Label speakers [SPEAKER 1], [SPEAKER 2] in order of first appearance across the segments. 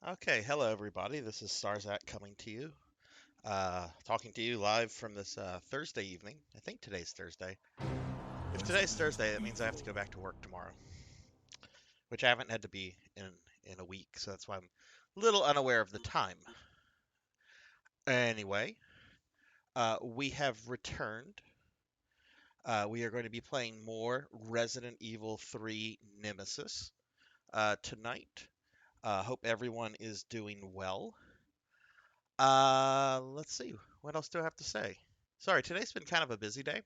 [SPEAKER 1] Okay, hello everybody. This is Sarzac coming to you, talking to you live from this Thursday evening. I think today's Thursday. If today's Thursday, that means I have to go back to work tomorrow, which I haven't had to be in a week, so that's why I'm a little unaware of the time. Anyway, we have returned. We are going to be playing more Resident Evil 3 Nemesis tonight. Hope everyone is doing well. Let's see. What else do I have to say? Sorry, today's been kind of a busy day.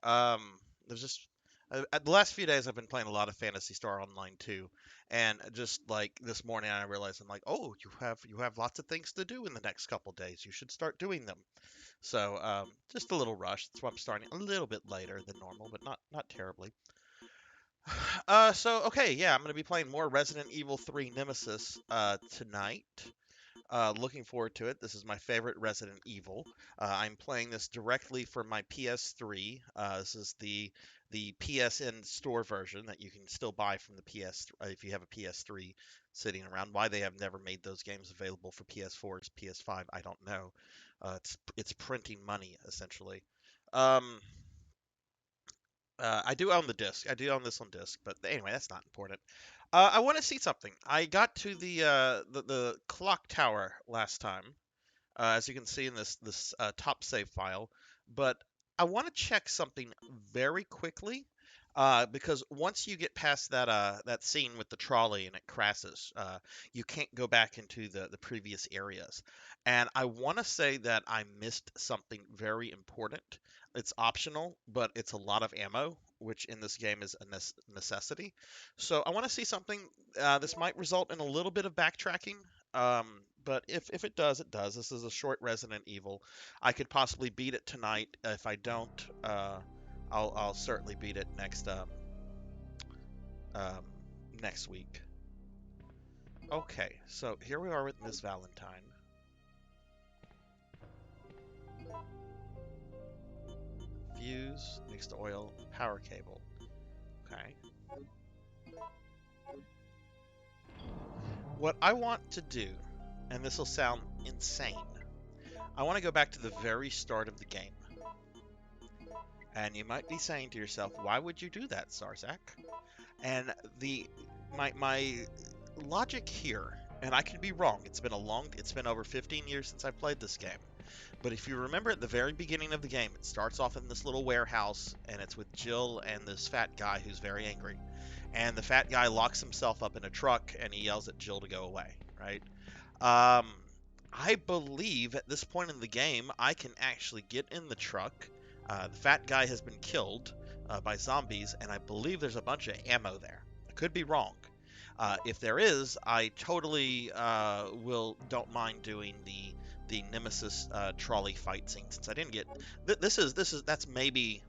[SPEAKER 1] Um, there's just the last few days I've been playing a lot of Fantasy Star Online too, and just like this morning I realized I'm like, oh, you have lots of things to do in the next couple days. You should start doing them. So just a little rush. That's why I'm starting a little bit later than normal, but not terribly. So okay, yeah, I'm gonna be playing more Resident Evil 3 Nemesis tonight. Looking forward to it. This is my favorite Resident Evil. I'm playing this directly for my PS3. This is the PSN store version that you can still buy from the PS if you have a PS3 sitting around. Why they have never made those games available for PS4s, PS5, I don't know. It's printing money essentially. Um, I do own the disc. I do own this on disc, but anyway, that's not important. I want to see something. I got to the clock tower last time, as you can see in this top save file, but I want to check something very quickly. Because once you get past that scene with the trolley and it crashes, you can't go back into the previous areas. And I want to say that I missed something very important. It's optional, but it's a lot of ammo, which in this game is a necessity. So I want to see something. This might result in a little bit of backtracking. But if it does, it does. This is a short Resident Evil. I could possibly beat it tonight. If I don't, I'll certainly beat it um, next week. Okay, so here we are with Miss Valentine. Fuse, mixed oil, power cable. Okay. What I want to do, and this will sound insane, I want to go back to the very start of the game. And you might be saying to yourself, why would you do that, Sarzac? And the my logic here, and I could be wrong. It's been over 15 years since I played this game. But if you remember at the very beginning of the game, it starts off in this little warehouse and it's with Jill and this fat guy who's very angry. And the fat guy locks himself up in a truck and he yells at Jill to go away, right? Um, I believe at this point in the game, I can actually get in the truck. The fat guy has been killed by zombies, and I believe there's a bunch of ammo there. I could be wrong. If there is, I totally don't mind doing the Nemesis trolley fight scene since I didn't get. That's maybe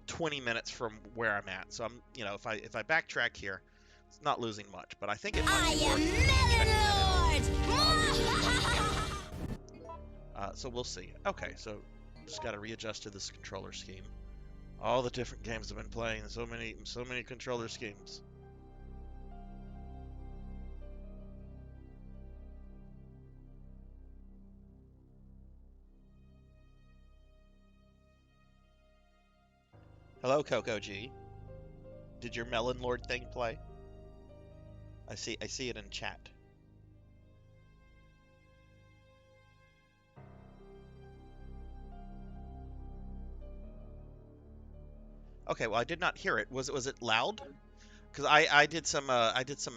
[SPEAKER 1] 20 minutes from where I'm at. So I'm if I backtrack here, it's not losing much, but I think it might be worth checking that so we'll see. Okay, so just got to readjust to this controller scheme. All the different games I've been playing, so many controller schemes. Hello, Coco G. Did your Melon Lord thing play? I see it in chat. Okay, well I did not hear it. Was it loud? Because I did some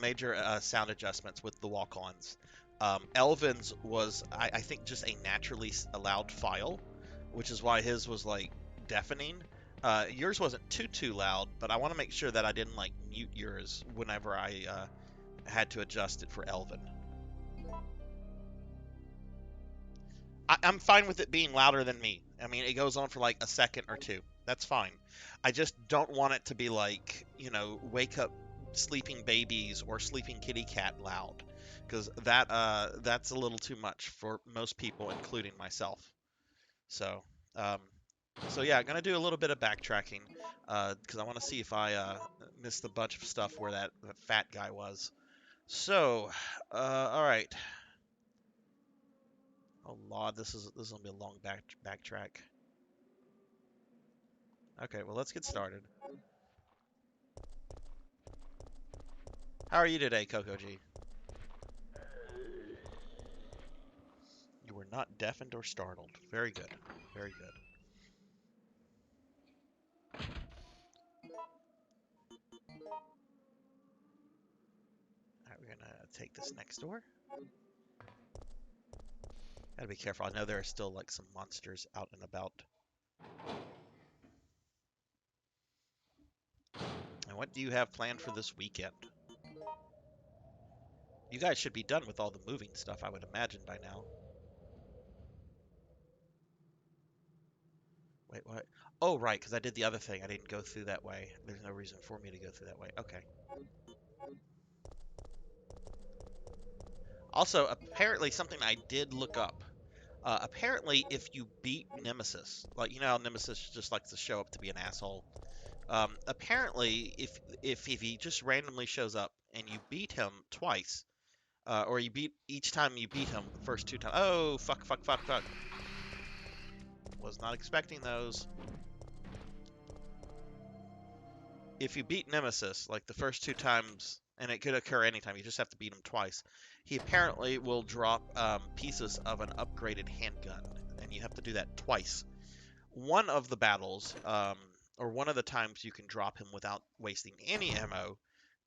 [SPEAKER 1] major sound adjustments with the walk-ons. Elvin's was I think just a naturally loud file, which is why his was like deafening. Yours wasn't too loud, but I want to make sure that I didn't like mute yours whenever I had to adjust it for Elvin. I'm fine with it being louder than me. I mean, it goes on for like a second or two. That's fine. I just don't want it to be like, wake up sleeping babies or sleeping kitty cat loud, because that's a little too much for most people, including myself. So, um, so yeah, I'm gonna do a little bit of backtracking, because I want to see if I missed a bunch of stuff where that fat guy was. So, all right. Oh Lord, this is gonna be a long backtrack. Okay, well let's get started. How are you today, Coco G? You were not deafened or startled. Very good. Very good. All right, we're gonna take this next door. Gotta be careful. I know there are still like some monsters out and about. And what do you have planned for this weekend? You guys should be done with all the moving stuff, I would imagine, by now. Wait, what? Oh, right, because I did the other thing. I didn't go through that way. There's no reason for me to go through that way. Okay. Also, apparently, something I did look up. Apparently, if you beat Nemesis, like you know how Nemesis just likes to show up to be an asshole. Apparently, if he just randomly shows up and you beat him twice, or you beat each time you beat him the first two times. Oh, fuck, fuck, fuck, fuck. Was not expecting those. If you beat Nemesis, like the first two times, and it could occur anytime, you just have to beat him twice, he apparently will drop pieces of an upgraded handgun, and you have to do that twice. One of the battles, or one of the times you can drop him without wasting any ammo,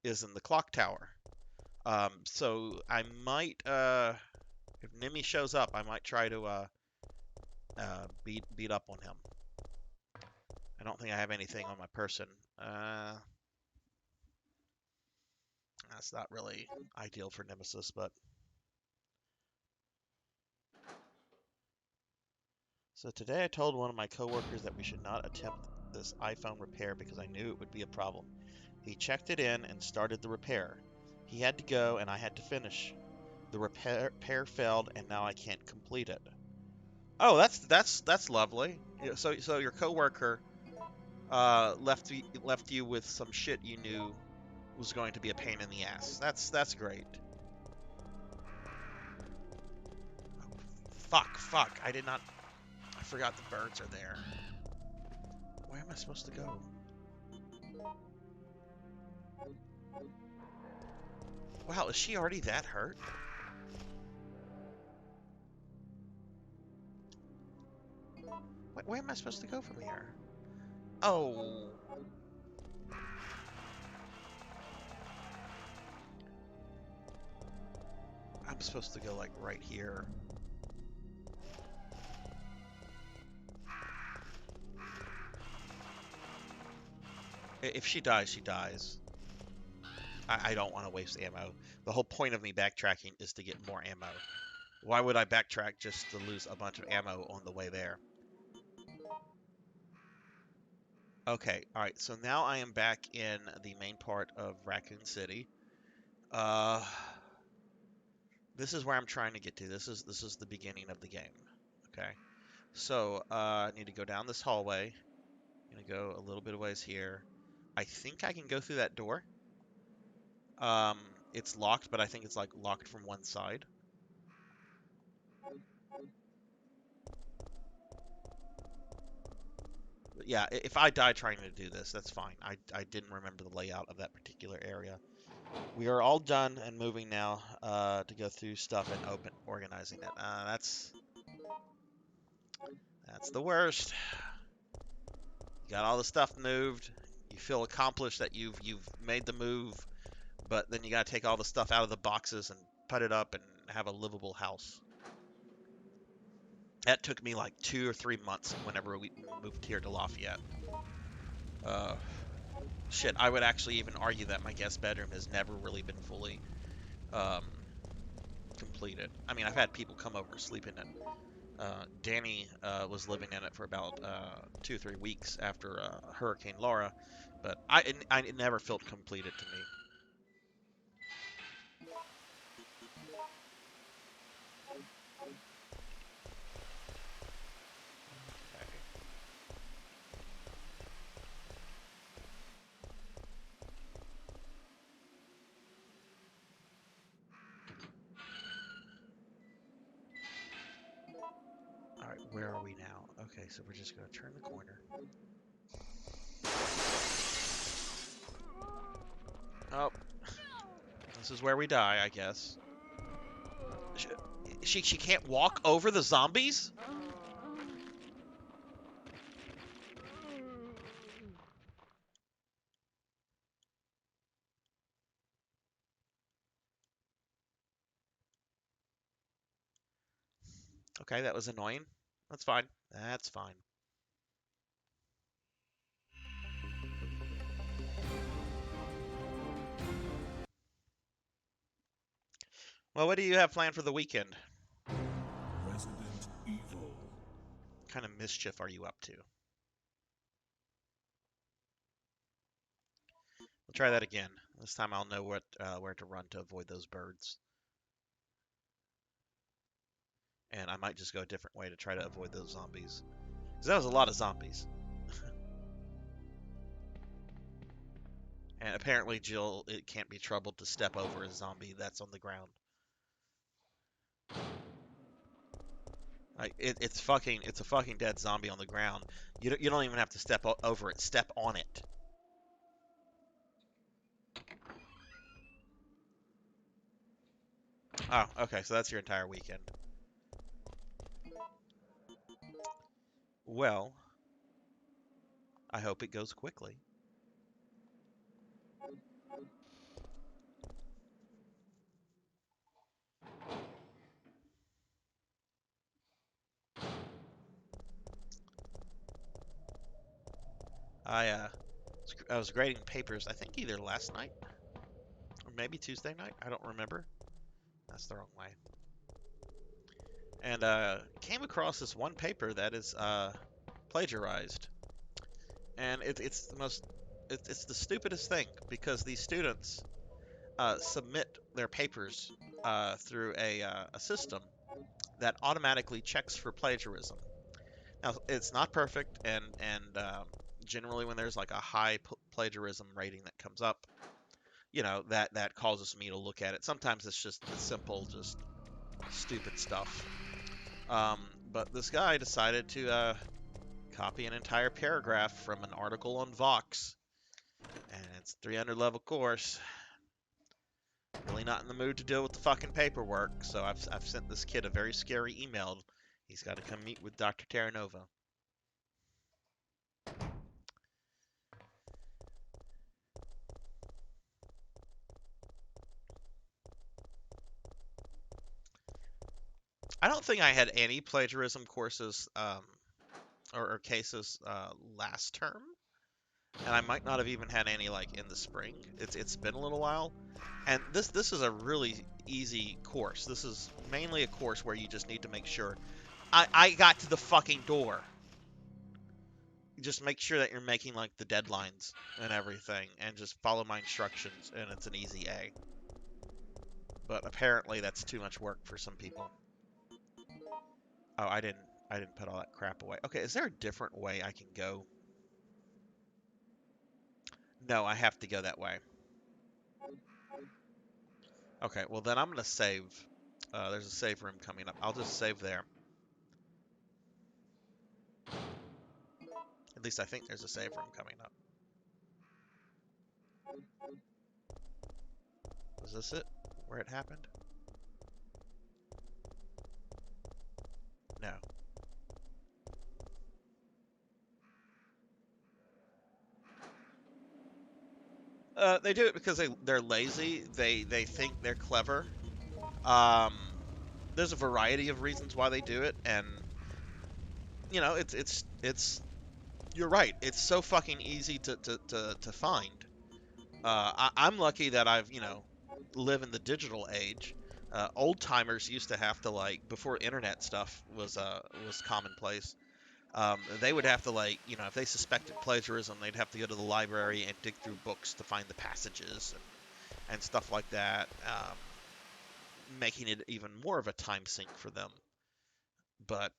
[SPEAKER 1] is in the clock tower. So I might, if Nemi shows up, I might try to beat up on him. I don't think I have anything on my person. That's not really ideal for Nemesis, but... So today I told one of my coworkers that we should not attempt this iPhone repair because I knew it would be a problem. He checked it in and started the repair. He had to go and I had to finish. The repair failed and now I can't complete it. Oh, that's lovely. So your coworker left you with some shit you knew was going to be a pain in the ass. That's great. Fuck. I did not. I forgot the birds are there. Where am I supposed to go? Wow, is she already that hurt? Where am I supposed to go from here? Oh. I'm supposed to go like right here. If she dies, she dies. I don't want to waste ammo. The whole point of me backtracking is to get more ammo. Why would I backtrack just to lose a bunch of ammo on the way there? Okay, alright, so now I am back in the main part of Raccoon City. Uh, this is where I'm trying to get to. This is the beginning of the game. Okay, so I need to go down this hallway. I'm gonna go a little bit of ways here. I think I can go through that door. Um, it's locked, but I think it's like locked from one side. But yeah, if I die trying to do this, that's fine. I didn't remember the layout of that particular area. We are all done and moving now to go through stuff and organizing it. That's the worst. You got all the stuff moved. You feel accomplished that you've made the move, but then you got to take all the stuff out of the boxes and put it up and have a livable house. That took me like 2 or 3 months whenever we moved here to Lafayette. Uh, Shit, I would actually even argue that my guest bedroom has never really been fully um, completed. I mean, I've had people come over sleep in it. Danny was living in it for about 2 or 3 weeks after Hurricane Laura, but it never felt completed to me. Okay. Where are we now? Okay, so we're just going to turn the corner. Oh, this is where we die, I guess. She can't walk over the zombies? Okay, that was annoying. That's fine. That's fine. Well, what do you have planned for the weekend?
[SPEAKER 2] Resident Evil.
[SPEAKER 1] What kind of mischief are you up to? We'll try that again. This time I'll know where to run to avoid those birds. And I might just go a different way to try to avoid those zombies. Because that was a lot of zombies. And apparently Jill, it can't be troubled to step over a zombie that's on the ground. Like it's a fucking dead zombie on the ground. You don't even have to step over it. Step on it. Oh, okay. So that's your entire weekend. Well, I hope it goes quickly. I was grading papers. I think either last night or maybe Tuesday night. I don't remember. That's the wrong way. And came across this one paper that is plagiarized, and it's the most it's the stupidest thing because these students submit their papers through a system that automatically checks for plagiarism. Now, it's not perfect, and generally when there's like a high plagiarism rating that comes up, that causes me to look at it. Sometimes it's just the simple, just stupid stuff. Um, but this guy decided to copy an entire paragraph from an article on Vox, and it's a 300 level course. Really not in the mood to deal with the fucking paperwork, so I've sent this kid a very scary email. He's got to come meet with Dr. Terranova. I don't think I had any plagiarism courses or cases last term, and I might not have even had any like in the spring. It's been a little while, and this is a really easy course. This is mainly a course where you just need to make sure I got to the fucking door. Just make sure that you're making like the deadlines and everything, and just follow my instructions, and it's an easy A. But apparently that's too much work for some people. Oh, I didn't put all that crap away. Okay, is there a different way I can go? No, I have to go that way. Okay, well then I'm gonna save. There's a save room coming up. I'll just save there. At least I think there's a save room coming up. Was this it? Where it happened? No. They do it because they're lazy. They think they're clever. Um, there's a variety of reasons why they do it, and it's you're right. It's so fucking easy to find. I'm lucky that I've live in the digital age. Old timers used to have to like before internet stuff was commonplace. They would have to like if they suspected plagiarism, they'd have to go to the library and dig through books to find the passages and stuff like that, making it even more of a time sink for them. But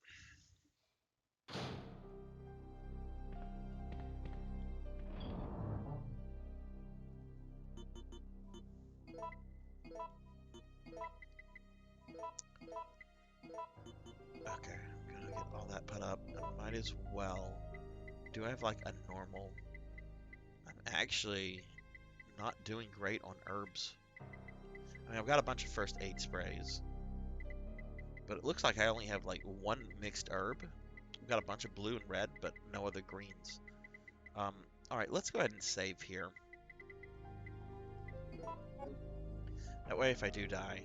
[SPEAKER 1] Okay, I'm gonna get all that put up. I might as well. Do I have like a normal? I'm actually not doing great on herbs. I mean, I've got a bunch of first aid sprays, but it looks like I only have like one mixed herb. I've got a bunch of blue and red, but no other greens. Um, all right, let's go ahead and save here. That way, if I do die,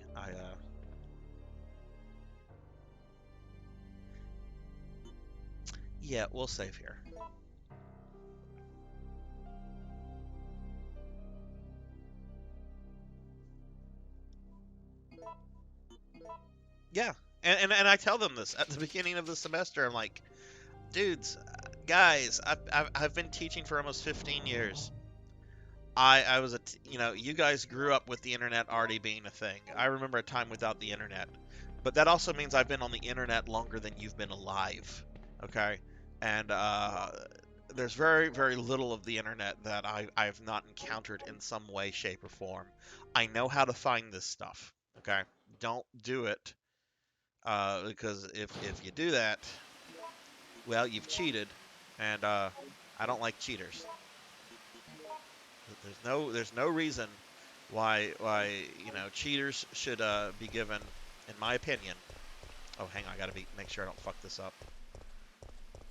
[SPEAKER 1] yeah, we'll save here. Yeah, and I tell them this at the beginning of the semester. I'm like, dudes, guys, I've been teaching for almost 15 years. I was you know, you guys grew up with the internet already being a thing. I remember a time without the internet, but that also means I've been on the internet longer than you've been alive. Okay, and there's very little of the internet that I've not encountered in some way, shape, or form. I know how to find this stuff. Okay, don't do it because if you do that, well, you've cheated, and I don't like cheaters. There's no reason why you know cheaters should be given, in my opinion. Oh, hang on, I gotta make sure I don't fuck this up.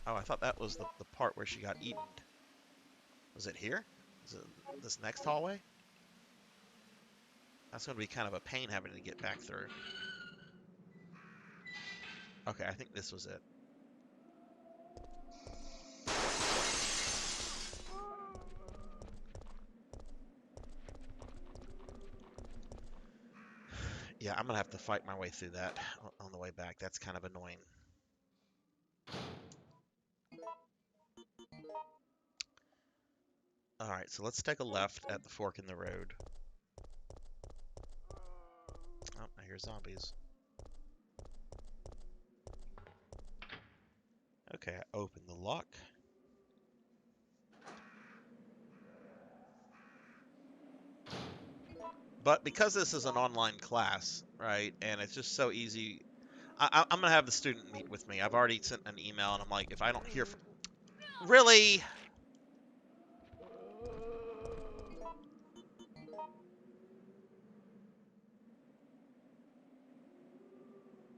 [SPEAKER 1] Oh, I thought that was the part where she got eaten. Was it here? Is it this next hallway? That's gonna be kind of a pain having to get back through. Okay, I think this was it. Yeah, I'm gonna have to fight my way through that on the way back. That's kind of annoying. All right, so let's take a left at the fork in the road. Oh, I hear zombies. Okay, I open the lock. But because this is an online class, right, and it's just so easy, I'm gonna have the student meet with me. I've already sent an email, and I'm like, if I don't hear from, really,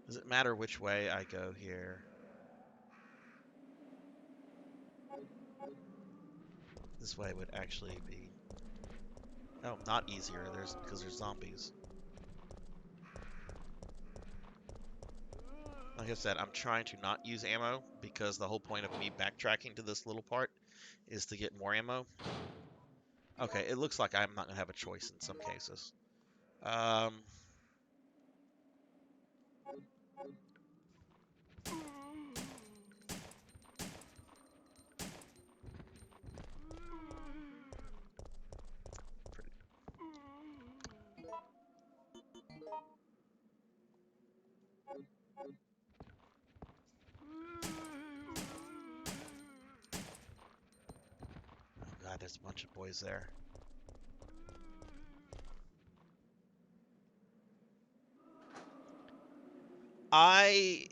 [SPEAKER 1] does it matter which way I go here? This way would actually be, oh, not easier. Because there's zombies. Like I said, I'm trying to not use ammo because the whole point of me backtracking to this little part is to get more ammo. Okay, it looks like I'm not gonna have a choice in some cases. Um, pretty, oh God, there's a bunch of boys there. I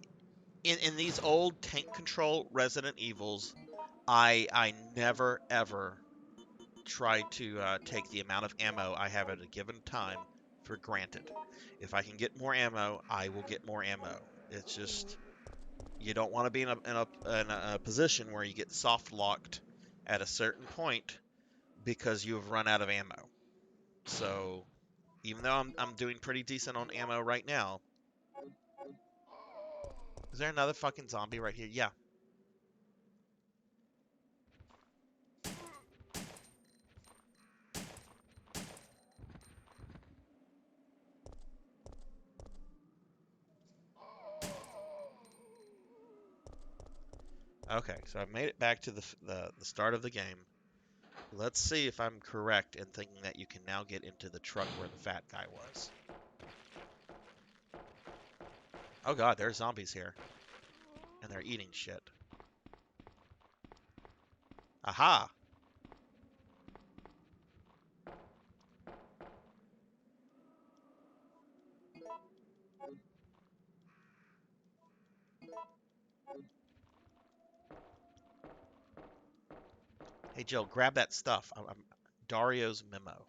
[SPEAKER 1] in these old tank control Resident Evils, I never ever try to take the amount of ammo I have at a given time for granted. If I can get more ammo, I will get more ammo. It's just you don't want to be in a position where you get soft locked at a certain point because you have run out of ammo. So even though I'm doing pretty decent on ammo right now, is there another fucking zombie right here? Yeah. Okay, so I made it back to the start of the game. Let's see if I'm correct in thinking that you can now get into the truck where the fat guy was. Oh God, there's zombies here, and they're eating shit. Aha! Jill, grab that stuff. Dario's memo.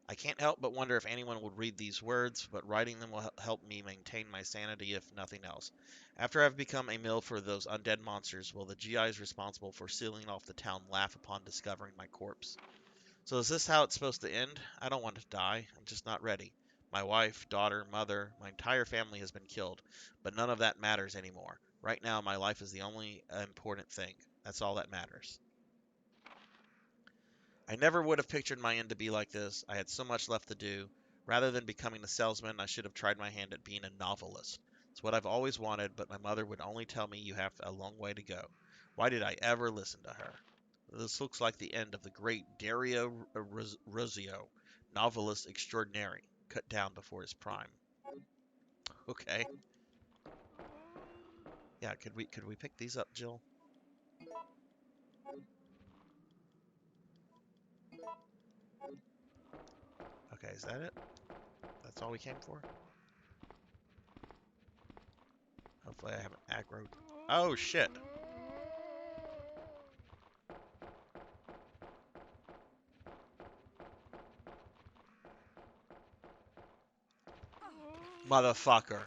[SPEAKER 1] I can't help but wonder if anyone would read these words, but writing them will help me maintain my sanity if nothing else. After I've become a meal for those undead monsters, will the GIs responsible for sealing off the town laugh upon discovering my corpse? So is this how it's supposed to end? I don't want to die. I'm just not ready. My wife, daughter, mother, my entire family has been killed, but none of that matters anymore. Right now, my life is the only important thing. That's all that matters. I never would have pictured my end to be like this. I had so much left to do. Rather than becoming a salesman, I should have tried my hand at being a novelist. It's what I've always wanted, but my mother would only tell me you have a long way to go. Why did I ever listen to her? This looks like the end of the great Dario Rosio, novelist extraordinary, cut down before his prime. Okay. Yeah, could we pick these up, Jill? Okay, is that it? That's all we came for? Hopefully I haven't aggroed. Oh shit. Motherfucker.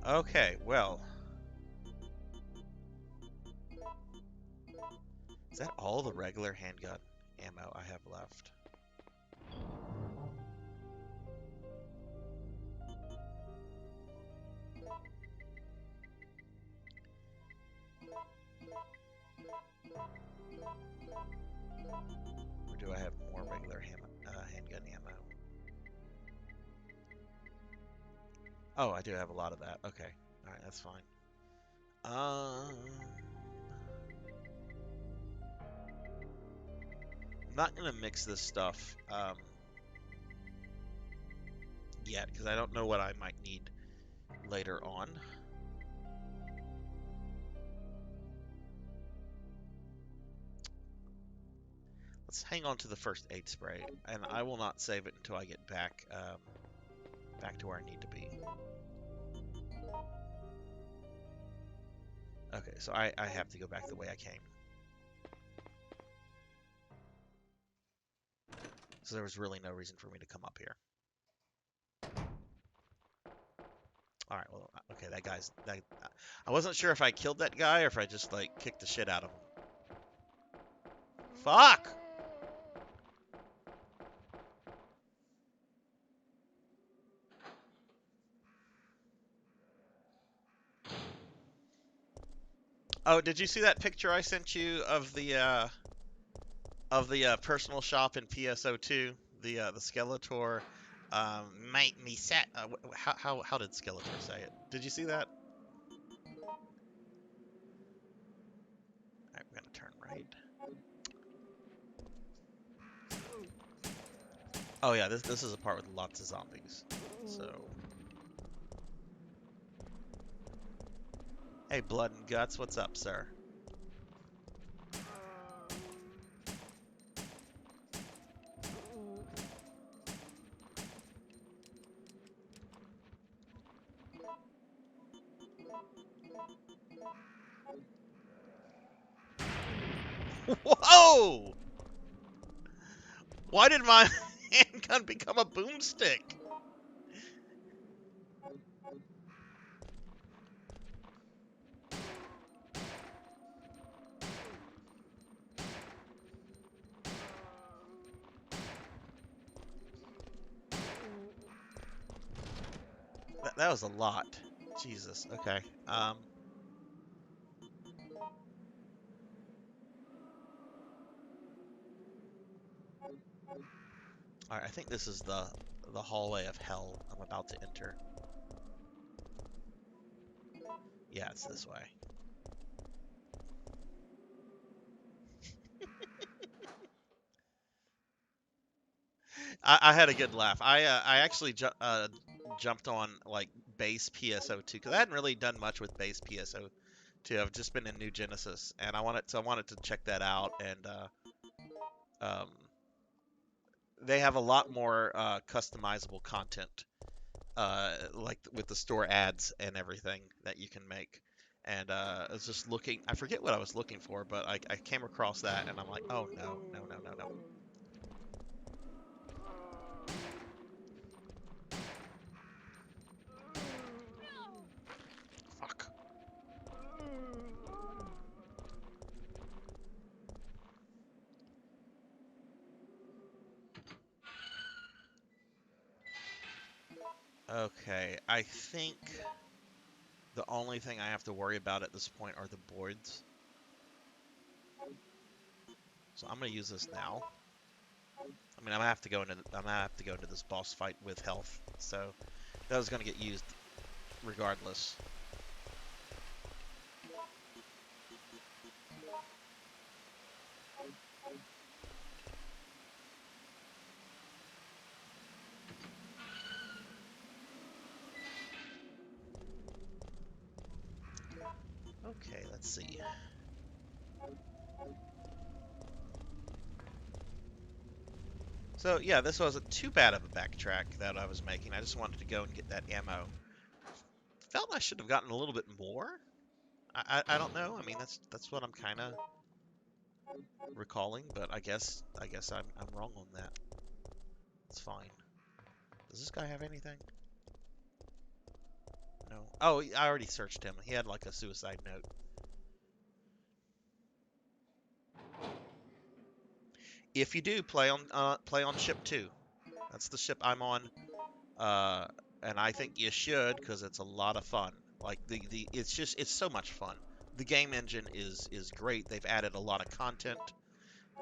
[SPEAKER 1] Okay, well. Is that all the regular handgun ammo I have left? Or do I have more regular handgun ammo? Oh, I do have a lot of that. Okay. Alright, that's fine. I'm not going to mix this stuff yet, because I don't know what I might need later on. Let's hang on to the first aid spray, and I will not save it until I get back back to where I need to be. Okay, so I have to go back the way I came. So there was really no reason for me to come up here. Alright, well, okay, I wasn't sure if I killed that guy or if I just, like, kicked the shit out of him. Fuck! Oh, did you see that picture I sent you of the personal shop in PSO2? The Skeletor, might me set. How did Skeletor say it? Did you see that? Alright, we're gonna turn right. Oh yeah, this is a part with lots of zombies. So, hey, Blood and Guts, what's up, sir? Whoa! Why did my handgun become a boomstick? That was a lot. Jesus. Okay. All right. I think this is the hallway of hell I'm about to enter. Yeah, it's this way. I had a good laugh. I actually jumped on like base PSO2 because I hadn't really done much with base PSO2. I've just been in New Genesis, and I wanted to check that out and um, they have a lot more customizable content, like with the store ads and everything that you can make. And I was just looking, I forget what I was looking for, but I came across that and I'm like, oh no, no, no, no, no. Fuck. Okay, I think the only thing I have to worry about at this point are the boards. So I'm gonna use this now. I mean, I'm gonna have to go into this boss fight with health, so that was gonna get used regardless. Okay, let's see. So yeah, this wasn't too bad of a backtrack that I was making. I just wanted to go and get that ammo. Felt I should have gotten a little bit more. I don't know. I mean, that's what I'm kind of recalling, but I guess I'm wrong on that. It's fine. Does this guy have anything? No. Oh, I already searched him. He had like a suicide note. If you do play on ship 2, that's the ship I'm on. Uh, and I think you should because it's a lot of fun. Like the it's so much fun. The game engine is great. They've added a lot of content.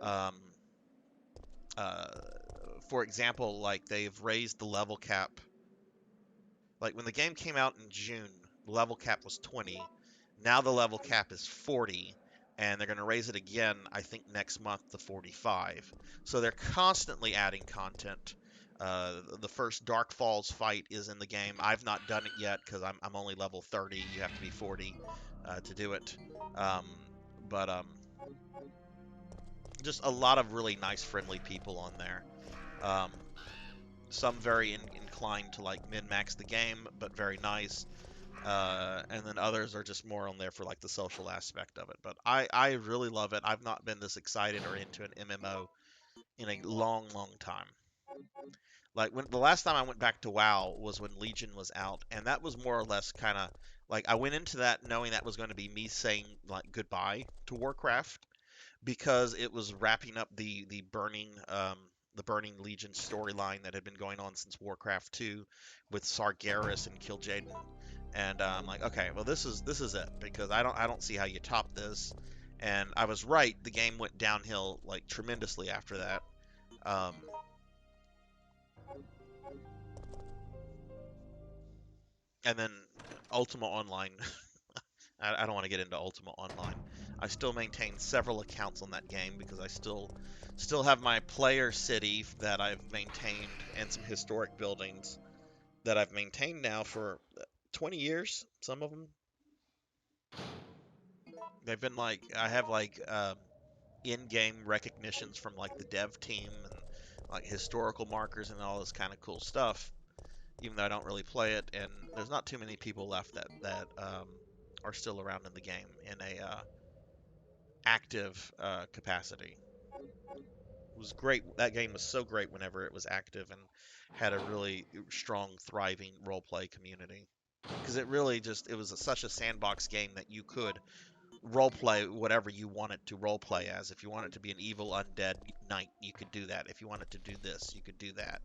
[SPEAKER 1] Um, uh, for example, like they've raised the level cap. Like when the game came out in June, the level cap was 20. Now the level cap is 40, and they're going to raise it again, I think, next month to 45. So they're constantly adding content. The first Dark Falls fight is in the game. I've not done it yet because I'm only level 30. You have to be 40 to do it. Um, but just a lot of really nice, friendly people on there. Um, some very inclined to like min-max the game, but very nice. And then others are just more on there for like the social aspect of it. But I really love it. I've not been this excited or into an MMO in a long, long time. Like when the last time I went back to WoW was when Legion was out, and that was more or less kind of like I went into that knowing that was going to be me saying like goodbye to Warcraft because it was wrapping up the Burning Legion storyline that had been going on since Warcraft 2 with Sargeras and Kil'jaeden. And I'm like, okay, well this is it because I don't see how you top this. And I was right. The game went downhill like tremendously after that. Um, and then Ultima Online. I don't want to get into Ultima Online. I still maintain several accounts on that game because I still have my player city that I've maintained and some historic buildings that I've maintained now for 20 years. Some of them they've been like I have like in-game recognitions from like the dev team and like historical markers and all this kind of cool stuff. Even though I don't really play it, and there's not too many people left that are still around in the game in a active capacity. It was great. That game was so great whenever it was active and had a really strong, thriving role play community. Because it really just it was such a sandbox game that you could role play whatever you wanted to role play as. If you wanted to be an evil undead knight, you could do that. If you wanted to do this, you could do that.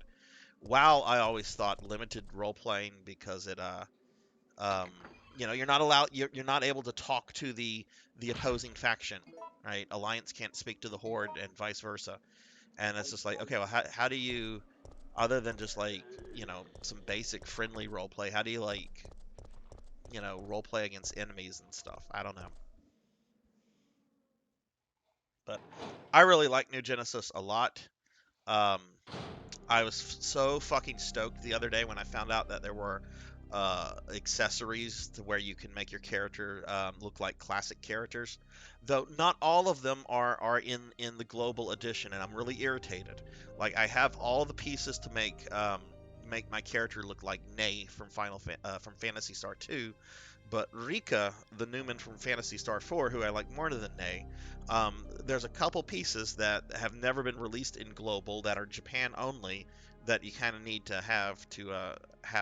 [SPEAKER 1] WoW, I always thought limited role playing because it um, you're not allowed you're not able to talk to the opposing faction, right? Alliance can't speak to the Horde and vice versa. And it's just like, okay, well, how do you, other than just like, some basic friendly role play, how do you like, role play against enemies and stuff? I don't know. But I really like New Genesis a lot. Um, I was so fucking stoked the other day when I found out that there were accessories to where you can make your character look like classic characters. Though not all of them are in the global edition, and I'm really irritated. Like I have all the pieces to make my character look like Ney from from Phantasy Star 2, but Rika, the Newman from Phantasy Star 4, who I like more than Ney, there's a couple pieces that have never been released in global that are Japan only that you kind of need to have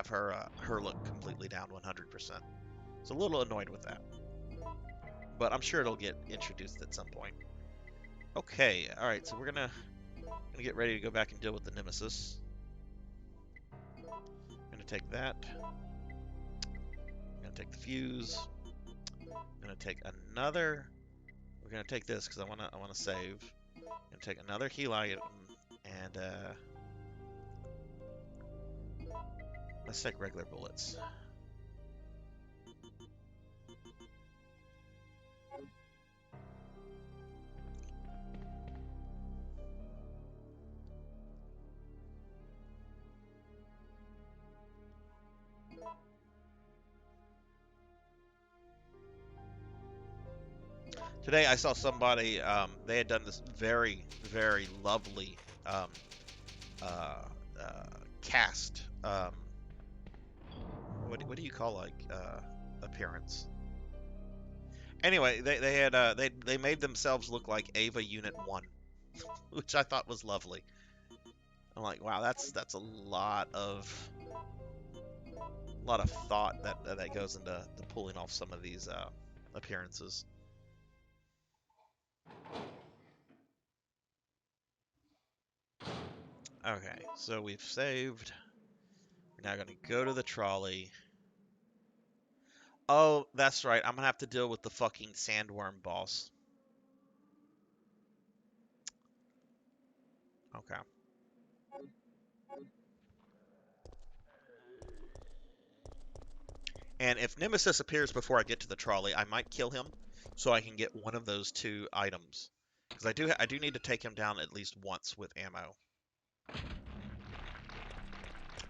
[SPEAKER 1] her look completely down 100%. So a little annoyed with that, but I'm sure it'll get introduced at some point. Okay, all right, so we're gonna get ready to go back and deal with the Nemesis. I'm gonna take that. I'm gonna take the fuse. I'm gonna take another. We're gonna take this because I wanna save. I'm gonna take another heal item and let's take regular bullets. Today I saw somebody, they had done this very, very lovely um, uh, cast. What do you call like appearance? Anyway, they made themselves look like Ava Unit 1, which I thought was lovely. I'm like, wow, that's a lot of thought that goes into pulling off some of these appearances. Okay, so we've saved. We're now gonna go to the trolley. Oh, that's right. I'm gonna have to deal with the fucking sandworm boss. Okay. And if Nemesis appears before I get to the trolley, I might kill him so I can get one of those two items. Because I do need to take him down at least once with ammo.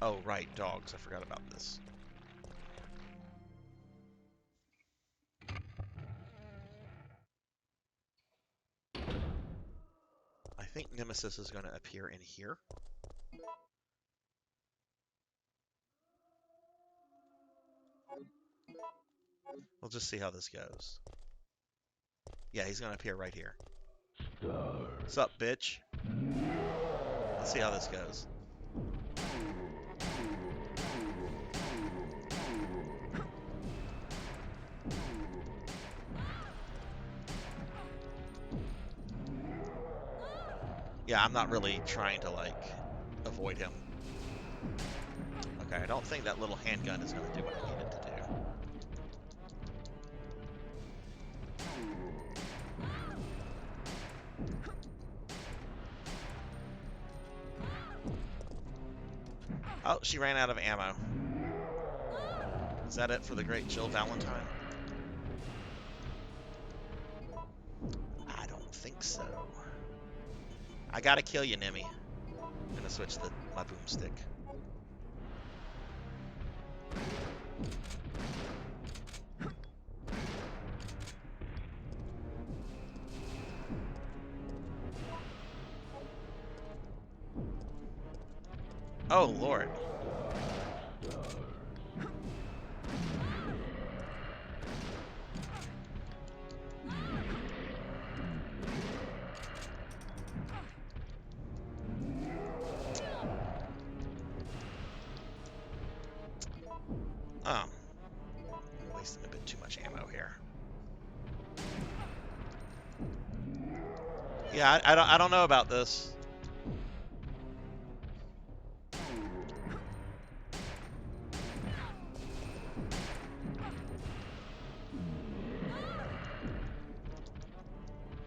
[SPEAKER 1] Oh, right, dogs. I forgot about this. I think Nemesis is going to appear in here. We'll just see how this goes. Yeah, he's going to appear right here. What's up, bitch? Let's see how this goes. Yeah, I'm not really trying to, like, avoid him. Okay, I don't think that little handgun is going to do what I need it to do. Oh, she ran out of ammo. Is that it for the great Jill Valentine? I don't think so. I gotta kill you, Nemi. I'm gonna switch my boomstick. Oh, Lord. Oh. I'm wasting a bit too much ammo here. Yeah, I don't know about this.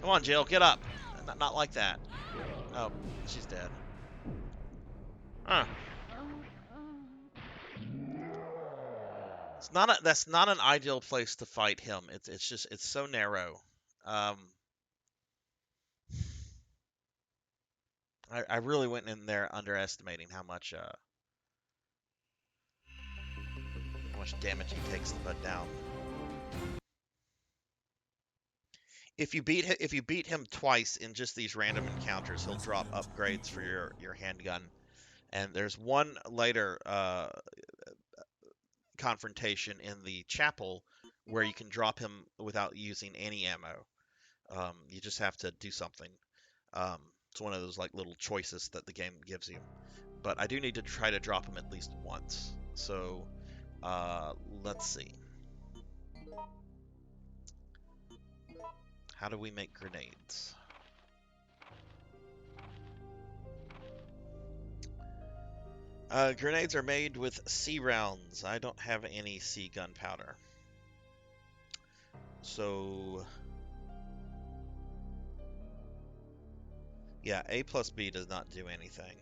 [SPEAKER 1] Come on, Jill, get up. Not like that. Oh, she's dead. Huh. That's not an ideal place to fight him. It's so narrow. Um, I really went in there underestimating how much much damage he takes to put down. If you beat him twice in just these random encounters, he'll drop upgrades for your handgun. And there's one later confrontation in the chapel where you can drop him without using any ammo. You just have to do something. It's one of those like little choices that the game gives you. But I do need to try to drop him at least once. So let's see. How do we make grenades? Grenades are made with C rounds. I don't have any C gunpowder. So, yeah, A plus B does not do anything.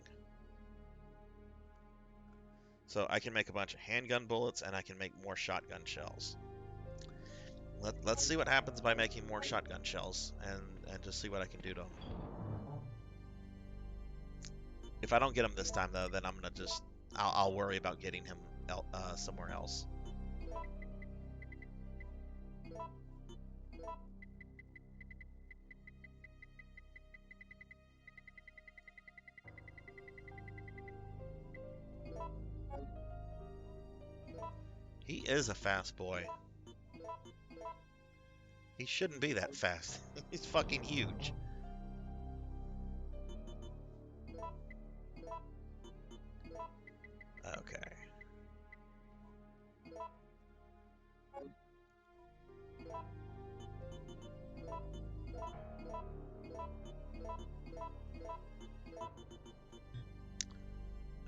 [SPEAKER 1] So I can make a bunch of handgun bullets, and I can make more shotgun shells. Let's see what happens by making more shotgun shells, and just see what I can do to them. If I don't get him this time, though, then I'm gonna just I'll worry about getting him somewhere else. He is a fast boy. He shouldn't be that fast. He's fucking huge. Okay.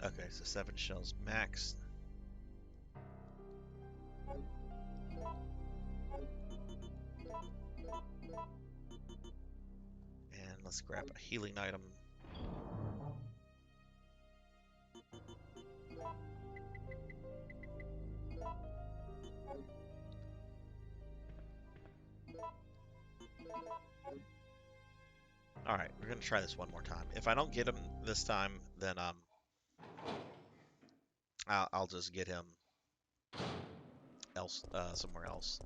[SPEAKER 1] Okay, so 7 shells max. And let's grab a healing item. Alright, we're gonna try this one more time. If I don't get him this time, then I'll just get him somewhere else.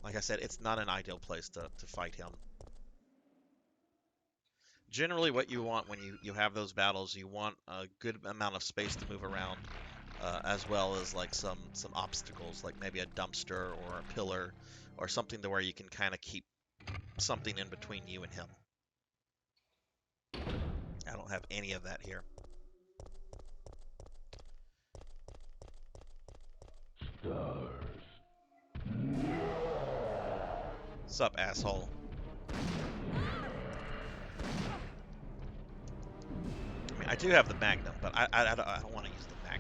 [SPEAKER 1] Like I said, it's not an ideal place to fight him. Generally, what you want when you have those battles, you want a good amount of space to move around, as well as like some obstacles, like maybe a dumpster or a pillar, or something to where you can kind of keep something in between you and him. I don't have any of that here. Sup, asshole. I mean, I do have the Magnum, but I don't want to use the Magnum.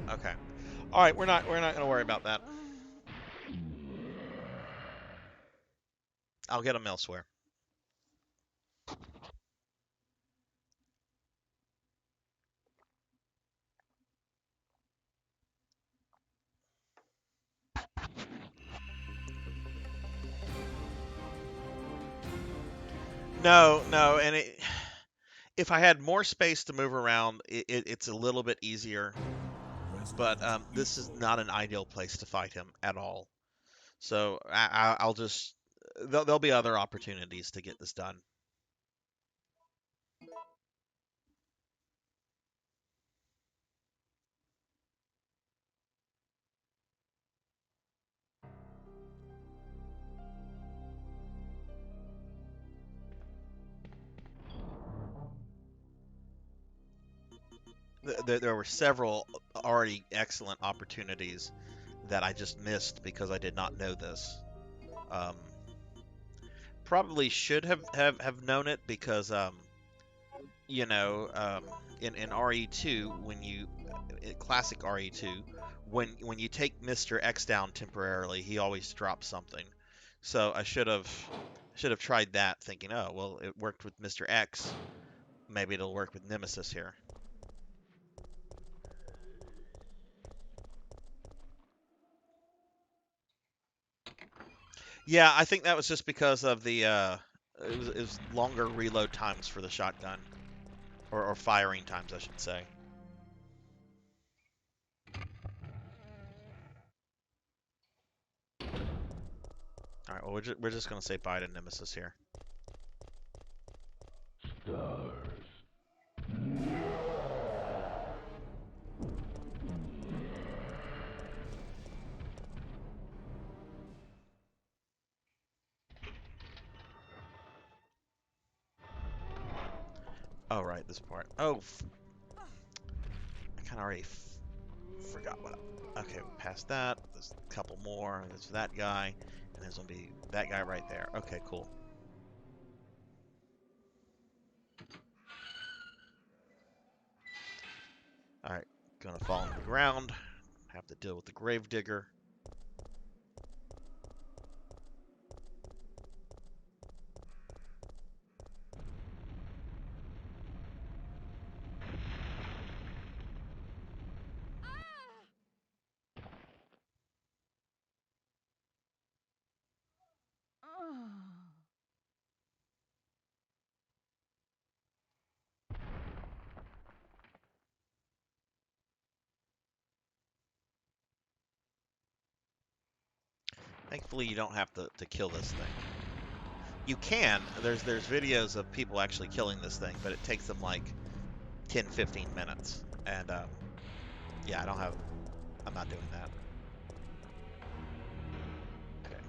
[SPEAKER 1] Okay. All right, we're not gonna worry about that. I'll get them elsewhere. No, and if I had more space to move around, it's a little bit easier. But this is not an ideal place to fight him at all. So I'll just there'll be other opportunities to get this done. There were several already excellent opportunities that I just missed because I did not know this. Um, Probably should have known it because you know, in RE2 when you in classic RE2 when you take Mr. X down temporarily, he always drops something. So I should have tried that, thinking, oh well, it worked with Mr. X. Maybe it'll work with Nemesis here. Yeah, I think that was just because of the it was longer reload times for the shotgun, or firing times, I should say. All right, well we're just gonna say bye to Nemesis here. Oh right, this part. Oh, I kind of already forgot what. Okay, we passed that. There's a couple more. There's that guy, and there's gonna be that guy right there. Okay, cool. All right, gonna fall into the ground. Have to deal with the gravedigger. Thankfully, you don't have to kill this thing. You can. There's videos of people actually killing this thing, but it takes them like 10, 15 minutes. And yeah, I'm not doing that. Okay.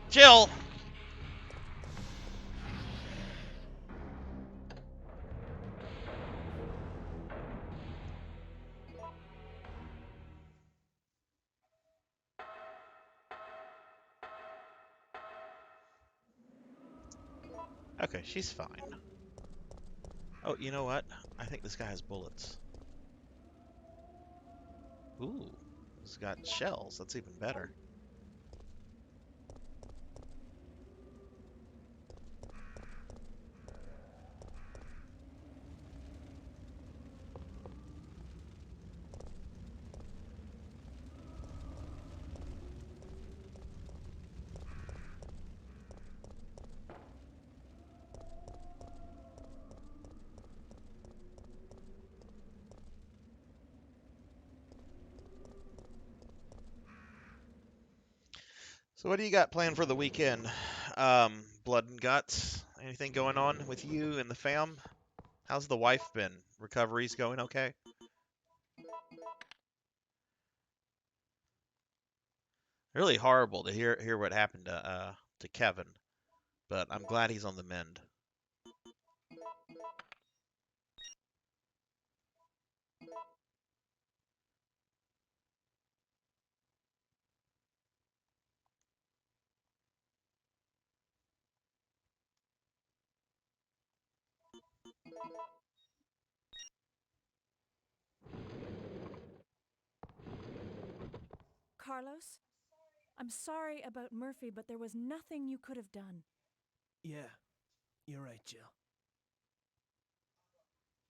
[SPEAKER 1] Jill! Okay, she's fine. Oh, you know what? I think this guy has bullets. Ooh, he's got shells. That's even better. So what do you got planned for the weekend? Blood and guts? Anything going on with you and the fam? How's the wife been? Recovery's going okay? Really horrible to hear what happened to Kevin, but I'm glad he's on the mend.
[SPEAKER 3] Carlos, I'm sorry about Murphy, but there was nothing you could have done.
[SPEAKER 4] Yeah, you're right, Jill.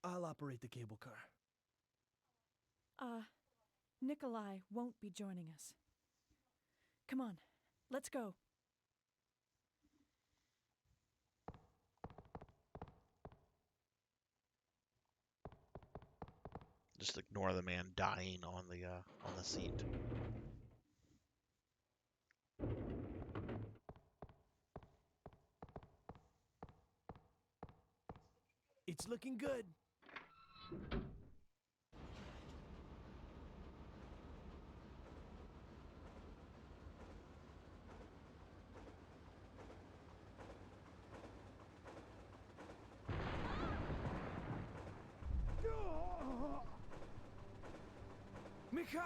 [SPEAKER 4] I'll operate the cable car.
[SPEAKER 3] Nikolai won't be joining us. Come on, let's go.
[SPEAKER 1] Just ignore the man dying on the seat.
[SPEAKER 4] It's looking good. Mikhail!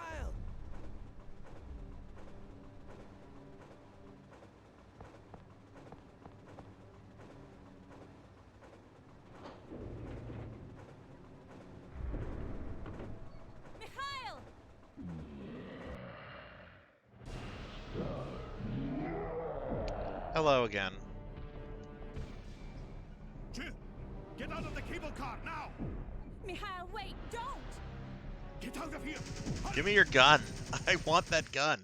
[SPEAKER 1] Hello again.
[SPEAKER 2] Jill, get out of the cable car now!
[SPEAKER 3] Mikhail, wait, don't!
[SPEAKER 2] Get out of here!
[SPEAKER 1] Give me your gun. I want that gun.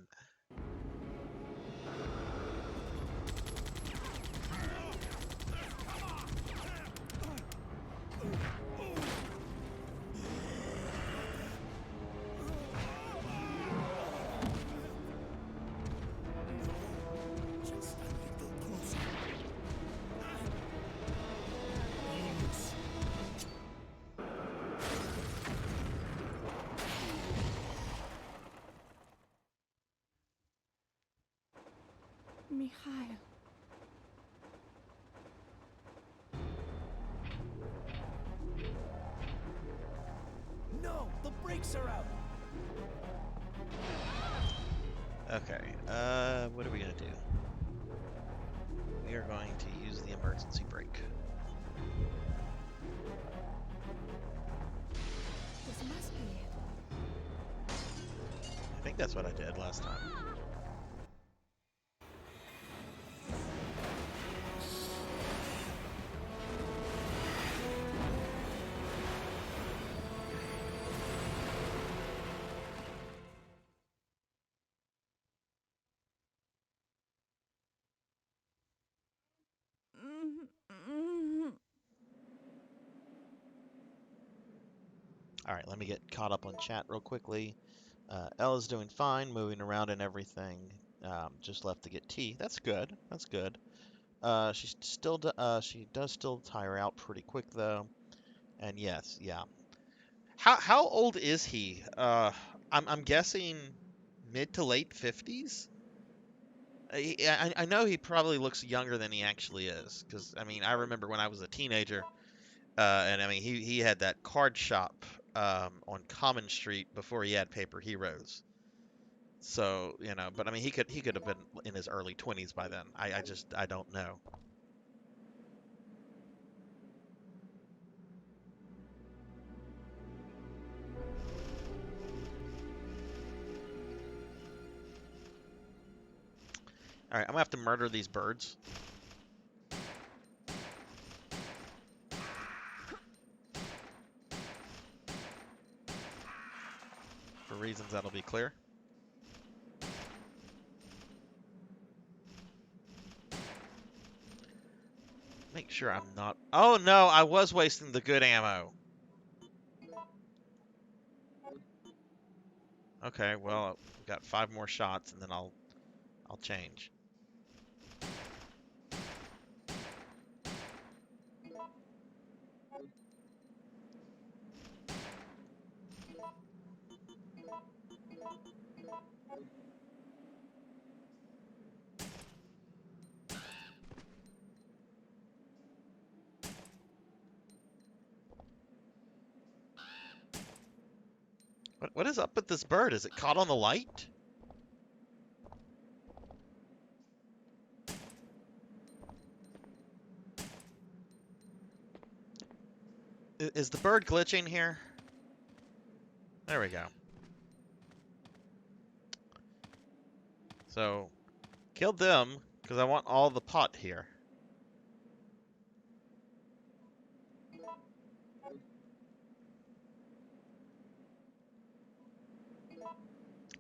[SPEAKER 2] Just a little closer.
[SPEAKER 3] Mikhail.
[SPEAKER 4] No, the brakes are out.
[SPEAKER 1] Okay, what are we gonna do? We are going to use the emergency brake.
[SPEAKER 3] This must be it.
[SPEAKER 1] I think that's what I did last time. Alright, let me get caught up on chat real quickly. Ella's doing fine, moving around and everything. Just left to get tea. That's good. That's good. She does still tire out pretty quick though. And yes, yeah. How old is he? I'm guessing mid to late 50s. I know he probably looks younger than he actually is, because I mean I remember when I was a teenager, and I mean he had that card shop on Common Street before he had Paper Heroes. So you know, but I mean he could have been in his early 20s by then. I don't know. All right, I'm gonna have to murder these birds. For reasons that'll be clear. Make sure I'm not... Oh no, I was wasting the good ammo. Okay, well, I've got 5 more shots and then I'll change. What is up with this bird? Is it caught on the light? Is the bird glitching here? There we go. So, killed them because I want all the pot here.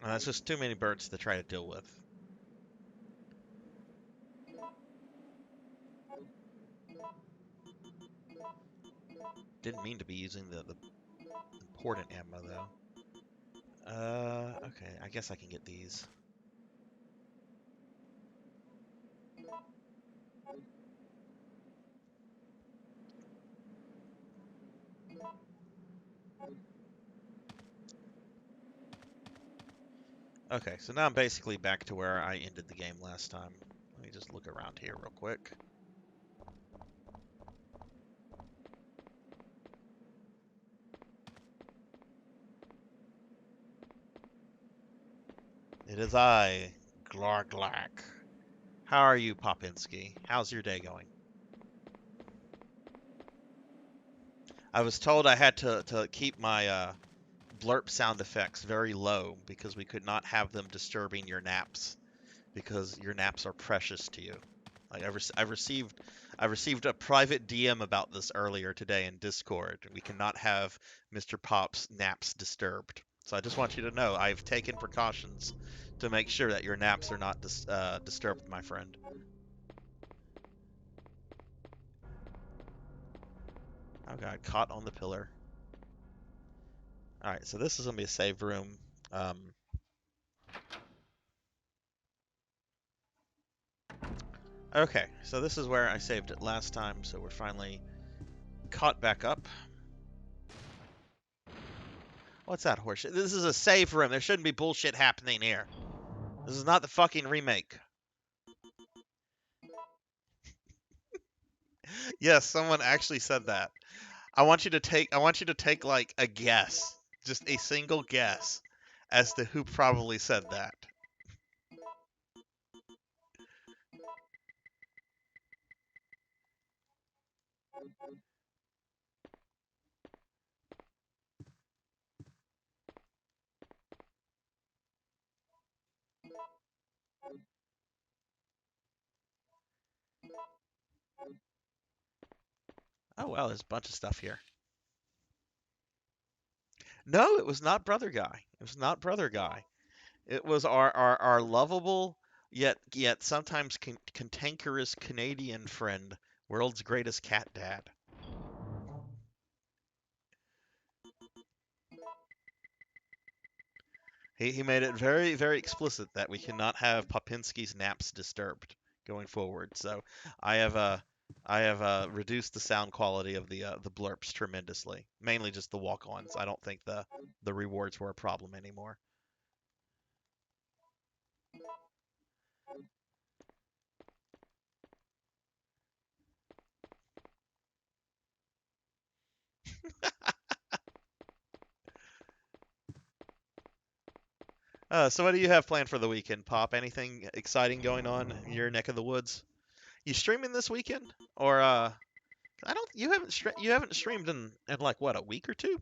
[SPEAKER 1] That's just too many birds to try to deal with. Didn't mean to be using the important ammo though. Okay, I guess I can get these. Okay, so now I'm basically back to where I ended the game last time. Let me just look around here real quick. It is I, Glarglak. How are you, Popinski? How's your day going? I was told I had to keep my blurp sound effects very low because we could not have them disturbing your naps, because your naps are precious to you. Like I've received a private DM about this earlier today in Discord. We cannot have Mr. Pop's naps disturbed. So I just want you to know I've taken precautions to make sure that your naps are not disturbed, my friend. Oh god, caught on the pillar. All right, so this is gonna be a save room. Um, okay, so this is where I saved it last time. So we're finally caught back up. What's that horseshit? This is a save room. There shouldn't be bullshit happening here. This is not the fucking remake. Yes, someone actually said that. I want you to take like a guess, just a single guess as to who probably said that. Oh well, there's a bunch of stuff here. No, it was not Brother Guy. It was not Brother Guy. It was our lovable yet sometimes cantankerous Canadian friend, world's greatest cat dad. He made it very, very explicit that we cannot have Popinski's naps disturbed going forward. So I have reduced the sound quality of the blurps tremendously. Mainly just the walk-ons. I don't think the rewards were a problem anymore. So what do you have planned for the weekend, Pop? Anything exciting going on in your neck of the woods? You streaming this weekend, or I don't. You haven't streamed in like what, a week or two?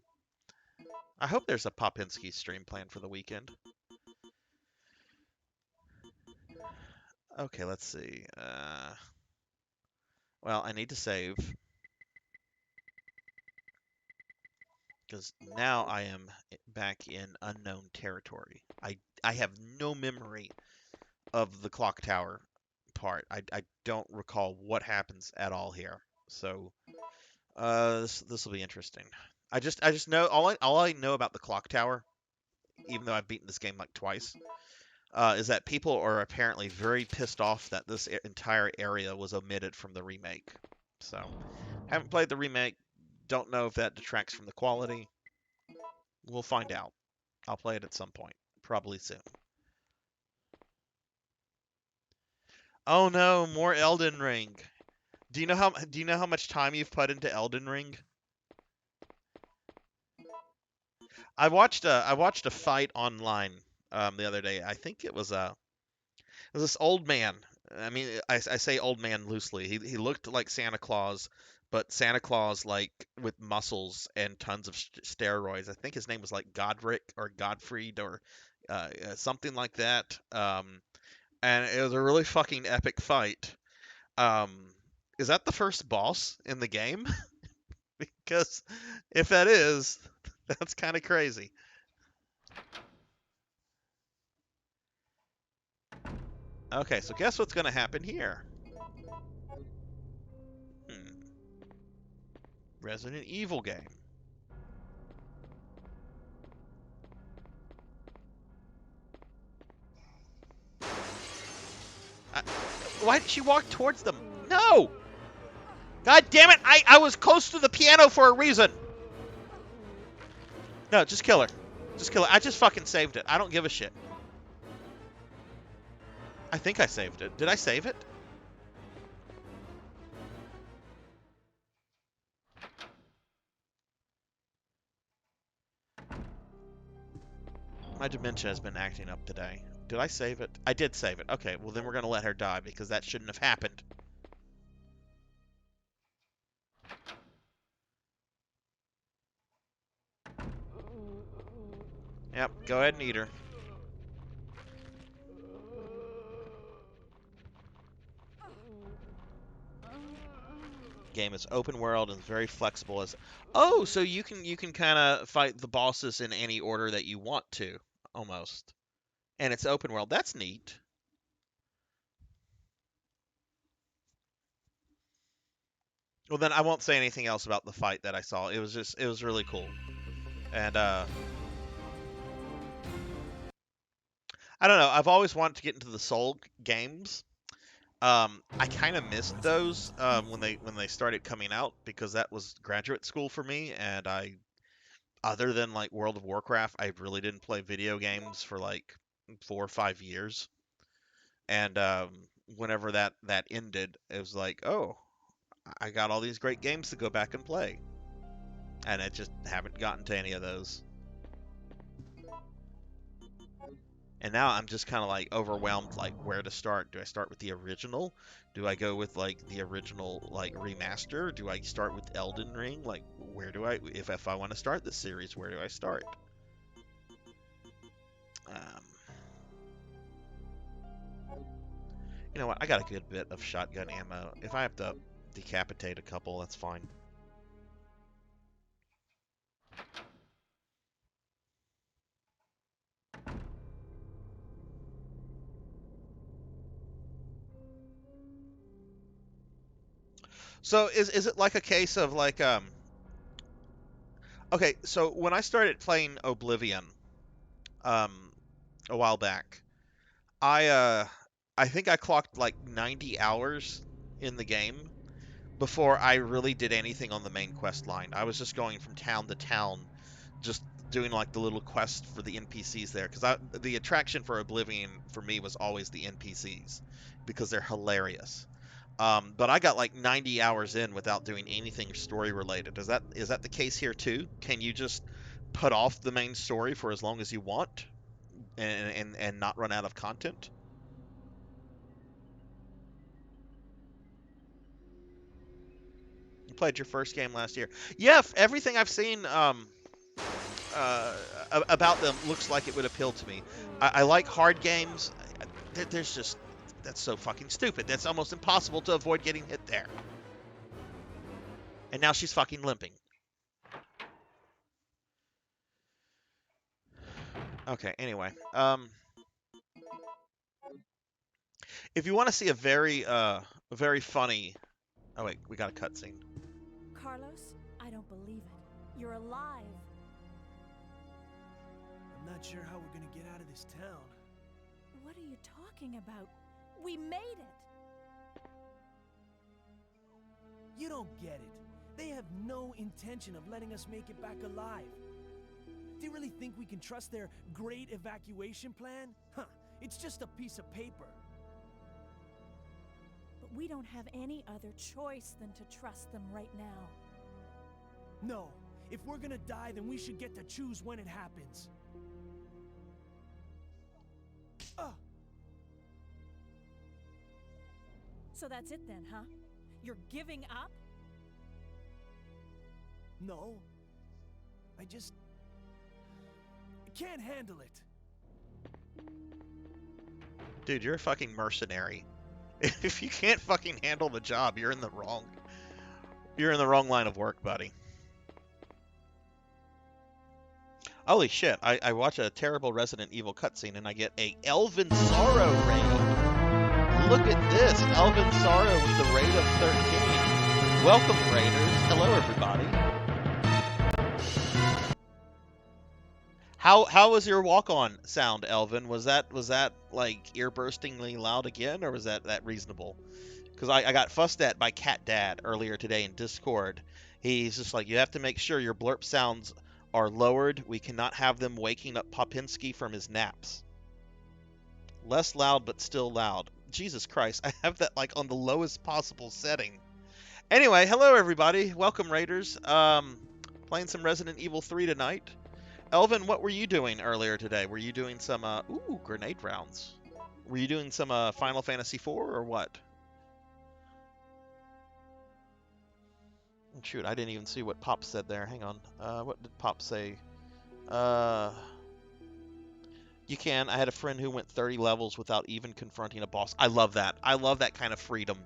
[SPEAKER 1] I hope there's a Popinski stream planned for the weekend. Okay, let's see. Well, I need to save because now I am back in unknown territory. I have no memory of the clock tower part. I don't recall what happens at all here. So this will be interesting. I just know all I know about the clock tower, even though I've beaten this game like twice, is that people are apparently very pissed off that this entire area was omitted from the remake. So haven't played the remake. Don't know if that detracts from the quality. We'll find out. I'll play it at some point, probably soon. Oh no, more Elden Ring. Do you know how much time you've put into Elden Ring? I watched a fight online the other day. I think it was this old man. I mean, I say old man loosely. He looked like Santa Claus, but Santa Claus like with muscles and tons of steroids. I think his name was like Godric or Godfried or something like that. And it was a really fucking epic fight. Um, is that the first boss in the game? Because if that is, that's kind of crazy. Okay, so guess what's gonna happen here? Hmm. Resident Evil game. I, why did she walk towards them? No! God damn it! I was close to the piano for a reason! No, just kill her. Just kill her. I just fucking saved it. I don't give a shit. I think I saved it. Did I save it? My dementia has been acting up today. Did I save it? I did save it. Okay, well then we're gonna let her die because that shouldn't have happened. Yep, go ahead and eat her. Game is open world and very flexible as oh, so you can kind of fight the bosses in any order that you want to, almost. And it's open world. That's neat. Well, then I won't say anything else about the fight that I saw. It was really cool. And I don't know. I've always wanted to get into the Soul games. I kind of missed those when they started coming out because that was graduate school for me, and other than like World of Warcraft, I really didn't play video games for like 4 or 5 years. And whenever that ended, it was like, oh, I got all these great games to go back and play, and I just haven't gotten to any of those. And now I'm just kind of like overwhelmed, like where to start. Do I start with the original? Do I go with like the original like remaster? Do I start with Elden Ring? Like where do I if I want to start this series, where do I start? Um, you know what? I got a good bit of shotgun ammo. If I have to decapitate a couple, that's fine. So is it like a case of like okay, so when I started playing Oblivion um a while back, I uh I think I clocked like 90 hours in the game before I really did anything on the main quest line. I was just going from town to town, just doing like the little quest for the NPCs there, because the attraction for Oblivion for me was always the NPCs because they're hilarious. But I got like 90 hours in without doing anything story related. Is that the case here too? Can you just put off the main story for as long as you want and not run out of content? You played your first game last year. Yeah, everything I've seen uh, about them looks like it would appeal to me. I like hard games. There's just that's so fucking stupid. That's almost impossible to avoid getting hit there. And now she's fucking limping. Okay. Anyway, if you want to see a very funny. Oh wait, we got a cutscene.
[SPEAKER 3] Carlos, I don't believe it. You're alive.
[SPEAKER 4] I'm not sure how we're gonna get out of this town.
[SPEAKER 3] What are you talking about? We made it.
[SPEAKER 4] You don't get it. They have no intention of letting us make it back alive. Do you really think we can trust their great evacuation plan? Huh, it's just a piece of paper.
[SPEAKER 3] But we don't have any other choice than to trust them right now.
[SPEAKER 4] No, if we're gonna die, then we should get to choose when it happens.
[SPEAKER 3] So that's it then, huh? You're giving up?
[SPEAKER 4] No. I can't handle it.
[SPEAKER 1] Dude, you're a fucking mercenary. If you can't fucking handle the job, you're in the wrong line of work, buddy. Holy shit, I watch a terrible Resident Evil cutscene and I get a Elven Sorrow raid. Look at this, Elven Sorrow with the raid of 13. Welcome, raiders. Hello, everybody. How was your walk-on sound, Elvin? Was that like ear-burstingly loud again, or was that reasonable? Because I got fussed at by Cat Dad earlier today in Discord. He's just like, you have to make sure your blurp sounds are lowered. We cannot have them waking up Popinski from his naps. Less loud, but still loud. Jesus Christ, I have that like on the lowest possible setting. Anyway, hello everybody. Welcome, Raiders. Playing some Resident Evil 3 tonight. Elvin, what were you doing earlier today? Were you doing some, grenade rounds? Were you doing some, Final Fantasy IV, or what? Shoot, I didn't even see what Pop said there. Hang on. What did Pop say? You can. I had a friend who went 30 levels without even confronting a boss. I love that. I love that kind of freedom.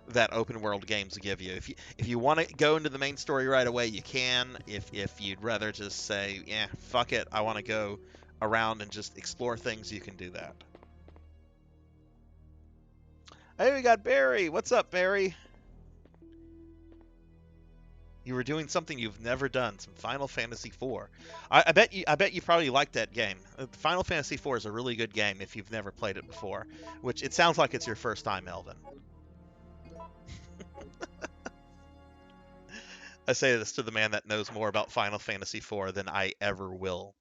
[SPEAKER 1] that open world games give you. If you want to go into the main story right away, you can. If you'd rather just say, yeah, fuck it, I want to go around and just explore things, you can do that. Hey, we got Barry. What's up, Barry? You were doing something you've never done, some Final Fantasy IV. I bet you probably liked that game. Final Fantasy IV is a really good game if you've never played it before, which it sounds like it's your first time, Elvin. I say this to the man that knows more about Final Fantasy IV than I ever will,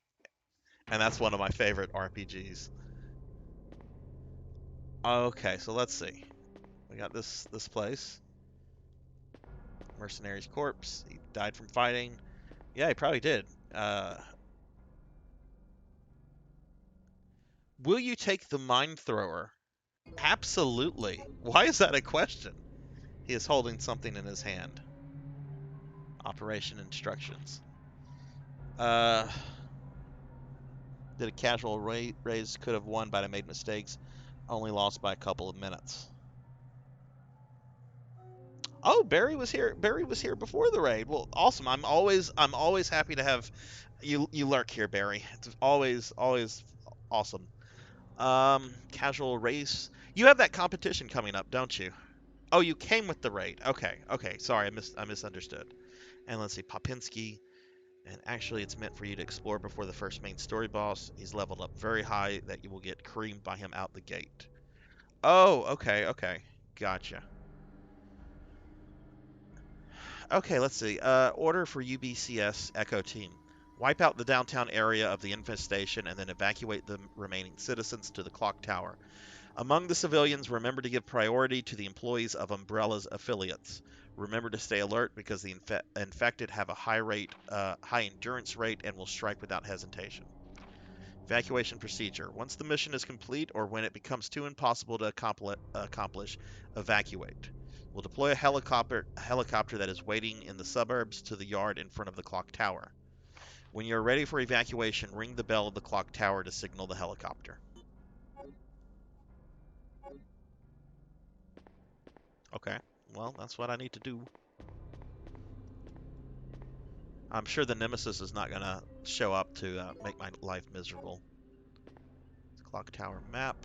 [SPEAKER 1] and that's one of my favorite RPGs. Okay, so let's see. We got this place. Mercenary's corpse. He died from fighting. Yeah, he probably did. Will you take the mine thrower? Absolutely. Why is that a question? He is holding something in his hand. Operation instructions. Did a casual raise, could have won, but I made mistakes. Only lost by a couple of minutes. Oh, Barry was here. Barry was here before the raid. Well, awesome. I'm always happy to have you lurk here, Barry. It's always awesome. Casual race. You have that competition coming up, don't you? Oh, you came with the raid. Okay. Sorry, I misunderstood. And let's see, Popinski. And actually, it's meant for you to explore before the first main story boss. He's leveled up very high that you will get creamed by him out the gate. Oh, okay. Gotcha. Okay, let's see. Order for UBCS Echo Team. Wipe out the downtown area of the infestation and then evacuate the remaining citizens to the clock tower. Among the civilians, remember to give priority to the employees of Umbrella's affiliates. Remember to stay alert because the infected have a high endurance rate and will strike without hesitation. Evacuation procedure. Once the mission is complete or when it becomes too impossible to accomplish, evacuate. We'll deploy a helicopter that is waiting in the suburbs to the yard in front of the clock tower. When you're ready for evacuation, ring the bell of the clock tower to signal the helicopter. Okay, well, that's what I need to do. I'm sure the Nemesis is not going to show up to make my life miserable. Clock tower map.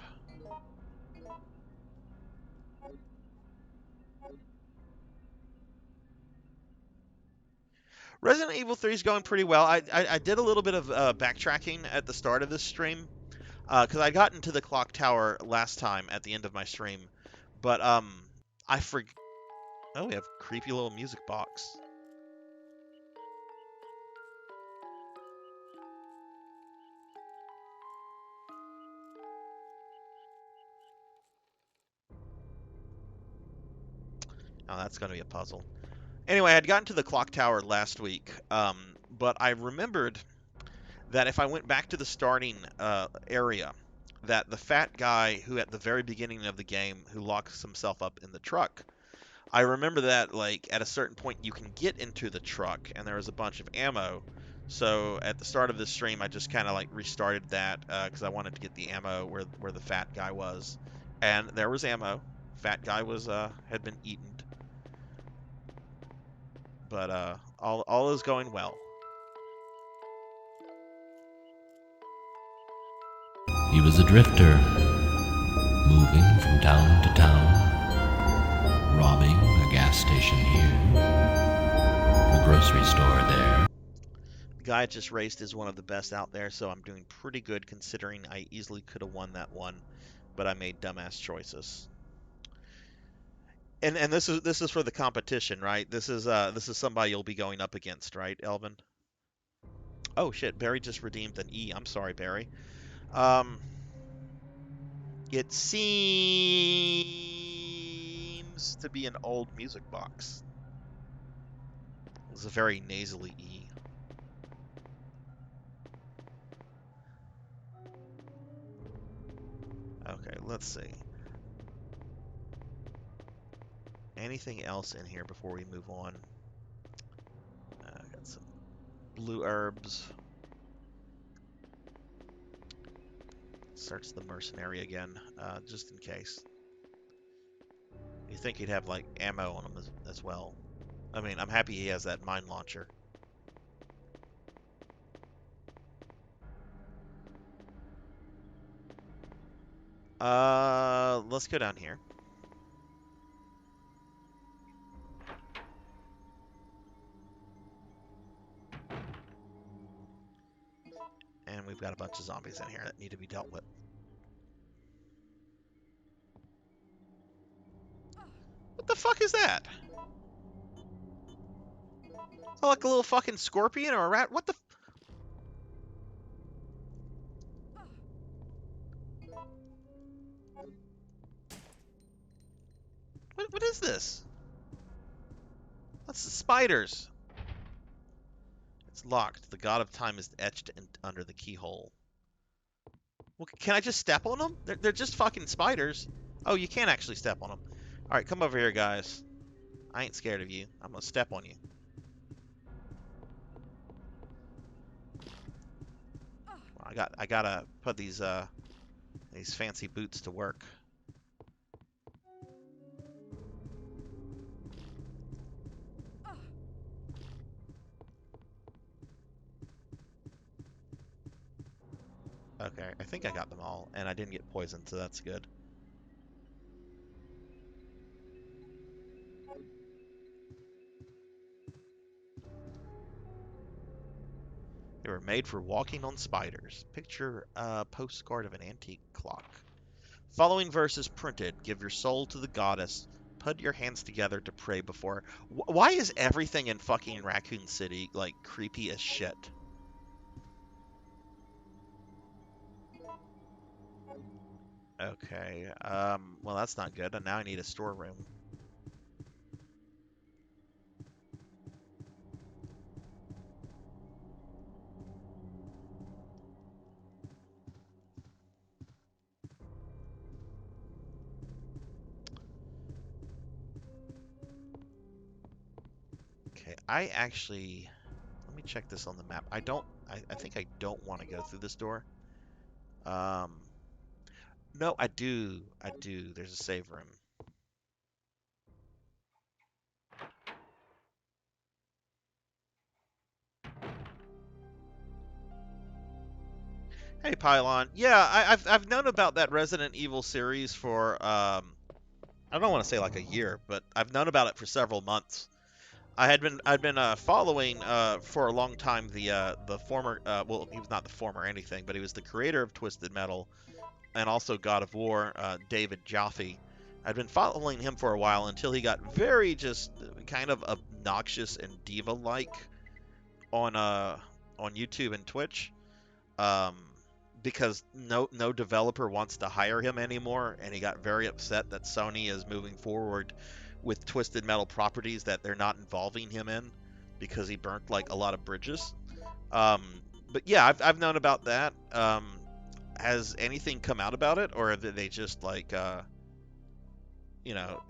[SPEAKER 1] Resident Evil 3 is going pretty well. I did a little bit of backtracking at the start of this stream because I got into the clock tower last time at the end of my stream, but I forgot. Oh, we have a creepy little music box. Oh, that's going to be a puzzle. Anyway, I had gotten to the clock tower last week, but I remembered that if I went back to the starting area, that the fat guy who at the very beginning of the game who locks himself up in the truck, I remember that like at a certain point you can get into the truck and there was a bunch of ammo. So at the start of this stream, I just kind of like restarted that because I wanted to get the ammo where the fat guy was, and there was ammo. Fat guy was had been eaten, but all is going well.
[SPEAKER 5] He was a drifter, moving from town to town, robbing a gas station here, a grocery store there.
[SPEAKER 1] The guy I just raced is one of the best out there, so I'm doing pretty good considering I easily could have won that one, but I made dumbass choices. And this is for the competition, right? This is somebody you'll be going up against, right, Elvin? Oh shit, Barry just redeemed an E. I'm sorry, Barry. It seems to be an old music box. It's a very nasally E. Okay, let's see. Anything else in here before we move on? Got some blue herbs. Search the mercenary again, just in case. You think he'd have like ammo on him as well. I mean, I'm happy he has that mine launcher. Let's go down here. And we've got a bunch of zombies in here that need to be dealt with. What the fuck is that? Oh, like a little fucking scorpion or a rat? What the? What is this? That's the spiders. It's locked. The god of time is etched under the keyhole. Well, can I just step on them? They're just fucking spiders. Oh, you can't actually step on them. All right, come over here, guys. I ain't scared of you. I'm gonna step on you. Well, I gotta put these fancy boots to work. Okay, I think I got them all, and I didn't get poisoned, so that's good. They were made for walking on spiders. Picture a postcard of an antique clock. Following verse is printed. Give your soul to the goddess. Put your hands together to pray before. Why is everything in fucking Raccoon City, like, creepy as shit? Okay, well, that's not good. And now I need a storeroom. Okay, I actually... Let me check this on the map. I think I don't want to go through this door. No, I do. I do. There's a save room. Hey, Pylon. Yeah, I've known about that Resident Evil series for I don't want to say like a year, but I've known about it for several months. I'd been following for a long time the former well, he was not the former anything, but he was the creator of Twisted Metal and also God of War, David Jaffe. I'd been following him for a while until he got very just kind of obnoxious and diva-like on YouTube and Twitch. Um, because no developer wants to hire him anymore, and he got very upset that Sony is moving forward with Twisted Metal properties that they're not involving him in because he burnt like a lot of bridges. Um, but yeah, I've known about that. Has anything come out about it, or are they just like you know,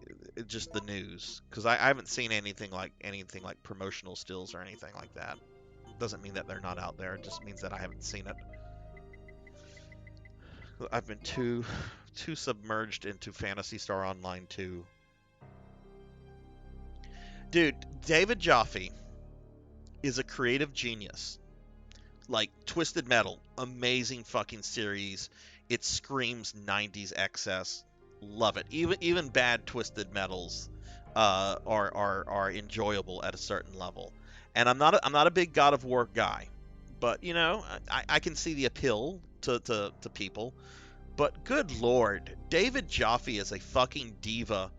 [SPEAKER 1] just the news? Because I haven't seen anything like promotional stills or anything like that. Doesn't mean that they're not out there. It just means that I haven't seen it. I've been too submerged into Phantasy Star Online 2. Dude, David Jaffe is a creative genius. Like Twisted Metal, amazing fucking series. It screams 90s excess. Love it. Even bad Twisted Metals are enjoyable at a certain level. And I'm not a big God of War guy, but you know, I can see the appeal to people. But good lord, David Jaffe is a fucking diva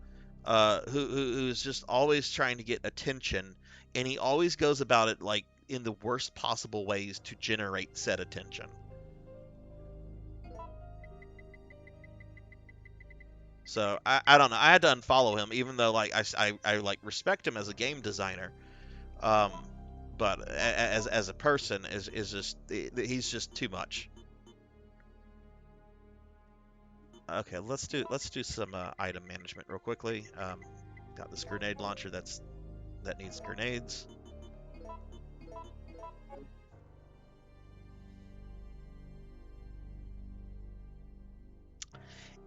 [SPEAKER 1] who's just always trying to get attention, and he always goes about it like in the worst possible ways to generate said attention. So I don't know. I had to unfollow him, even though like I like respect him as a game designer. Um, but as a person is just he's just too much. Okay, let's do some item management real quickly. Got this grenade launcher that needs grenades.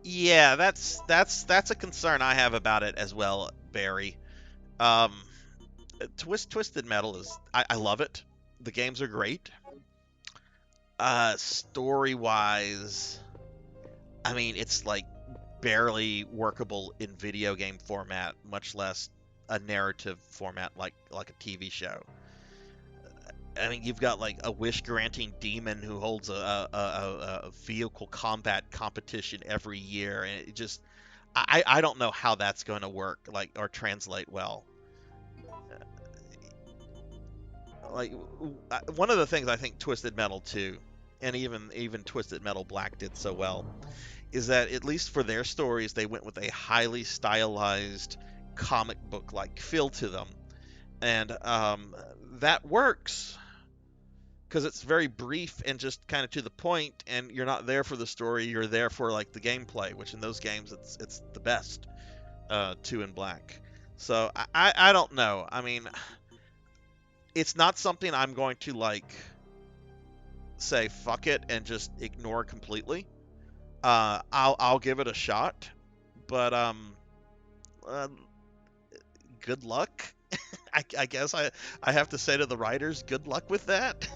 [SPEAKER 1] Yeah, that's a concern I have about it as well, Barry. Um, Twisted Metal is I love it. The games are great. Story wise, I mean, it's like barely workable in video game format, much less a narrative format like a TV show. I mean, you've got like a wish-granting demon who holds a vehicle combat competition every year, and it just I don't know how that's going to work like or translate well. Like one of the things I think Twisted Metal 2 and even Twisted Metal Black did so well is that at least for their stories they went with a highly stylized comic book like feel to them, and that works because it's very brief and just kind of to the point, and you're not there for the story, you're there for like the gameplay, which in those games it's the best. Two in Black. So I don't know. I mean, it's not something I'm going to like say fuck it and just ignore completely. I'll give it a shot, but uh, good luck. I guess I have to say to the writers, good luck with that.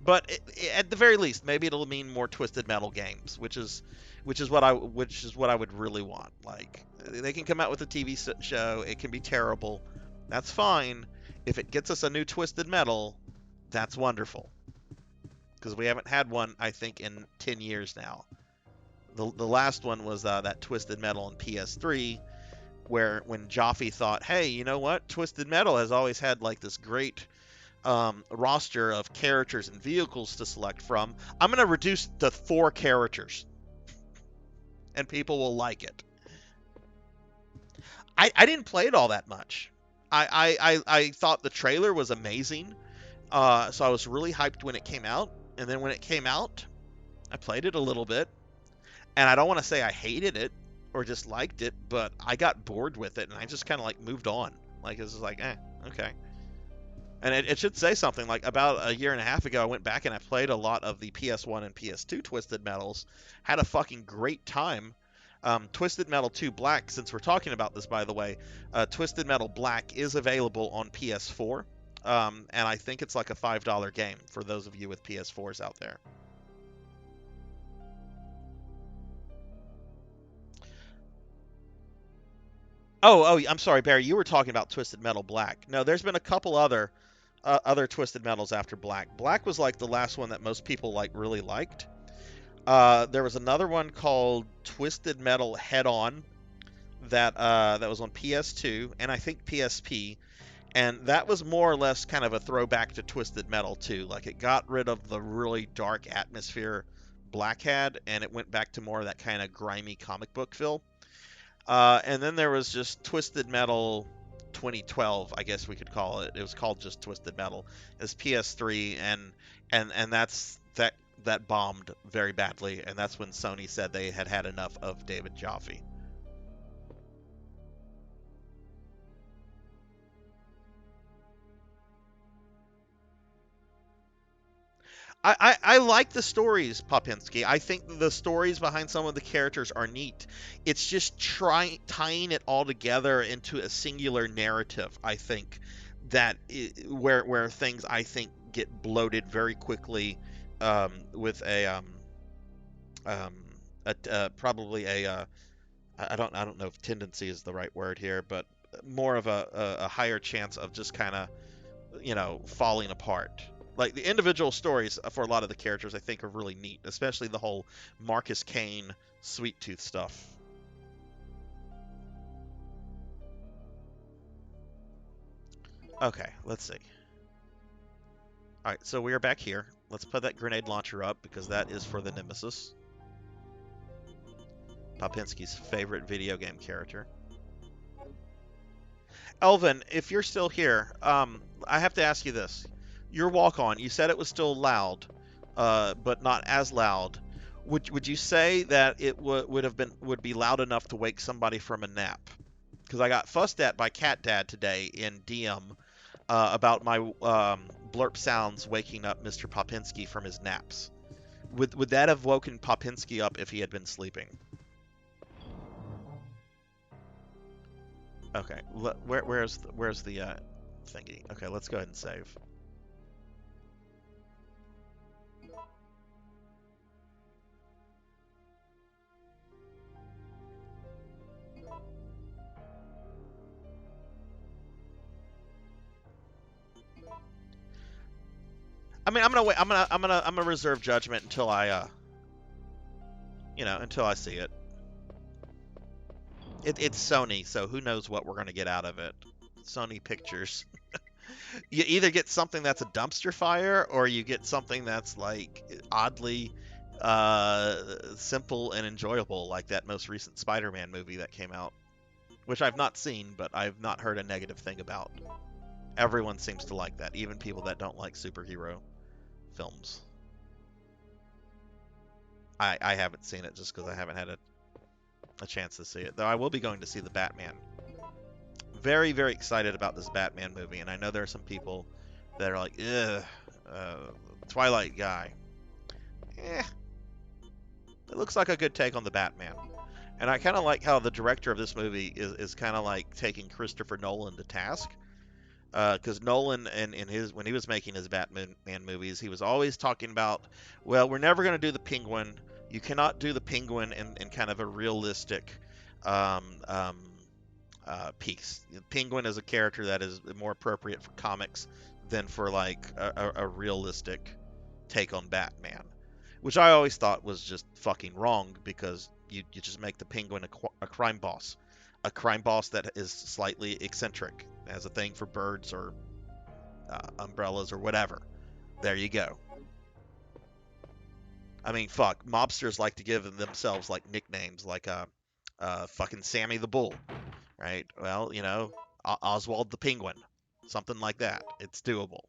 [SPEAKER 1] But at the very least, maybe it'll mean more Twisted Metal games, which is what I would really want. Like they can come out with a TV show, it can be terrible, that's fine. If it gets us a new Twisted Metal, that's wonderful. Because we haven't had one, I think, in 10 years now. The last one was that Twisted Metal on PS3, where when Jaffe thought, hey, you know what? Twisted Metal has always had like this great roster of characters and vehicles to select from. I'm going to reduce to 4 characters, and people will like it. I didn't play it all that much. I thought the trailer was amazing, so I was really hyped when it came out. And then when it came out, I played it a little bit, and I don't want to say I hated it or disliked it, but I got bored with it, and I just kind of like moved on. Like, it's just like, okay. And it should say something like about a year and a half ago, I went back and I played a lot of the PS1 and PS2 Twisted Metals. Had a fucking great time. Twisted Metal 2 Black, since we're talking about this, by the way, Twisted Metal Black is available on PS4. And I think it's like a $5 game for those of you with PS4s out there. Oh, I'm sorry, Barry. You were talking about Twisted Metal Black. No, there's been a couple other Twisted Metals after Black. Black was like the last one that most people like really liked. There was another one called Twisted Metal Head On that was on PS2 and I think PSP, and that was more or less kind of a throwback to Twisted Metal too. Like it got rid of the really dark atmosphere Black had, and it went back to more of that kind of grimy comic book feel. And then there was just Twisted Metal 2012, I guess we could call it. It was called just Twisted Metal. It's PS3, and that bombed very badly, and that's when Sony said they had had enough of David Jaffe. I like the stories, Popinski. I think the stories behind some of the characters are neat. It's just tying it all together into a singular narrative. I think where things I think get bloated very quickly, with um, probably I don't know if tendency is the right word here, but more of a higher chance of just kind of falling apart. Like the individual stories for a lot of the characters, I think, are really neat, especially the whole Marcus Kane, Sweet Tooth stuff. Okay, let's see. All right, so we are back here. Let's put that grenade launcher up because that is for the Nemesis, Popinski's favorite video game character. Elvin, if you're still here, I have to ask you this. Your walk-on, you said it was still loud, but not as loud. Would you say that it would be loud enough to wake somebody from a nap? Because I got fussed at by Cat Dad today in DM about my blurp sounds waking up Mr. Popinski from his naps. Would that have woken Popinski up if he had been sleeping? Okay, where's the thingy? Okay, let's go ahead and save. I mean, I'm gonna wait. I'm gonna reserve judgment until I until I see it. It's Sony, so who knows what we're gonna get out of it. Sony Pictures. You either get something that's a dumpster fire, or you get something that's like oddly simple and enjoyable, like that most recent Spider-Man movie that came out, which I've not seen, but I've not heard a negative thing about. Everyone seems to like that, even people that don't like superhero films. I haven't seen it just because I haven't had a chance to see it, though I will be going to see the Batman. Very, very excited about this Batman movie, and I know there are some people that are like, ugh, Twilight guy. It looks like a good take on the Batman. And I kind of like how the director of this movie is kind of like taking Christopher Nolan to task. Because Nolan, when he was making his Batman movies, he was always talking about, well, we're never going to do the Penguin. You cannot do the Penguin in kind of a realistic piece. Penguin is a character that is more appropriate for comics than for like a realistic take on Batman, which I always thought was just fucking wrong, because you just make the Penguin a crime boss. A crime boss that is slightly eccentric, has a thing for birds or umbrellas or whatever. There you go. I mean, fuck, mobsters like to give themselves like nicknames, like fucking Sammy the Bull, right? Well, Oswald the Penguin, something like that. It's doable.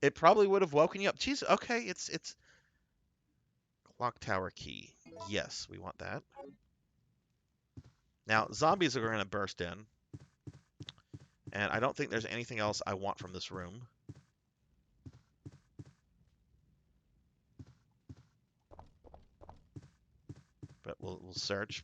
[SPEAKER 1] It probably would have woken you up. Jeez, okay, it's clock tower key. Yes, we want that. Now, zombies are going to burst in, and I don't think there's anything else I want from this room. But we'll search.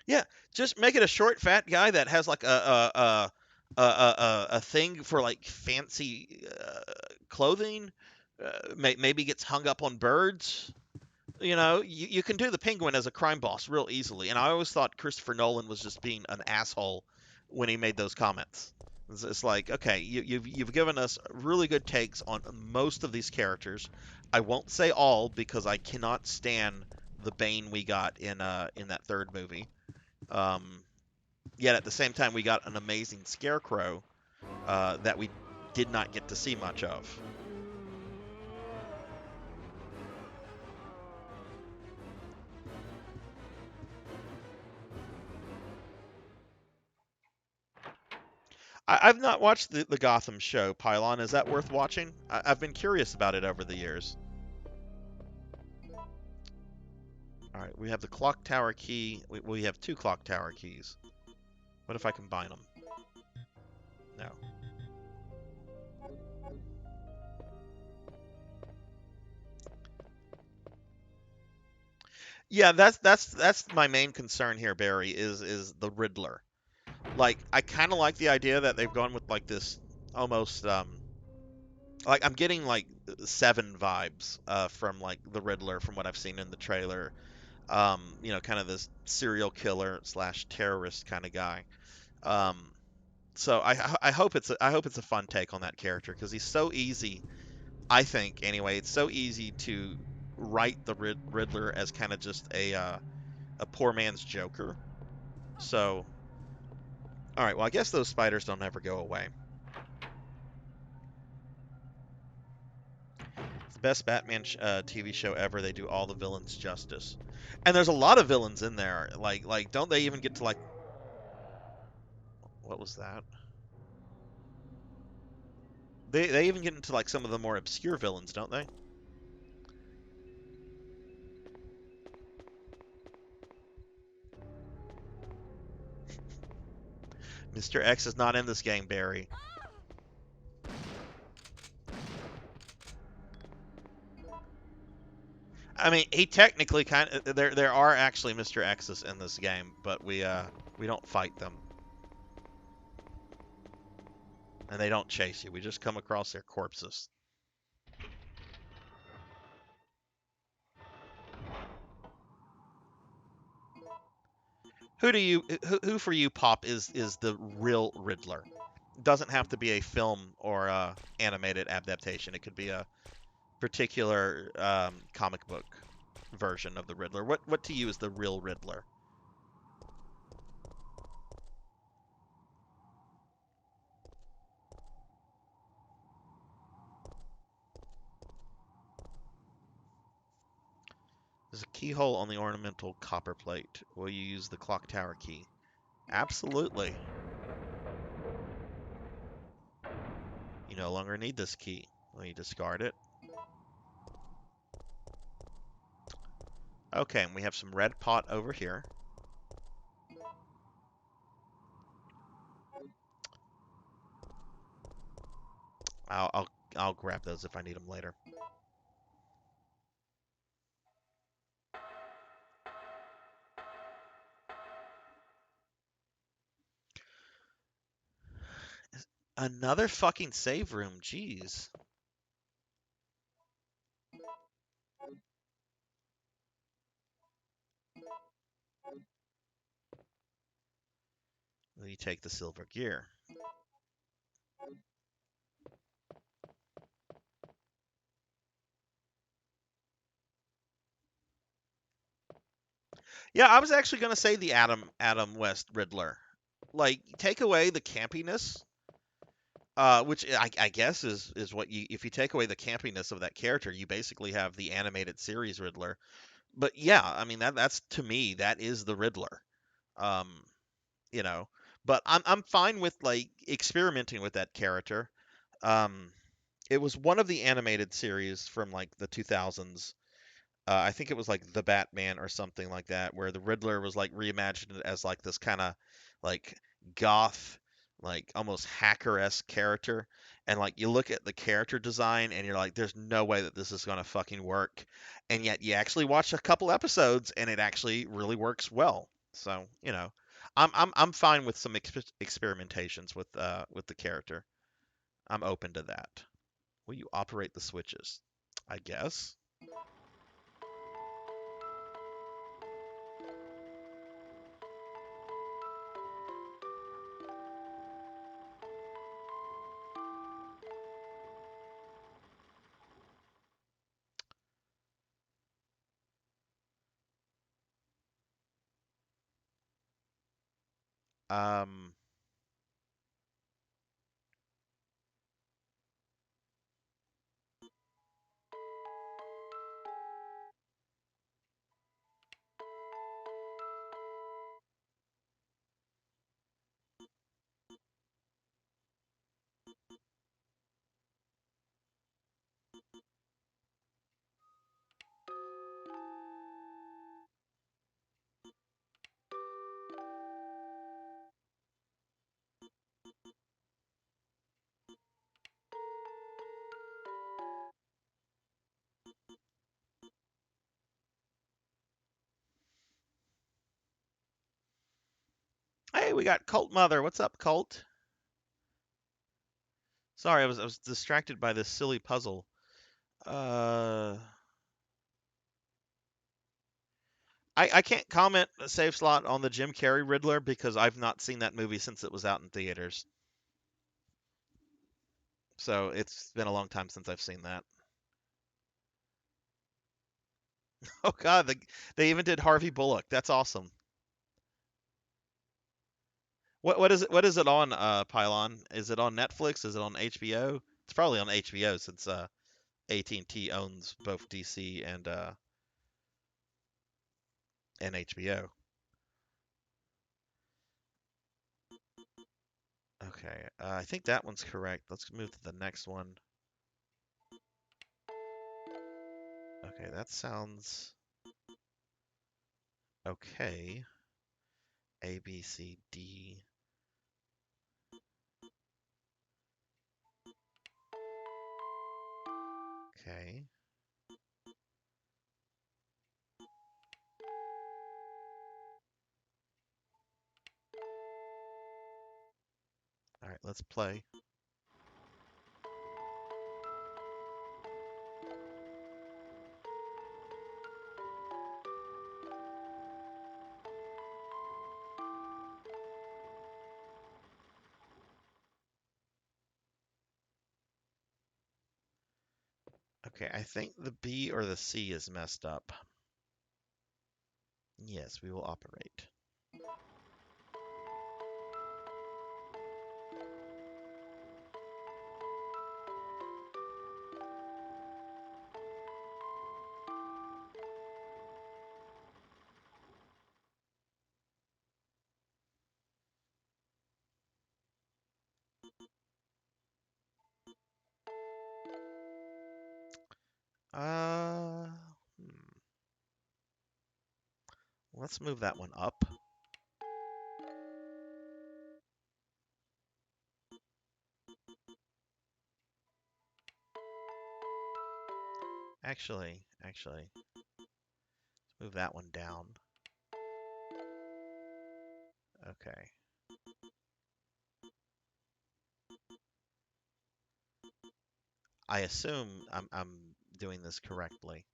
[SPEAKER 1] Yeah, just make it a short, fat guy that has like a thing for like fancy clothing. Maybe gets hung up on birds. You can do the Penguin as a crime boss real easily. And I always thought Christopher Nolan was just being an asshole when he made those comments. It's like, okay, you've given us really good takes on most of these characters. I won't say all, because I cannot stand the Bane we got in that third movie. Yet at the same time, we got an amazing Scarecrow that we did not get to see much of. I've not watched the Gotham show, Pylon. Is that worth watching? I've been curious about it over the years. All right, we have the clock tower key. We have 2 clock tower keys. What if I combine them? No. Yeah, that's my main concern here, Barry, is the Riddler. Like, I kind of like the idea that they've gone with like this almost like, I'm getting like Seven vibes from like the Riddler from what I've seen in the trailer. Kind of this serial killer slash terrorist kind of guy. Um, so I hope it's a fun take on that character, because he's so easy. I think anyway, it's so easy to write the Riddler as kind of just a poor man's Joker. So, all right, well, I guess those spiders don't ever go away. It's the best Batman TV show ever. They do all the villains justice, and there's a lot of villains in there. Like, don't they even get to like, what was that? They even get into like some of the more obscure villains, don't they? Mr. X is not in this game, Barry. I mean, he technically kind of there are actually Mr. X's in this game, but we don't fight them. And they don't chase you. We just come across their corpses. Who for you, Pop, is the real Riddler? Doesn't have to be a film or a animated adaptation. It could be a particular comic book version of the Riddler. What to you is the real Riddler? There's a keyhole on the ornamental copper plate. Will you use the clock tower key? Absolutely. You no longer need this key. Will you discard it? Okay, and we have some red pot over here. I'll grab those if I need them later. Another fucking save room, jeez. Will you take the silver gear? Yeah, I was actually gonna say the Adam West Riddler. Like, take away the campiness, which I guess is what you if you take away the campiness of that character, you basically have the animated series Riddler. But yeah, I mean that's to me that is the Riddler. Um, you know, but I'm fine with like experimenting with that character. Um, it was one of the animated series from like the 2000s. I think it was like The Batman or something like that, where the Riddler was like reimagined as like this kind of like goth, like almost hacker-esque character. And like you look at the character design and you're like, there's no way that this is gonna fucking work. And yet you actually watch a couple episodes and it actually really works well. So, I'm fine with some experimentations with the character. I'm open to that. Will you operate the switches? I guess. Um, Hey, we got Cult Mother. What's up, Cult? Sorry, I was distracted by this silly puzzle. Uh, I can't comment a save slot on the Jim Carrey Riddler because I've not seen that movie since it was out in theaters. So it's been a long time since I've seen that. Oh God, they even did Harvey Bullock. That's awesome. What is it? What is it on? Pylon? Is it on Netflix? Is it on HBO? It's probably on HBO since AT&T owns both DC and HBO. Okay, I think that one's correct. Let's move to the next one. Okay, that sounds okay. A, B, C, D. Okay. All right, let's play. Okay, I think the B or the C is messed up. Yes, we will operate. Uh, hmm. Let's move that one up. Actually, let's move that one down. Okay. I assume I'm doing this correctly.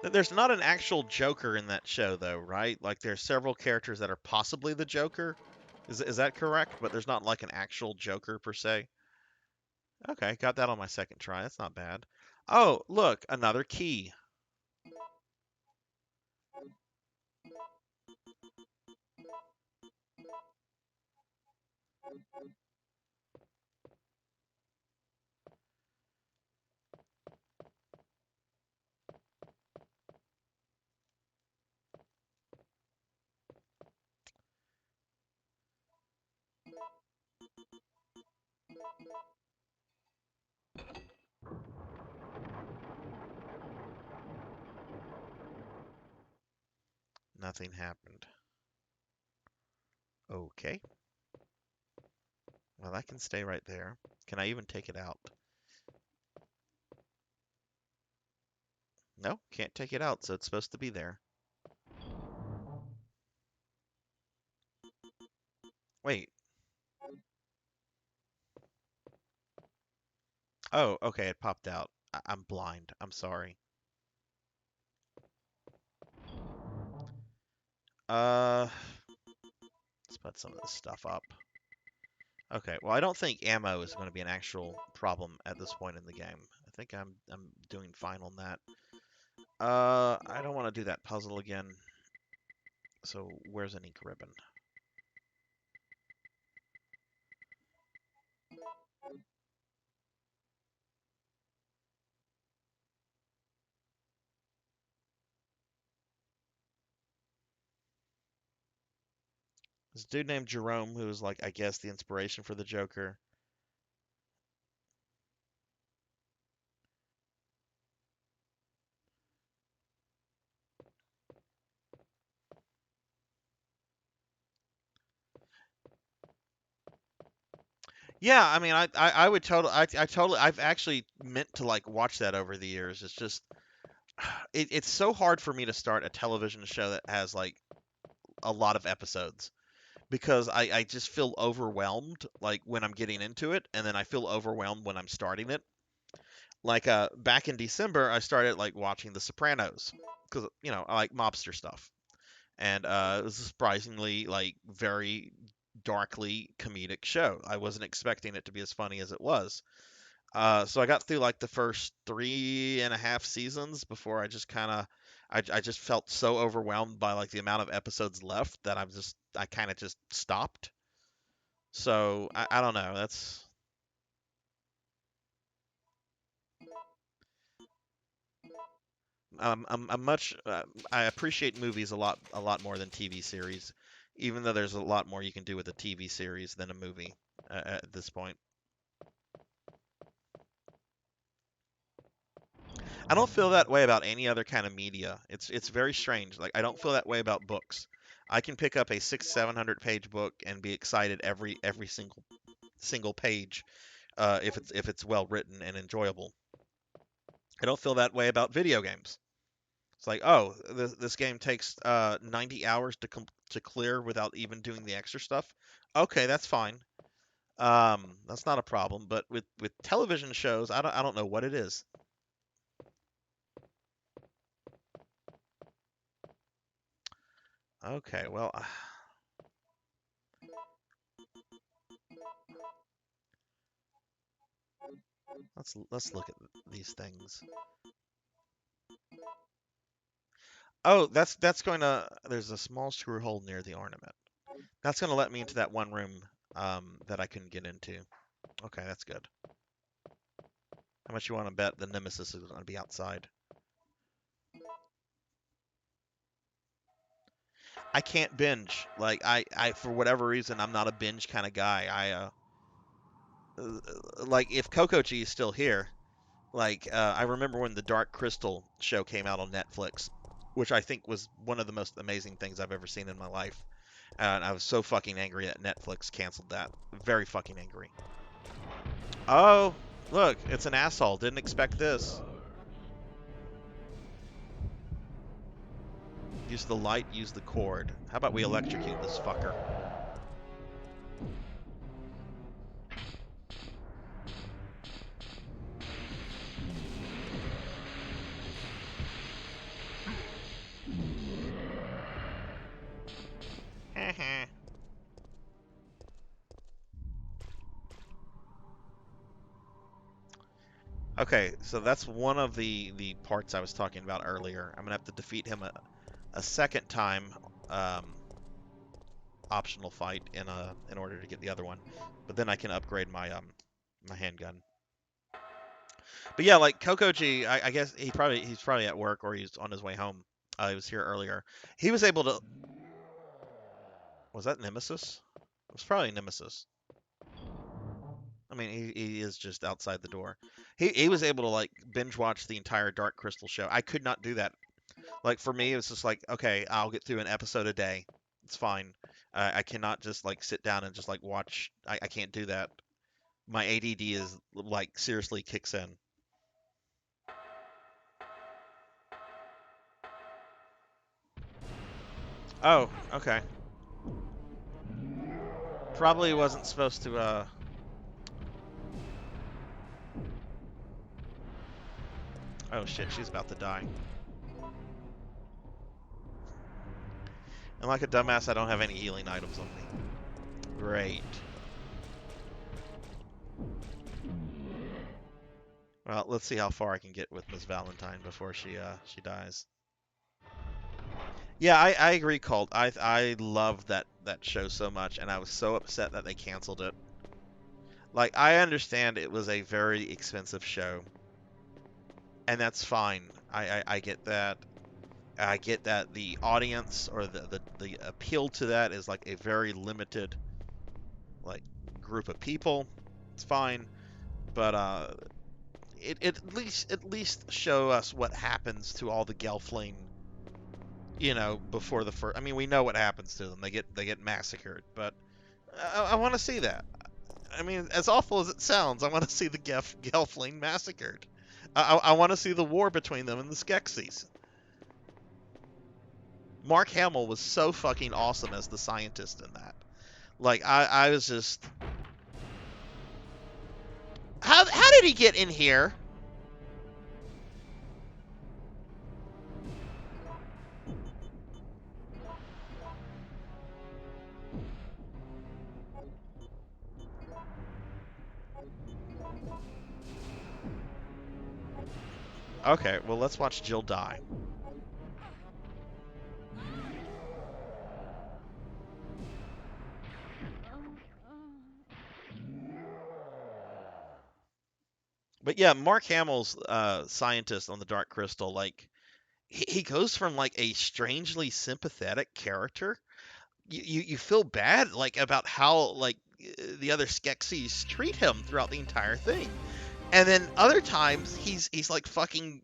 [SPEAKER 1] There's not an actual Joker in that show, though, right? Like, there's several characters that are possibly the Joker. Is that correct? But there's not like an actual Joker per se. Okay, got that on my second try. That's not bad. Oh, look, another key. Nothing happened. Okay. Well, that can stay right there. Can I even take it out? No, can't take it out, so it's supposed to be there. Wait. Oh, okay, it popped out. I'm blind. I'm sorry. Uh, let's put some of this stuff up. Okay, well, I don't think ammo is going to be an actual problem at this point in the game. I think I'm doing fine on that. I don't want to do that puzzle again. So where's an ink ribbon? This dude named Jerome, who was like, I guess, the inspiration for the Joker. Yeah, I mean, I would totally, I totally, I've actually meant to like watch that over the years. It's just, it's so hard for me to start a television show that has like a lot of episodes because I just feel overwhelmed like when I'm getting into it, and then I feel overwhelmed when I'm starting it. Like back in December, I started like watching The Sopranos because I like mobster stuff, and it was a surprisingly like very darkly comedic show. I wasn't expecting it to be as funny as it was. So I got through like the first 3.5 seasons before I just kind of, I just felt so overwhelmed by like the amount of episodes left that I kind of just stopped. So I don't know. I'm much, I appreciate movies a lot more than TV series, even though there's a lot more you can do with a TV series than a movie at this point. I don't feel that way about any other kind of media. It's very strange. Like I don't feel that way about books. I can pick up a 700 page book and be excited every single page if it's well written and enjoyable. I don't feel that way about video games. It's like, oh, this game takes 90 hours to clear without even doing the extra stuff. Okay, that's fine. That's not a problem. But with television shows, I don't know what it is. Okay, well, let's look at these things. Oh, that's going to. There's a small screw hole near the ornament. That's going to let me into that one room that I couldn't get into. Okay, that's good. How much you want to bet the Nemesis is going to be outside? I can't binge. Like I for whatever reason, I'm not a binge kind of guy. Like if Coco G is still here, like I remember when the Dark Crystal show came out on Netflix, which I think was one of the most amazing things I've ever seen in my life. And I was so fucking angry that Netflix canceled that. Very fucking angry. Oh, look, it's an asshole. Didn't expect this. Use the light, use the cord. How about we electrocute this fucker? Okay, so that's one of the parts I was talking about earlier. I'm gonna have to defeat him a second time, um, optional fight in order to get the other one. But then I can upgrade my handgun. But yeah, like Coco G, I guess he's probably at work or he's on his way home. He was here earlier. He was able to. Was that Nemesis? It was probably Nemesis. I mean, he is just outside the door. He was able to like binge watch the entire Dark Crystal show. I could not do that. Like for me, it was just like, okay, I'll get through an episode a day. It's fine. I cannot just like sit down and just like watch. I can't do that. My ADD is like seriously kicks in. Oh, okay. Probably wasn't supposed to. Oh shit, she's about to die. And like a dumbass, I don't have any healing items on me. Great. Well, let's see how far I can get with Miss Valentine before she dies. Yeah, I agree, Colt. I love that show so much, and I was so upset that they canceled it. Like, I understand it was a very expensive show, and that's fine. I get that. I get that the audience or the appeal to that is like a very limited like group of people. It's fine, but it at least show us what happens to all the Gelfling, before the first. I mean, we know what happens to them. They get massacred, but I want to see that. I mean, as awful as it sounds, I want to see the Gelfling massacred. I want to see the war between them and the Skeksis. Mark Hamill was so fucking awesome as the scientist in that. Like, I was just. How did he get in here? Okay, well, let's watch Jill die. But yeah, Mark Hamill's scientist on the Dark Crystal, like he goes from like a strangely sympathetic character. You feel bad like about how like the other Skeksis treat him throughout the entire thing, and then other times he's like fucking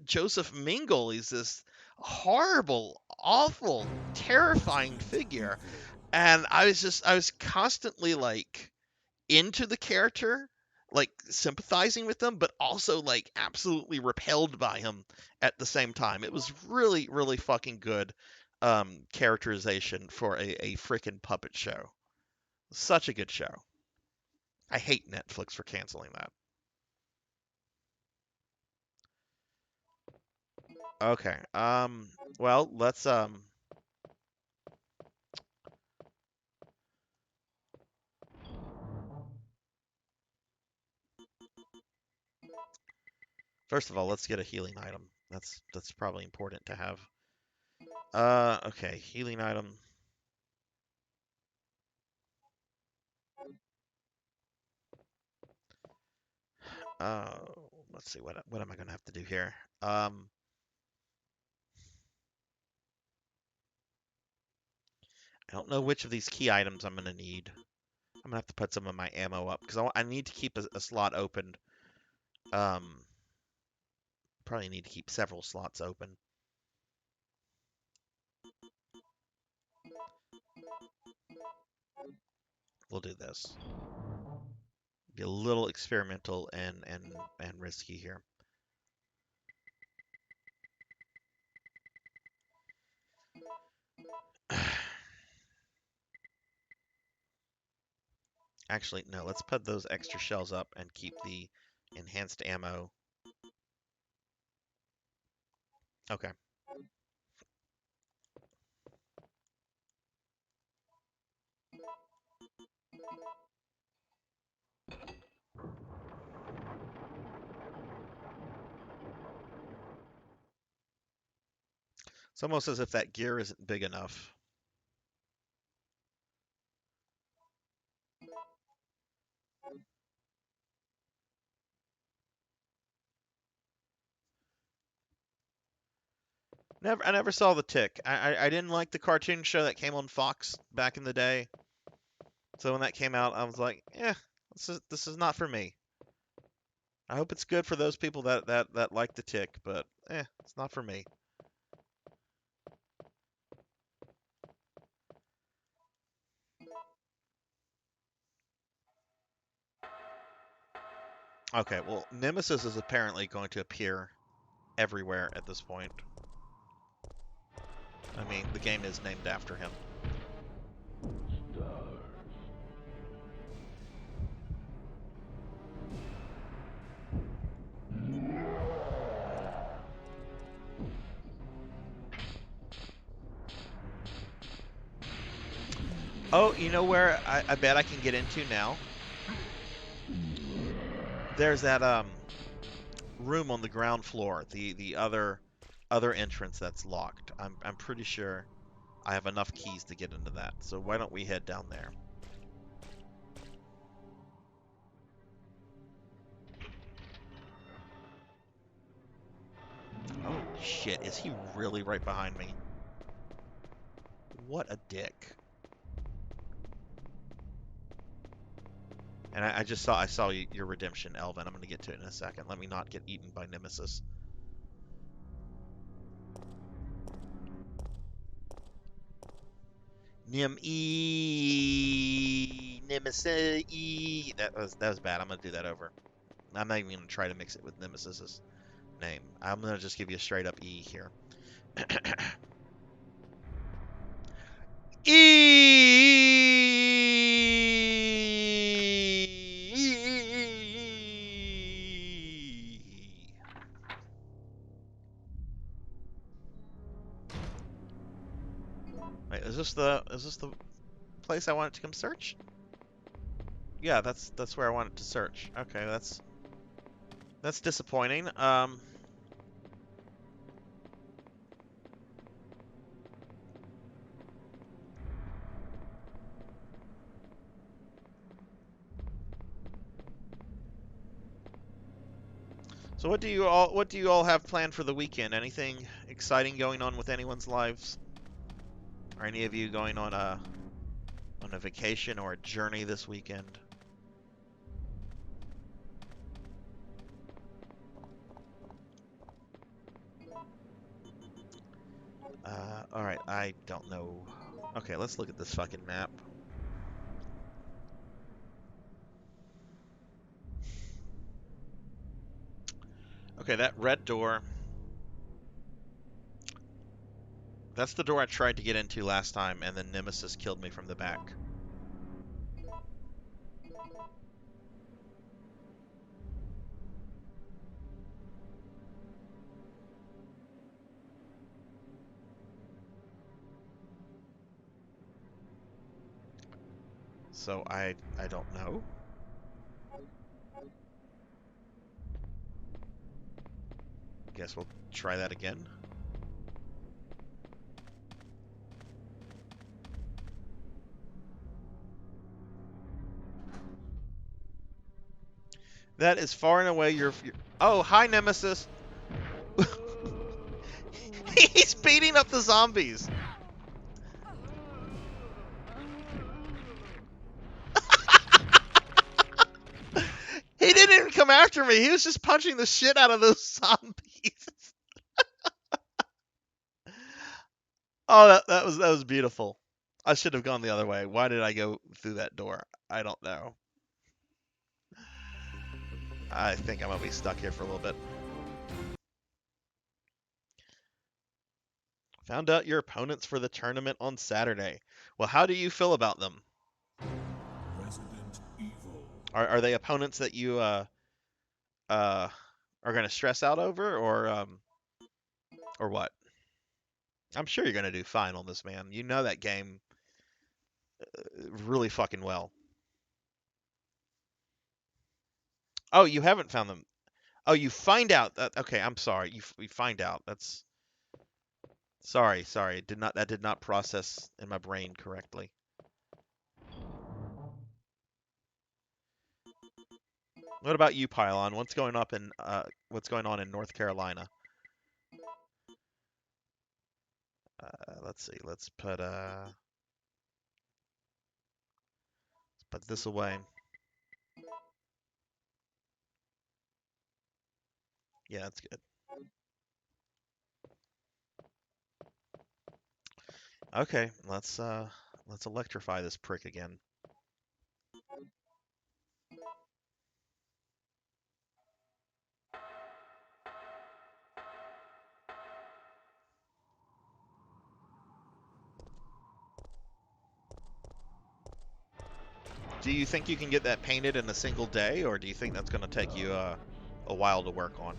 [SPEAKER 1] Joseph Mingle is this horrible, awful, terrifying figure, and I was constantly like into the character, like sympathizing with them, but also like absolutely repelled by him at the same time. It was really, really fucking good characterization for a freaking puppet show. Such a good show. I hate Netflix for canceling that. Okay. Well, let's first of all, let's get a healing item. That's probably important to have. Okay, healing item. Uh, let's see what am I gonna have to do here? I don't know which of these key items I'm gonna need. I'm gonna have to put some of my ammo up because I need to keep a slot open. Um, Probably need to keep several slots open. We'll do this. Be a little experimental and risky here. Actually, no, let's put those extra shells up and keep the enhanced ammo. Okay. It's almost as if that gear isn't big enough. I never saw the Tick. I didn't like the cartoon show that came on Fox back in the day. So when that came out, I was like, eh, this is not for me. I hope it's good for those people that like the Tick, but it's not for me. Okay, well, Nemesis is apparently going to appear everywhere at this point. I mean, the game is named after him. Oh, you know where I bet I can get into now? There's that room on the ground floor, the other entrance that's locked. I'm pretty sure I have enough keys to get into that. So why don't we head down there? Oh shit, is he really right behind me? What a dick. And I saw your redemption, Elvin. I'm gonna get to it in a second. Let me not get eaten by Nemesis. Nemesis. That was bad. I'm gonna do that over. I'm not even gonna try to mix it with Nemesis's name. I'm gonna just give you a straight up E here. Wait, is this the place I wanted to come search? Yeah, that's where I wanted to search. Okay, that's disappointing. So what do you all have planned for the weekend? Anything exciting going on with anyone's lives? Are any of you going on a vacation or a journey this weekend? Alright, I don't know. Okay, let's look at this fucking map. Okay, that red door. That's the door I tried to get into last time, and then Nemesis killed me from the back. So I don't know. Guess we'll try that again. That is far and away your... Oh, hi, Nemesis! He's beating up the zombies! He didn't even come after me! He was just punching the shit out of those zombies! Oh, that was beautiful. I should have gone the other way. Why did I go through that door? I don't know. I think I'm gonna be stuck here for a little bit. Found out your opponents for the tournament on Saturday. Well, how do you feel about them?
[SPEAKER 2] Resident Evil.
[SPEAKER 1] Are they opponents that you are gonna stress out over, or what? I'm sure you're gonna do fine on this, man. You know that game really fucking well. Oh, you haven't found them. Oh, you find out that. Okay, I'm sorry. You find out. That's sorry. That did not process in my brain correctly. What about you, Pylon? What's going on in North Carolina? Let's see. Let's put this away. Yeah, that's good. Okay, let's electrify this prick again. Do you think you can get that painted in a single day, or do you think that's going to take you a while to work on?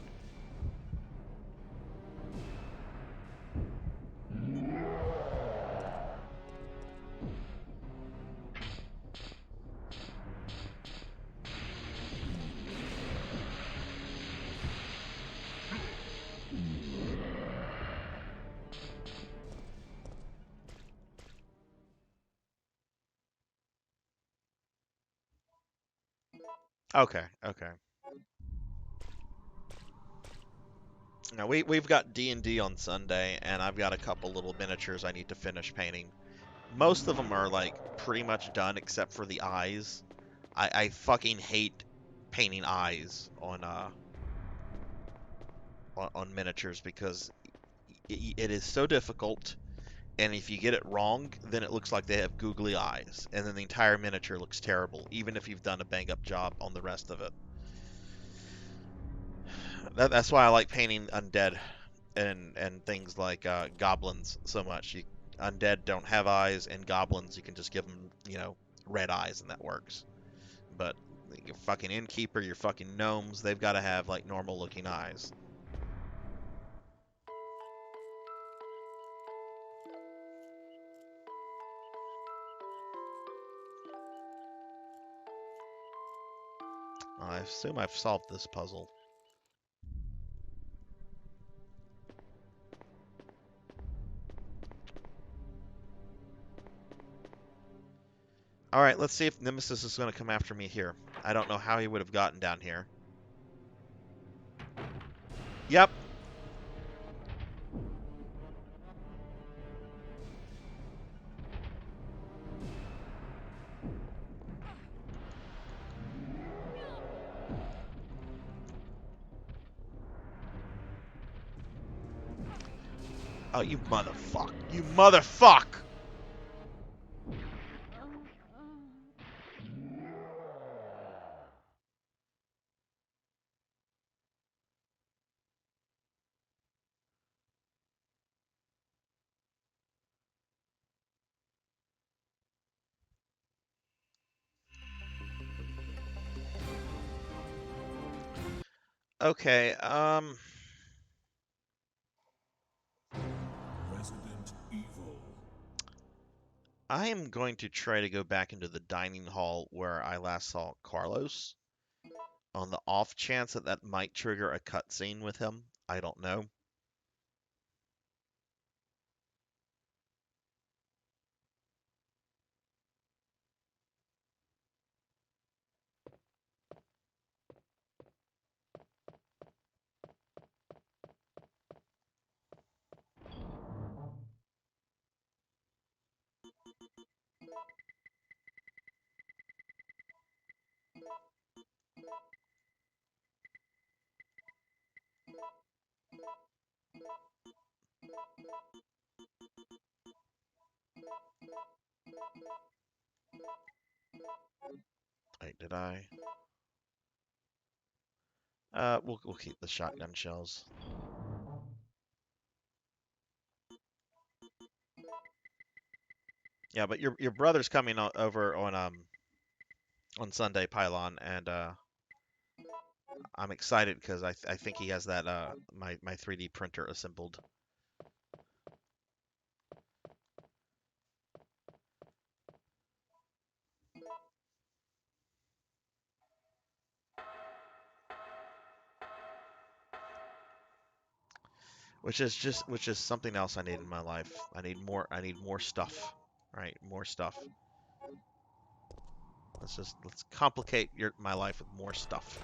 [SPEAKER 1] Okay. Now we've got D&D on Sunday, and I've got a couple little miniatures I need to finish painting. Most of them are like pretty much done except for the eyes. I fucking hate painting eyes on miniatures because it is so difficult, and if you get it wrong, then it looks like they have googly eyes, and then the entire miniature looks terrible, even if you've done a bang-up job on the rest of it. That's why I like painting undead and things like goblins so much. Undead don't have eyes, and goblins you can just give them, red eyes, and that works. But your fucking innkeeper, your fucking gnomes, they've got to have like normal looking eyes. I assume I've solved this puzzle. Alright, let's see if Nemesis is going to come after me here. I don't know how he would have gotten down here. Yep. Oh, you motherfuck. You motherfuck! Okay,
[SPEAKER 2] Resident Evil.
[SPEAKER 1] I am going to try to go back into the dining hall where I last saw Carlos, on the off chance that that might trigger a cutscene with him. I don't know. Wait, did I? We'll keep the shotgun shells. Yeah, but your brother's coming over on Sunday, Pylon, and I'm excited because I think he has that my 3D printer assembled. Which is something else I need in my life. I need more stuff. Right? More stuff. Let's complicate my life with more stuff.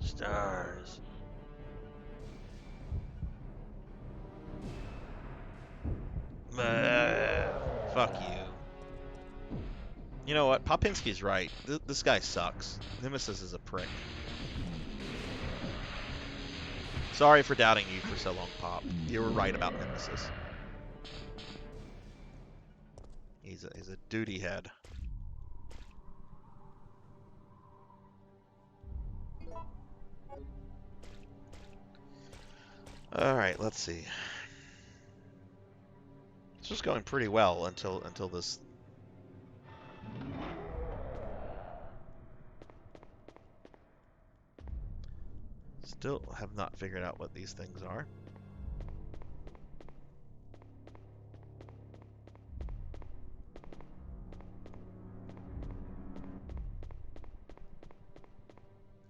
[SPEAKER 1] Stars. Fuck you. You know what? Popinski's right. This guy sucks. Nemesis is a prick. Sorry for doubting you for so long, Pop. You were right about Nemesis. He's a duty head. All right, let's see. This was going pretty well until this. Still have not figured out what these things are.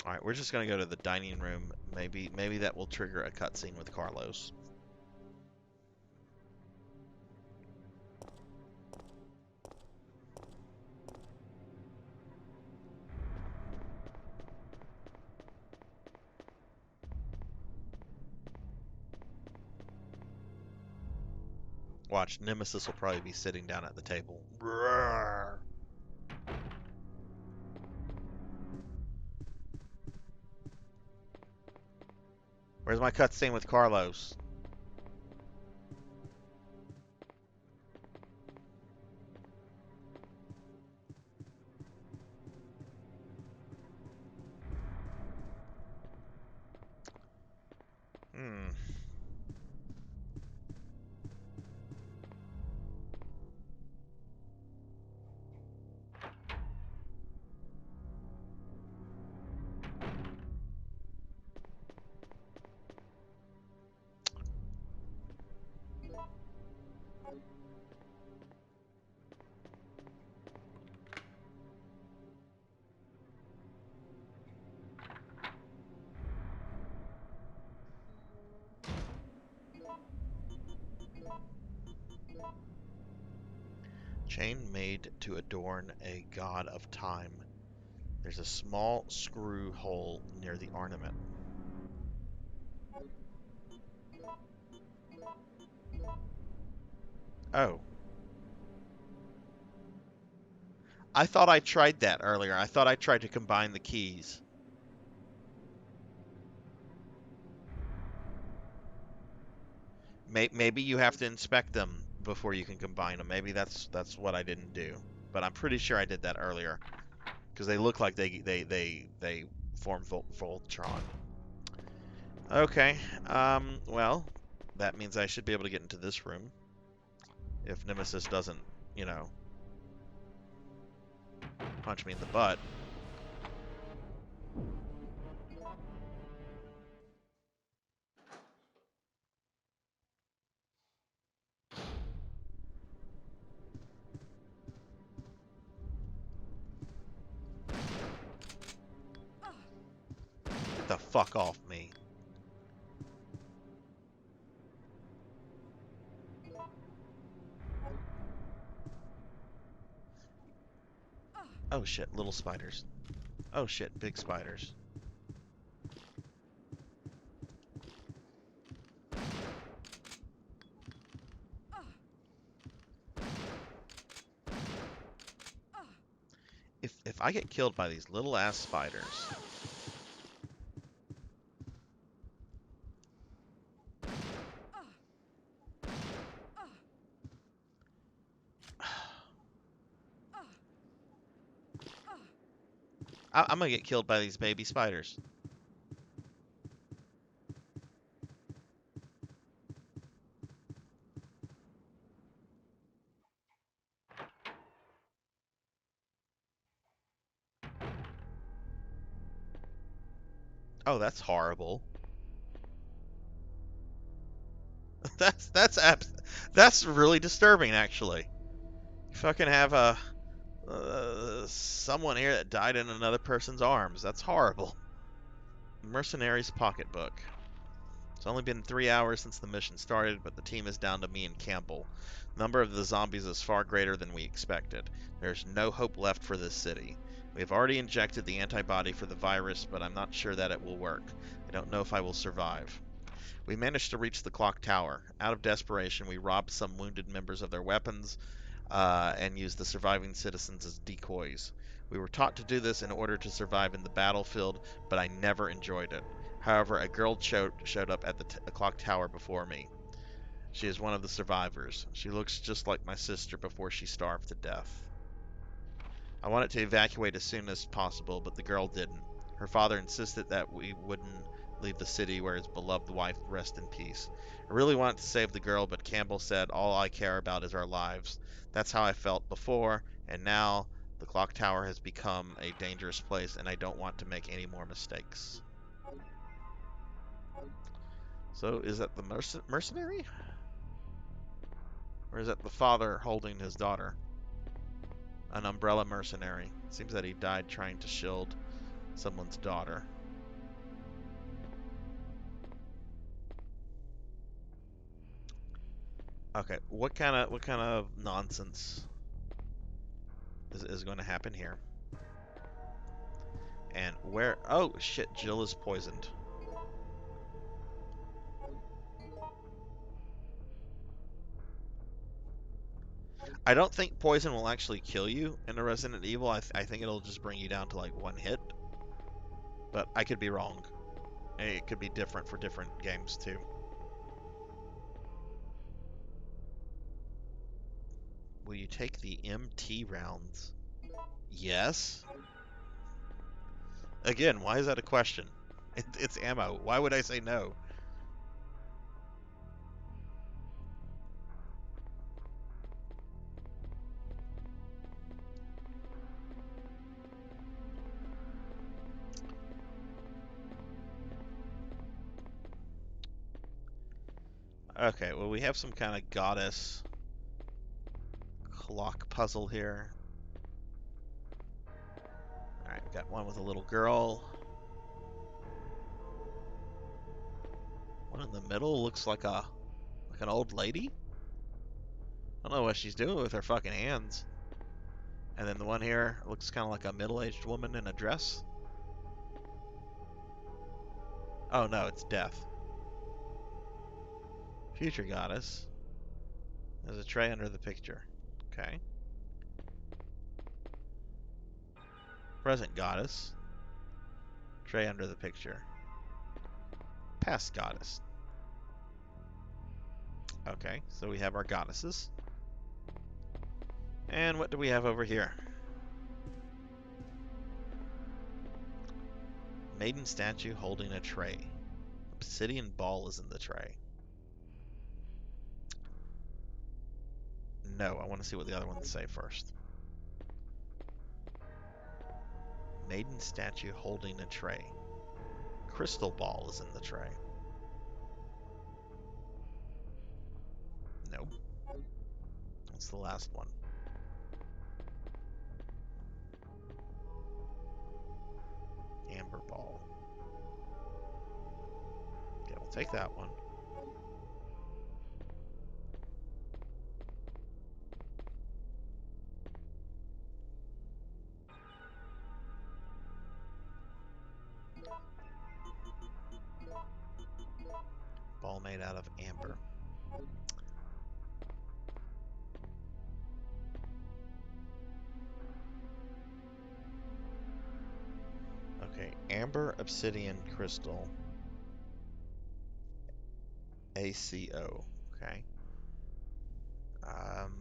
[SPEAKER 1] All right, we're just gonna go to the dining room. Maybe that will trigger a cutscene with Carlos. Watch, Nemesis will probably be sitting down at the table. Roar. Where's my cutscene with Carlos? Hmm. Chain made to adorn a god of time. There's a small screw hole near the ornament. Oh. I thought I tried that earlier. I thought I tried to combine the keys. Maybe you have to inspect them before you can combine them. Maybe that's what I didn't do. But I'm pretty sure I did that earlier because they look like they form Voltron. Okay. Well, that means I should be able to get into this room if Nemesis doesn't, you know, punch me in the butt. Get the fuck off me. Oh shit, little spiders. Oh shit, big spiders. If I get killed by these little ass spiders. I'm gonna get killed by these baby spiders. Oh, that's horrible. That's really disturbing, actually. You fucking have a someone here that died in another person's arms. That's horrible. Mercenary's pocketbook. It's only been 3 hours since the mission started, but the team is down to me and Campbell. The number of the zombies is far greater than we expected. There's no hope left for this city. We have already injected the antibody for the virus, but I'm not sure that it will work. I don't know if I will survive. We managed to reach the clock tower. Out of desperation, we robbed some wounded members of their weapons and used the surviving citizens as decoys. We were taught to do this in order to survive in the battlefield, but I never enjoyed it. However, a girl showed up at the clock tower before me. She is one of the survivors. She looks just like my sister before she starved to death. I wanted to evacuate as soon as possible, but the girl didn't. Her father insisted that we wouldn't leave the city where his beloved wife rests in peace. I really wanted to save the girl, but Campbell said all I care about is our lives. That's how I felt before, and now the clock tower has become a dangerous place, and I don't want to make any more mistakes. So, is that the mercenary? Or is that the father holding his daughter? An umbrella mercenary. Seems that he died trying to shield someone's daughter. Okay, what kind of nonsense is going to happen here? And where? Oh shit, Jill is poisoned. I don't think poison will actually kill you in a Resident Evil. I think it'll just bring you down to like one hit. But I could be wrong. It could be different for different games too. Will you take the MT rounds? Yes. Again, why is that a question? It's ammo. Why would I say no? Okay, well we have some kind of goddess clock puzzle here. Alright, we got one with a little girl. One in the middle looks like an old lady. I don't know what she's doing with her fucking hands. And then the one here looks kind of like a middle-aged woman in a dress. Oh no, it's Death. Future goddess. There's a tray under the picture. Okay. Present goddess. Tray under the picture. Past goddess. Okay, so we have our goddesses. And what do we have over here? Maiden statue holding a tray. Obsidian ball is in the tray. No, I want to see what the other ones say first. Maiden statue holding a tray. Crystal ball is in the tray. Nope. That's the last one. Amber ball. Okay, we'll take that one. Ball made out of amber. Okay, amber, obsidian, crystal. ACO. Okay. Um,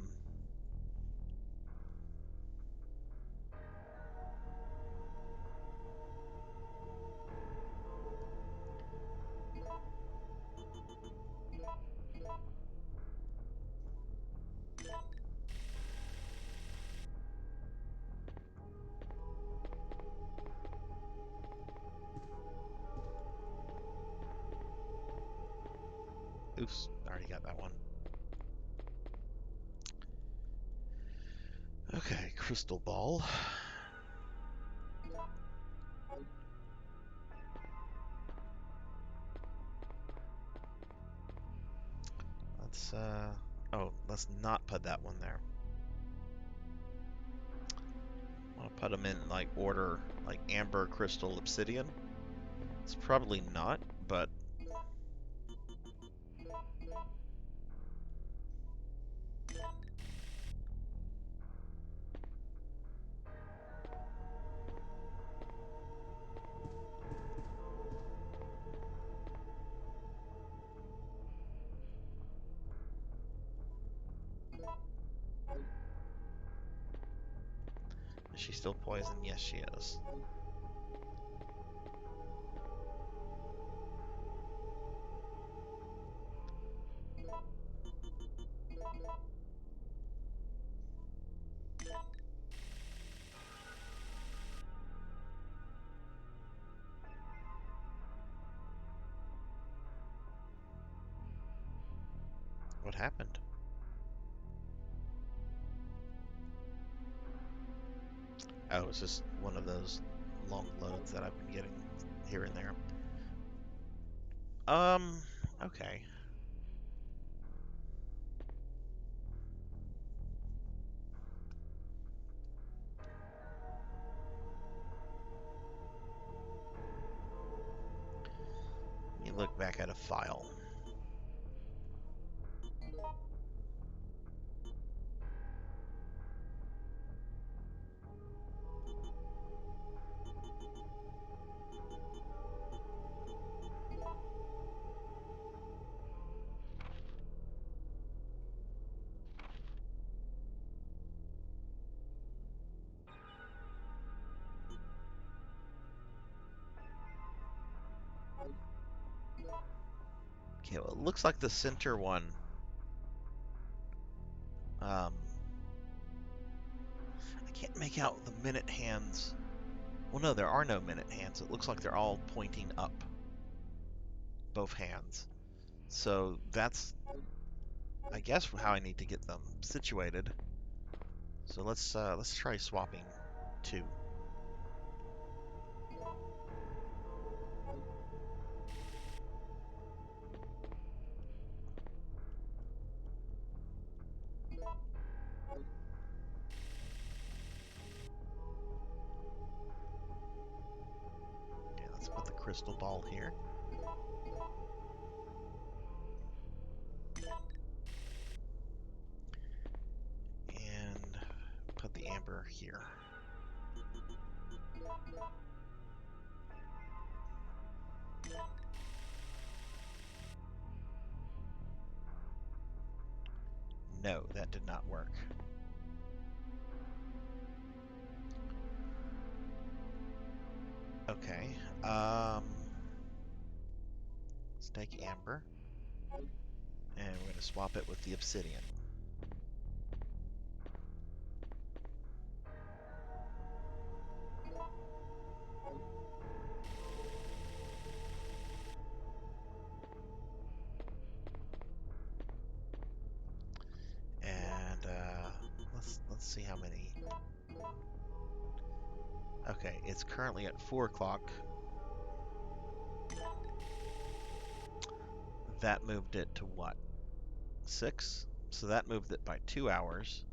[SPEAKER 1] oops, already got that one. Okay, crystal ball. Let's oh, let's not put that one there. I want to put them in like order, like amber, crystal, obsidian. It's probably not, but is she still poisoned? Yes, she is. What happened? Oh, it's just one of those long loads that I've been getting here and there. Okay. Let me look back at a file. Okay, well, it looks like the center one. I can't make out the minute hands. Well, no, there are no minute hands. It looks like they're all pointing up, both hands. So that's, I guess, how I need to get them situated. So let's try swapping two. Okay, let's put the crystal ball here. And put the amber here. No, that did not work. Okay. Let's take amber, and we're going to swap it with the obsidian. And let's see how many. Okay, it's currently at 4 o'clock. That moved it to what? 6? So that moved it by 2 hours.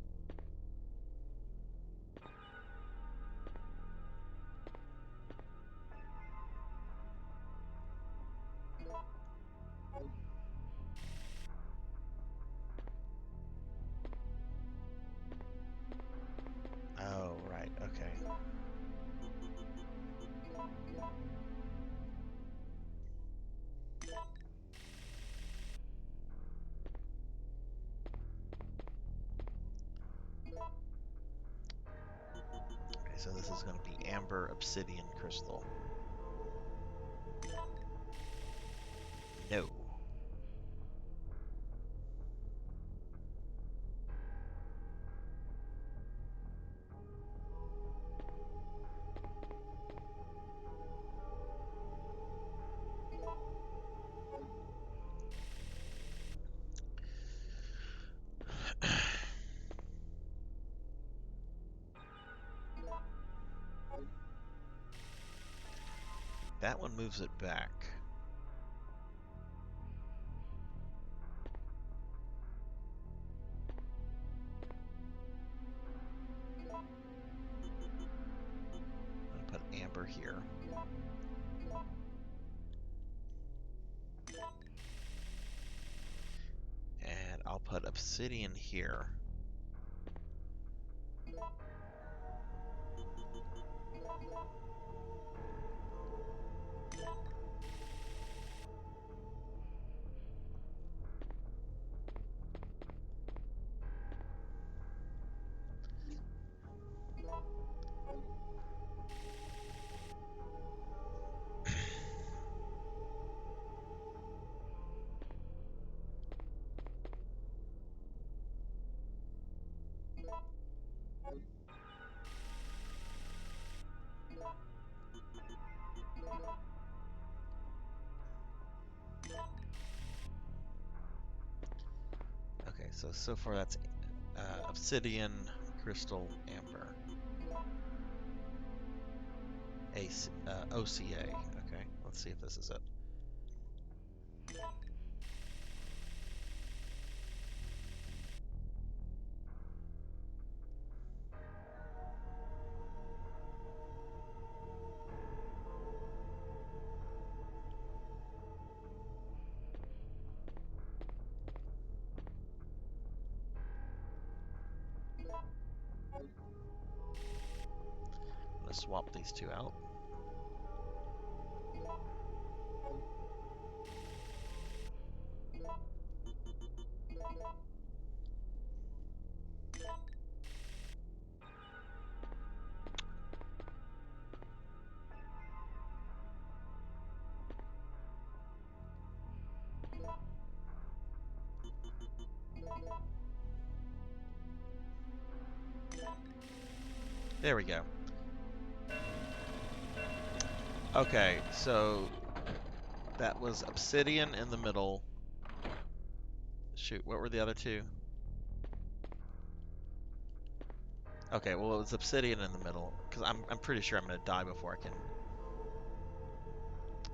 [SPEAKER 1] Oh, right, okay. Okay, so this is going to be amber obsidian crystal. No. That one moves it back. I'm going to put amber here. And I'll put obsidian here. Okay, so far that's obsidian, crystal, amber. OCA. Okay, let's see if this is it. I'm going to swap these two out. There we go. Okay, so that was obsidian in the middle. Shoot, what were the other two? Okay, well it was obsidian in the middle, because I'm pretty sure I'm gonna die before I can.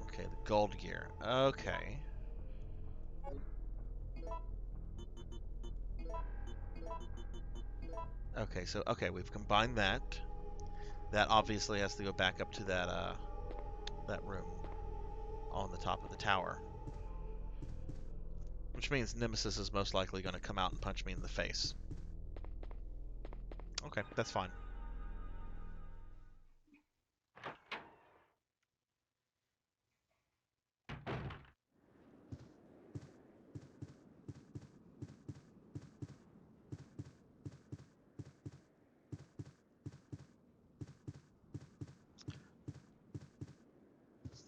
[SPEAKER 1] Okay, the gold gear. Okay. Okay, so we've combined that. That obviously has to go back up to that room on the top of the tower. Which means Nemesis is most likely going to come out and punch me in the face. Okay, that's fine.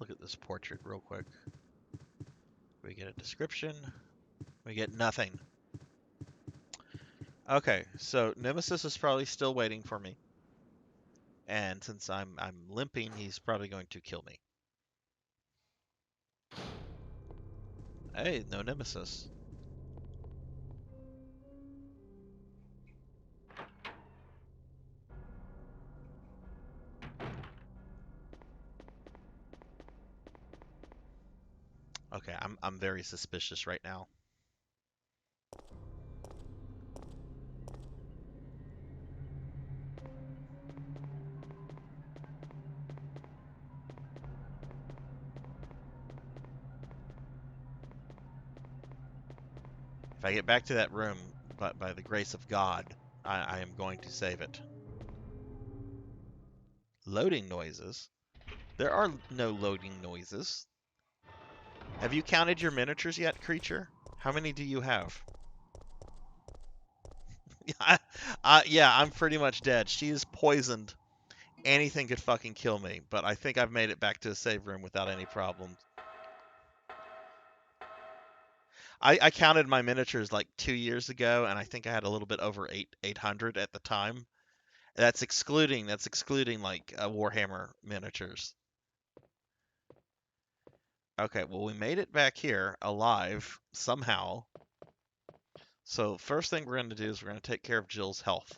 [SPEAKER 1] look at this portrait real quick. We get a description. We get nothing. Okay, so Nemesis is probably still waiting for me. And since I'm limping, he's probably going to kill me. Hey, no Nemesis. Okay, I'm very suspicious right now. If I get back to that room, but by the grace of God, I am going to save it. Loading noises? There are no loading noises. Have you counted your miniatures yet, creature? How many do you have? Yeah, I'm pretty much dead. She is poisoned. Anything could fucking kill me, but I think I've made it back to a save room without any problems. I counted my miniatures like 2 years ago, and I think I had a little bit over 800 at the time. That's excluding like Warhammer miniatures. Okay, well we made it back here alive somehow. So first thing we're going to do is we're going to take care of Jill's health.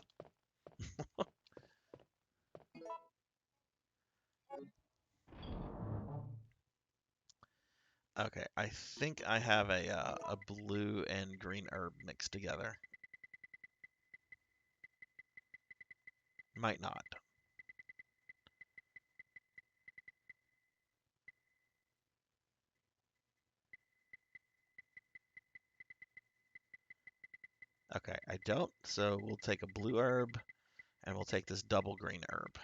[SPEAKER 1] Okay, I think I have a blue and green herb mixed together. Might not. Okay, I don't, so we'll take a blue herb, and we'll take this double green herb.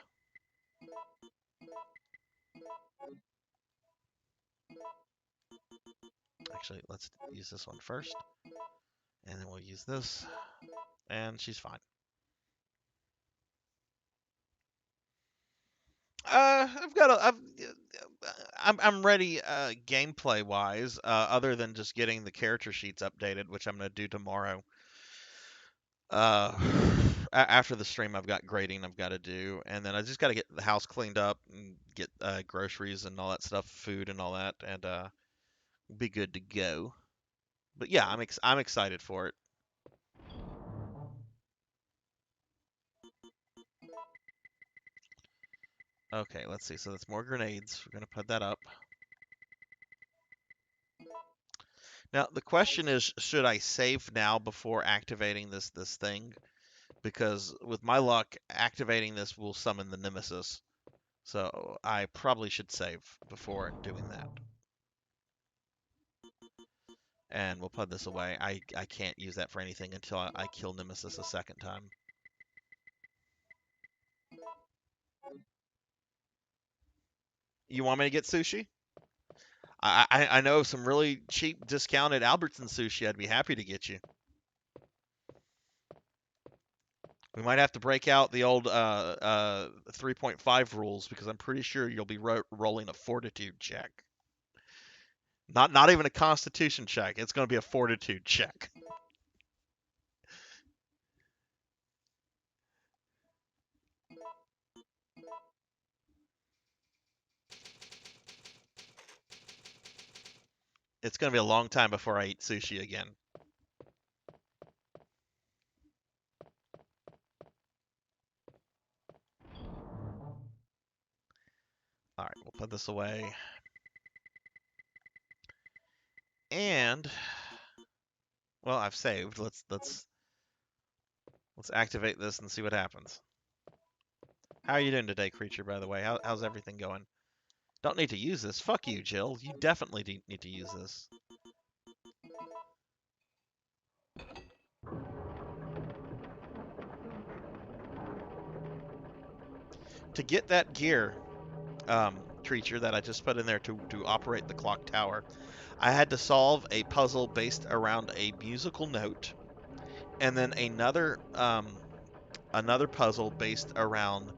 [SPEAKER 1] Actually, let's use this one first, and then we'll use this, and she's fine. I'm ready gameplay wise, other than just getting the character sheets updated, which I'm gonna do tomorrow. After the stream, I've got grading I've got to do, and then I just got to get the house cleaned up and get groceries and all that stuff, food and all that, and be good to go. But yeah, I'm excited for it. Okay, let's see. So that's more grenades. We're gonna put that up. Now the question is, should I save now before activating this thing? Because with my luck, activating this will summon the Nemesis. So I probably should save before doing that. And we'll put this away. I can't use that for anything until I kill Nemesis a second time. You want me to get sushi? I know some really cheap discounted Albertson sushi. I'd be happy to get you. We might have to break out the old 3.5 rules because I'm pretty sure you'll be rolling a fortitude check. Not even a constitution check. It's going to be a fortitude check. It's going to be a long time before I eat sushi again. All right, we'll put this away. And well, I've saved. Let's activate this and see what happens. How are you doing today, creature, by the way? How's everything going? Don't need to use this. Fuck you, Jill. You definitely need to use this. To get that gear, creature, that I just put in there to operate the clock tower, I had to solve a puzzle based around a musical note, and then another puzzle based around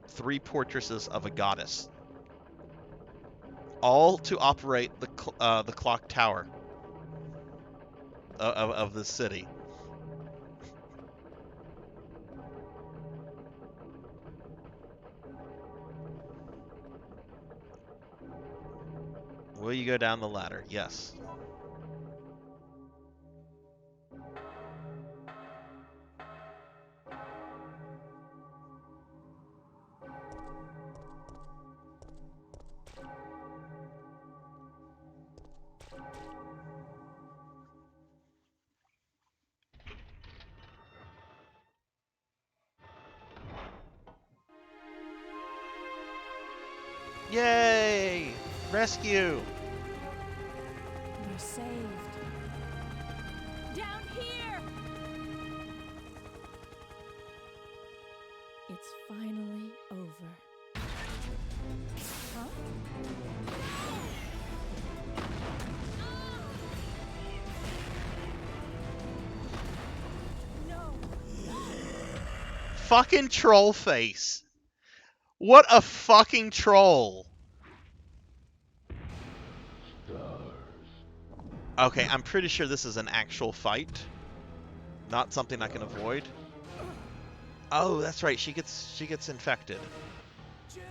[SPEAKER 1] 3 portraits of a goddess. all to operate the clock tower of the city. Will you go down the ladder? Yes. Yay! Rescue!
[SPEAKER 3] We're saved. Down here! It's finally over. Huh? No!
[SPEAKER 1] Fucking troll face. What a fucking troll. Okay, I'm pretty sure this is an actual fight. Not something I can avoid. Oh, that's right. She gets infected.
[SPEAKER 4] Jill!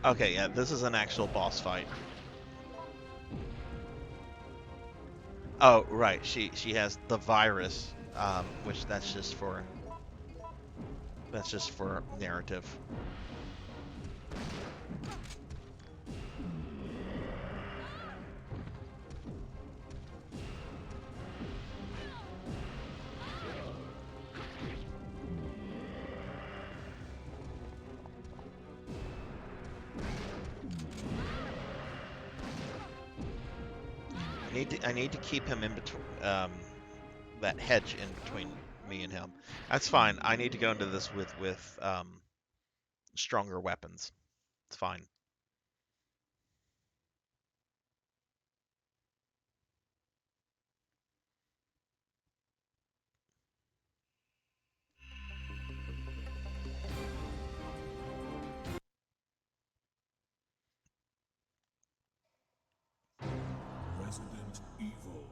[SPEAKER 1] Okay, yeah, this is an actual boss fight. Oh, right. She has the virus, which that's just for narrative. I need to keep him in between that hedge in between me and him. That's fine. I need to go into this with stronger weapons. It's fine.
[SPEAKER 2] Resident Evil.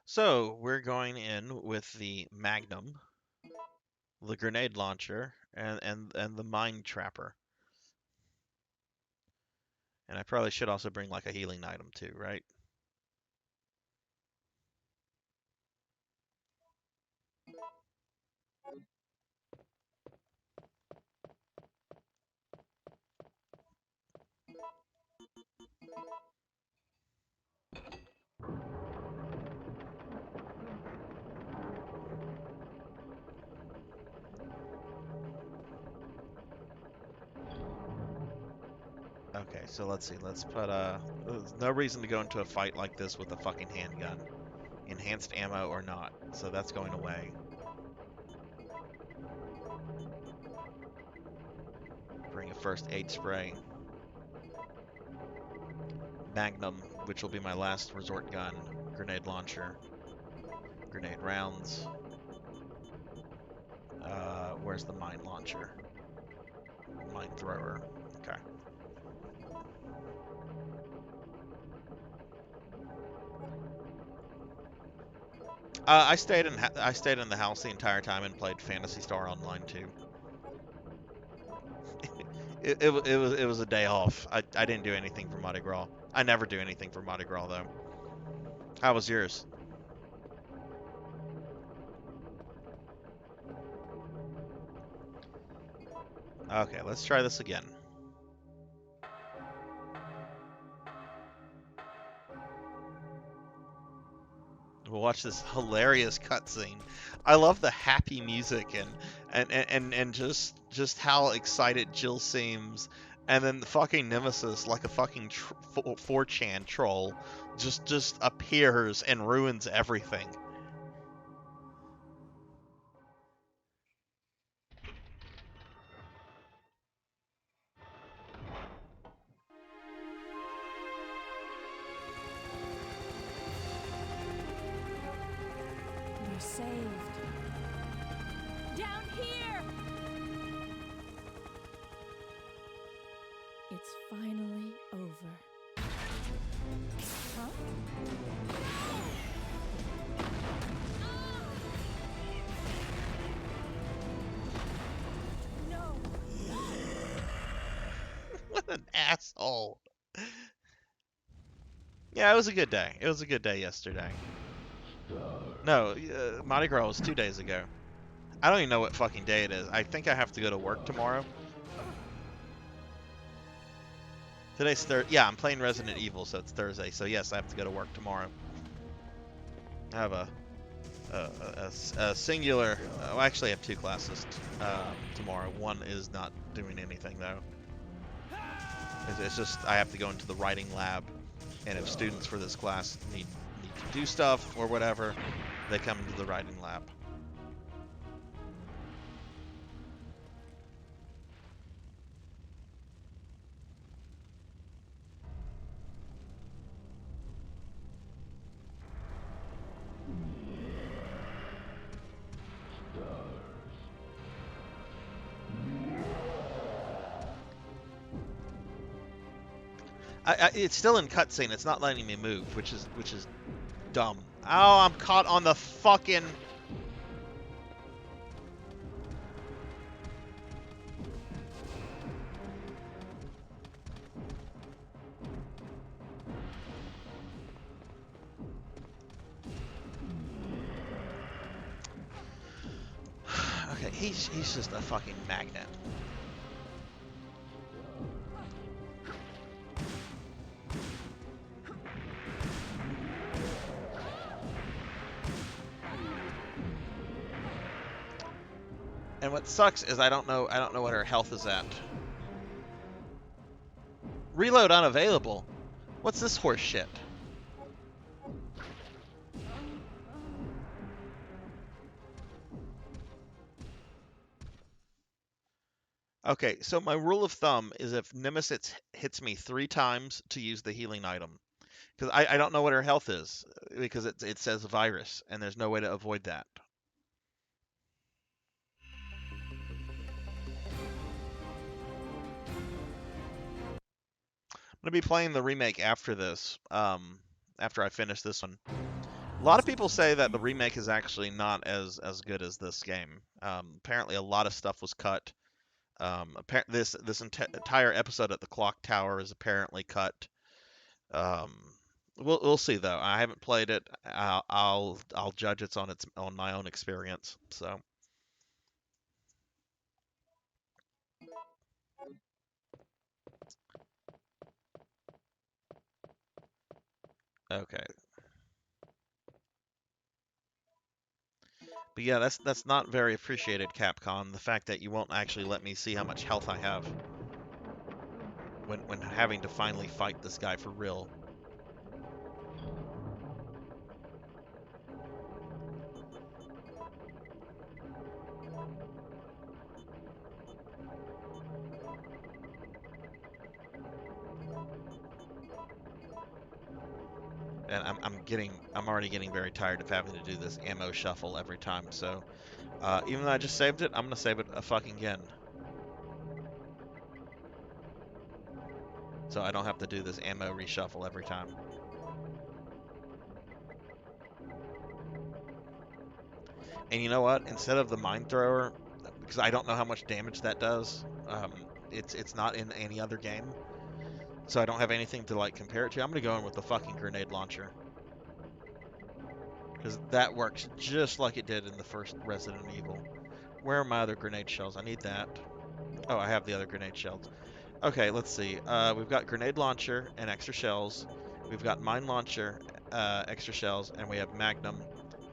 [SPEAKER 1] So we're going in with the Magnum, the grenade launcher, and the mine trapper. And I probably should also bring like a healing item too, right? Okay, so let's see. Let's put there's no reason to go into a fight like this with a fucking handgun. Enhanced ammo or not. So that's going away. Bring a first aid spray. Magnum, which will be my last resort gun. Grenade launcher. Grenade rounds. Where's the mine launcher? Mine thrower. Okay. I stayed in the house the entire time and played Phantasy Star Online too. It was a day off. I didn't do anything for Mardi Gras. I never do anything for Mardi Gras though. How was yours? Okay, let's try this again. We'll watch this hilarious cutscene. I love the happy music and just how excited Jill seems, and then the fucking Nemesis, like a fucking 4chan troll, just appears and ruins everything.
[SPEAKER 3] We're saved. Down here! It's finally over. Huh? No!
[SPEAKER 1] What an asshole. Yeah, it was a good day. It was a good day yesterday. No, Mardi Gras was 2 days ago. I don't even know what fucking day it is. I think I have to go to work tomorrow. Today's Thursday. Yeah, I'm playing Resident Evil, so it's Thursday. So yes, I have to go to work tomorrow. I have a singular. Well, actually, I have 2 classes tomorrow. One is not doing anything though. It's just I have to go into the writing lab, and if students for this class need to do stuff or whatever, they come into the writing lab. It's still in cutscene. It's not letting me move, which is dumb. Oh, I'm caught on the fucking. Okay, he's just a fucking magnet. And what sucks is I don't know what her health is at. Reload unavailable. What's this horse shit? Okay, so my rule of thumb is if Nemesis hits me 3 times to use the healing item. Because I don't know what her health is, because it says virus, and there's no way to avoid that. I'm going to be playing the remake after this, after I finish this one. A lot of people say that the remake is actually not as good as this game. Apparently a lot of stuff was cut. This entire episode at the clock tower is apparently cut. We'll see though. I haven't played it. I'll judge it on my own experience. So. Okay. But yeah, that's not very appreciated, Capcom. The fact that you won't actually let me see how much health I have when having to finally fight this guy for real. And I'm already getting very tired of having to do this ammo shuffle every time. So even though I just saved it, I'm gonna save it a fucking again. So I don't have to do this ammo reshuffle every time. And you know what? Instead of the mine thrower, because I don't know how much damage that does, it's not in any other game, so I don't have anything to like compare it to. I'm gonna go in with the fucking grenade launcher, because that works just like it did in the first Resident Evil. Where are my other grenade shells? I need that. Oh, I have the other grenade shells. Okay, let's see. We've got grenade launcher and extra shells. We've got mine launcher, extra shells, and we have magnum.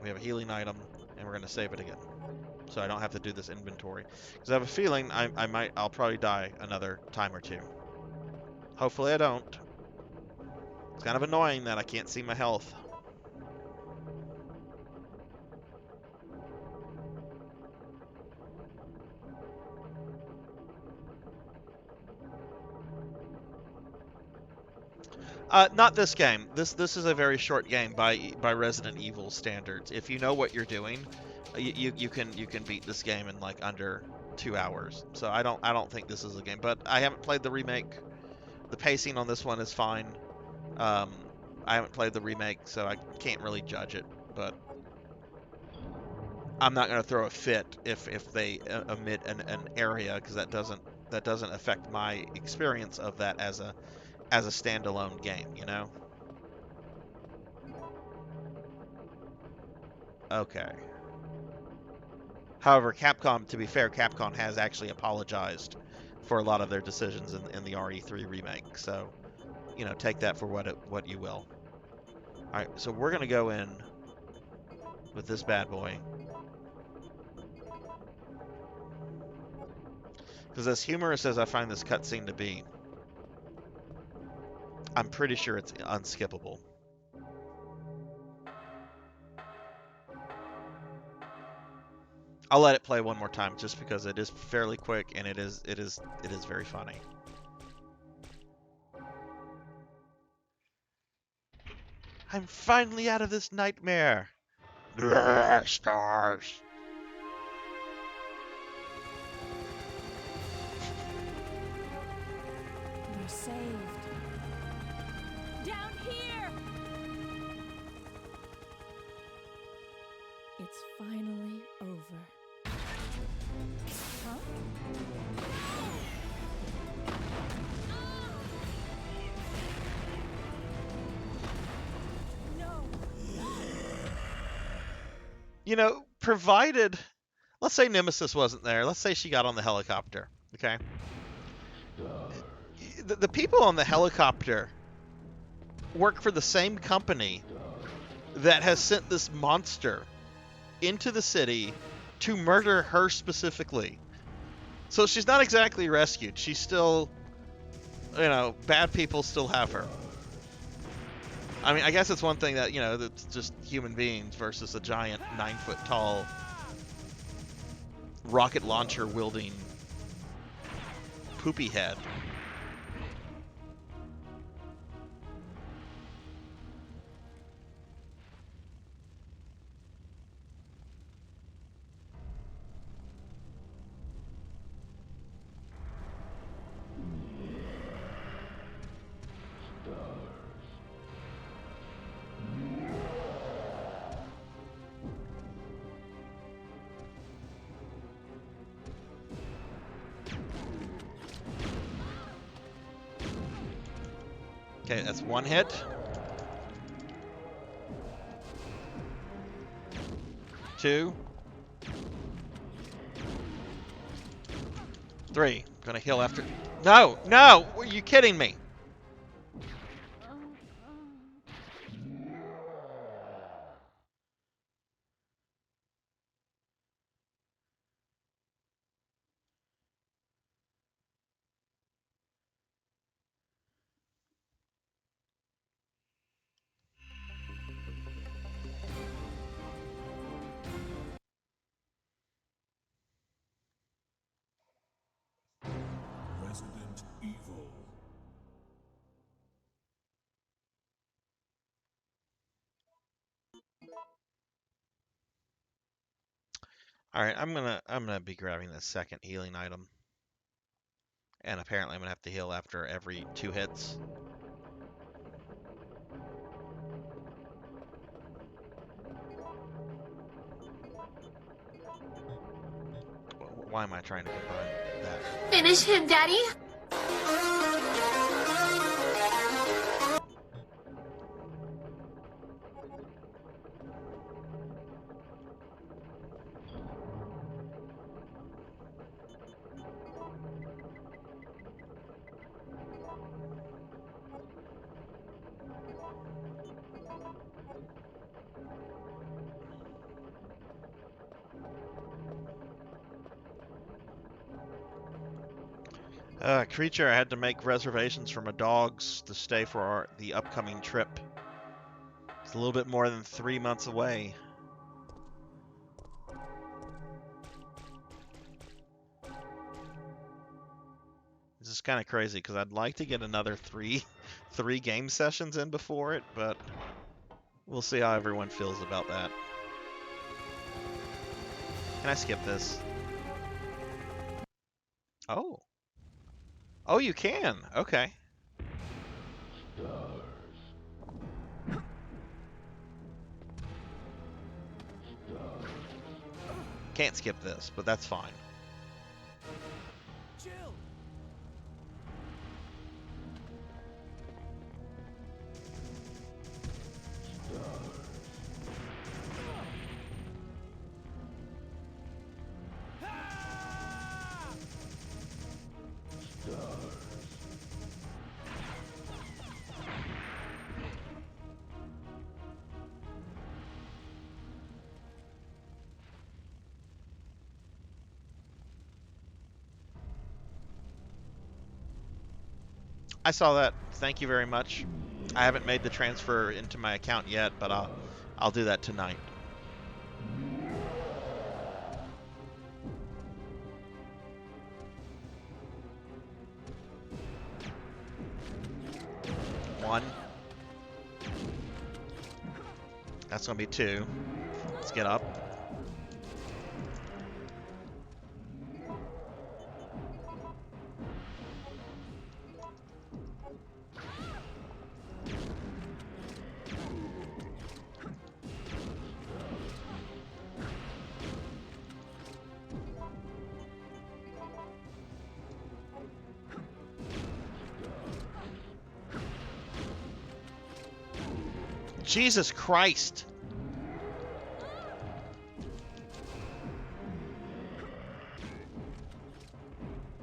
[SPEAKER 1] We have a healing item, and we're gonna save it again, so I don't have to do this inventory. Because I have a feeling I'll probably die another time or two. Hopefully I don't. It's kind of annoying that I can't see my health. Not this game. This is a very short game by Resident Evil standards. If you know what you're doing, you can beat this game in like under 2 hours. So I don't think this is a game. But I haven't played the remake. The pacing on this one is fine. Um, I haven't played the remake, so I can't really judge it. But I'm not gonna throw a fit if they omit an area, because that doesn't affect my experience of that as a standalone game, you know? Okay. However, Capcom, to be fair, Capcom has actually apologized for a lot of their decisions in the RE3 remake, so, you know, take that for what you will. Alright, so we're gonna go in with this bad boy. Because as humorous as I find this cutscene to be, I'm pretty sure it's unskippable. I'll let it play one more time just because it is fairly quick and it is very funny. I'm finally out of this nightmare. Stars.
[SPEAKER 3] We're saved. Down here! It's finally over. Huh? No!
[SPEAKER 1] You know, provided, let's say Nemesis wasn't there. Let's say she got on the helicopter, okay? The people on the helicopter work for the same company that has sent this monster into the city to murder her specifically. So she's not exactly rescued. She's still, you know, bad people still have her. I mean, I guess it's one thing that, you know, that's just human beings versus a giant 9-foot tall rocket launcher wielding poopy head. Okay, that's one hit. Two. Three. Gonna heal after. No! No! Are you kidding me?
[SPEAKER 2] Resident Evil.
[SPEAKER 1] All right, I'm gonna be grabbing the second healing item, and apparently I'm gonna have to heal after every 2 hits. Why am I trying to combine that?
[SPEAKER 6] Finish him, Daddy.
[SPEAKER 1] Creature, I had to make reservations for my dogs to stay for the upcoming trip. It's a little bit more than 3 months away. This is kind of crazy because I'd like to get another three game sessions in before it, but we'll see how everyone feels about that. Can I skip this? Oh. Oh, you can. Okay. Can't skip this, but that's fine.
[SPEAKER 4] Chill.
[SPEAKER 1] I saw that. Thank you very much. I haven't made the transfer into my account yet, but I'll do that tonight. One. That's gonna be 2. Let's get up. Jesus Christ!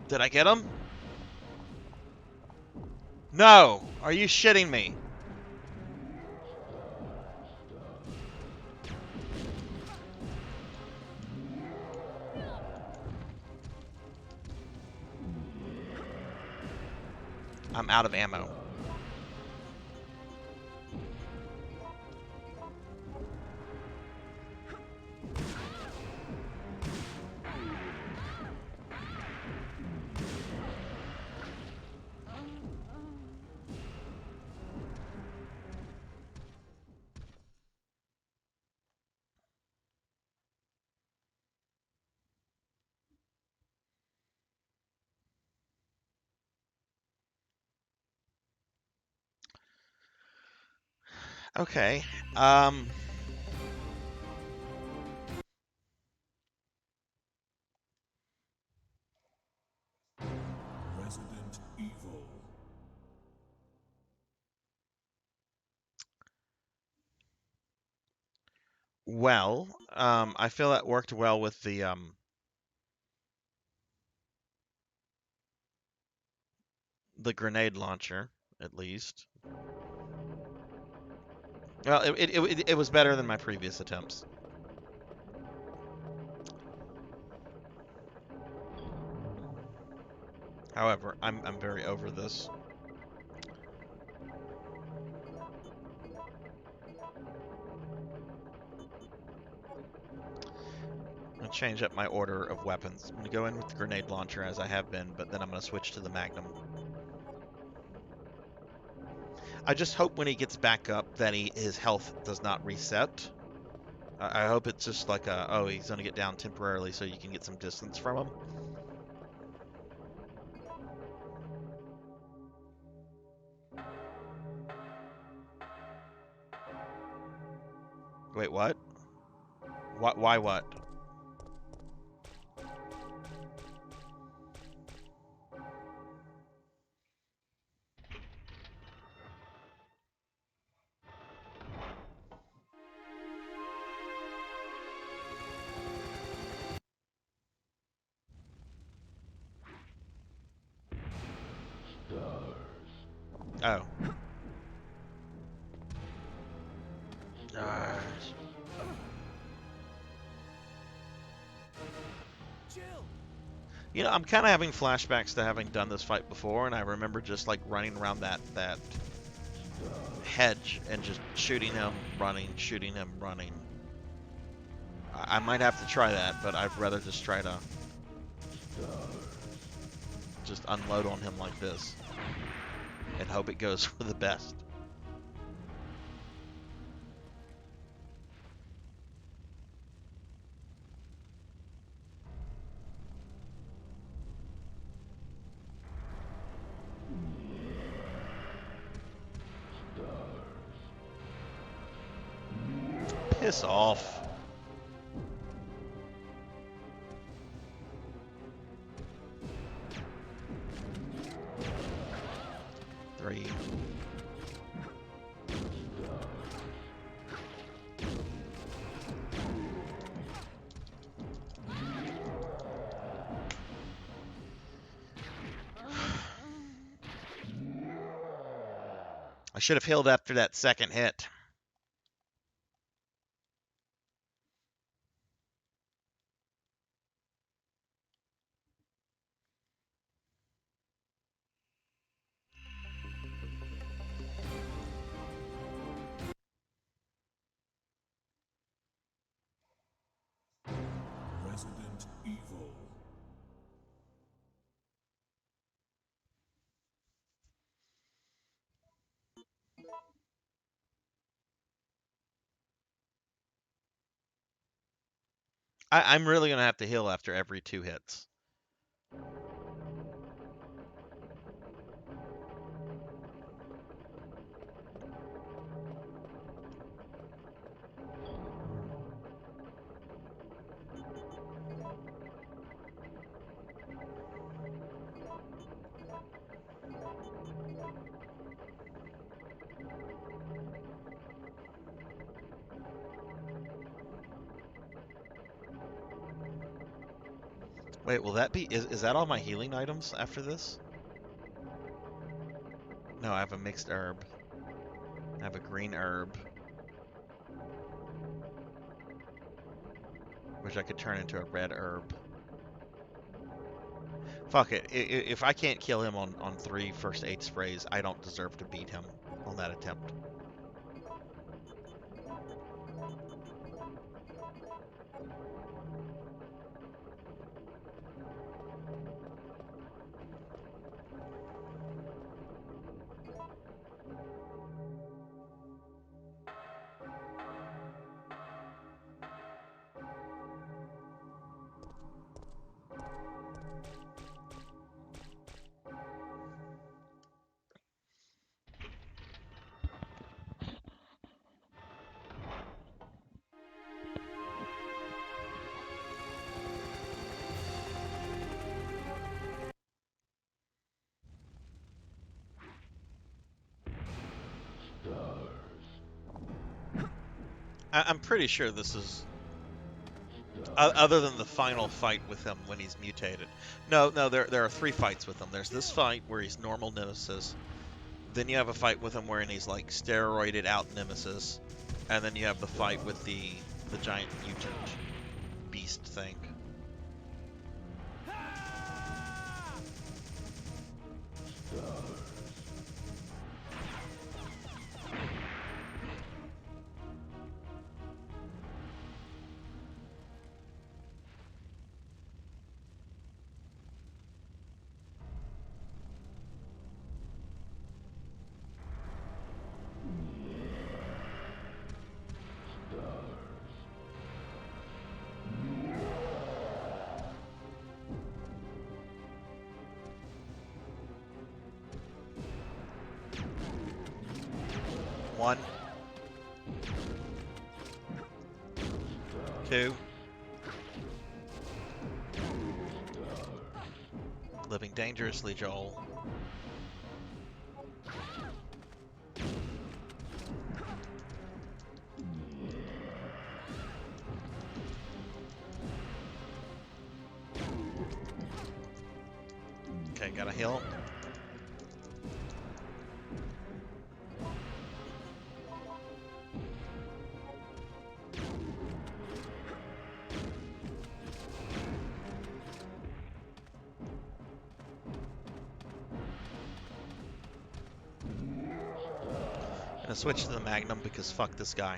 [SPEAKER 1] Did I get him? No! Are you shitting me? I'm out of ammo. Okay.
[SPEAKER 2] Resident Evil.
[SPEAKER 1] Well, I feel that worked well with the grenade launcher, at least. Well, it was better than my previous attempts. However, I'm very over this. I'm gonna change up my order of weapons. I'm gonna go in with the grenade launcher as I have been, but then I'm gonna switch to the Magnum. I just hope when he gets back up that his health does not reset. I hope it's just like oh, he's gonna get down temporarily so you can get some distance from him. Wait, what? Why what? Oh.
[SPEAKER 4] Chill.
[SPEAKER 1] You know, I'm kind of having flashbacks to having done this fight before, and I remember just like running around that hedge and just shooting him, running, shooting him, running. I might have to try that, but I'd rather just try to just unload on him like this and hope it goes for the best. Piss off. Three. I should have healed after that second hit.
[SPEAKER 2] Resident Evil.
[SPEAKER 1] I'm really going to have to heal after every 2 hits. Wait, will that be... Is that all my healing items after this? No, I have a mixed herb. I have a green herb. Which I could turn into a red herb. Fuck it. If I can't kill him on 3 first aid sprays, I don't deserve to beat him on that attempt. I'm pretty sure this is... other than the final fight with him when he's mutated. No, there are 3 fights with him. There's this fight where he's normal Nemesis. Then you have a fight with him wherein he's like steroided out Nemesis. And then you have the fight with the giant mutant beast thing. One. 2. Living dangerously, Joel. Okay, gotta heal. Gonna switch to the Magnum because fuck this guy.